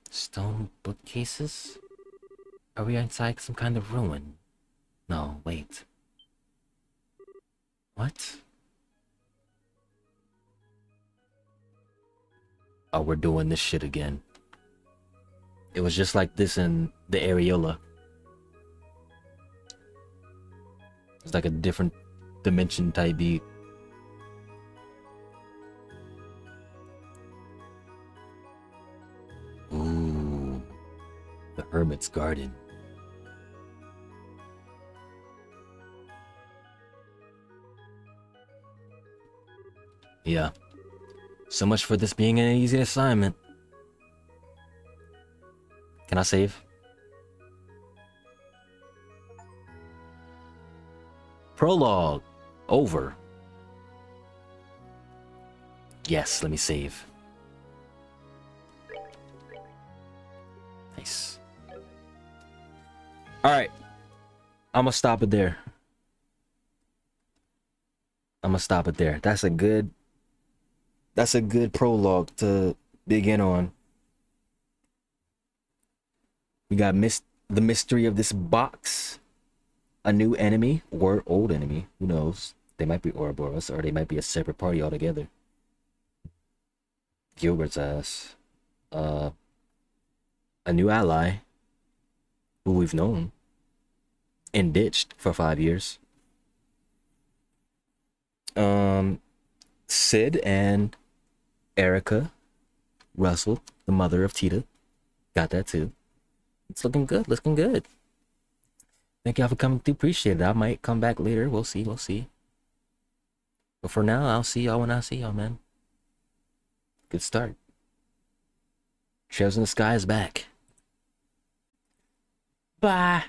Stone bookcases? Are we inside some kind of ruin? No, wait. What? Oh, we're doing this shit again. It was just like this in the Areola. It's like a different dimension type beat. Ooh, the Hermit's Garden. Yeah. So much for this being an easy assignment. Can I save? Prologue. Over. Yes, let me save. Nice. Alright. I'm gonna stop it there. That's a good prologue to begin on. We got the mystery of this box. A new enemy or old enemy. Who knows? They might be Ouroboros or they might be a separate party altogether. Gilbert's ass. A new ally who we've known and ditched for 5 years. Sid and Erica Russell, the mother of Tita, got that too. It's looking good. Thank y'all for coming through. Appreciate it. I might come back later. We'll see. But for now, I'll see y'all when I see y'all, man. Good start. Trails in the Sky is back. Bye.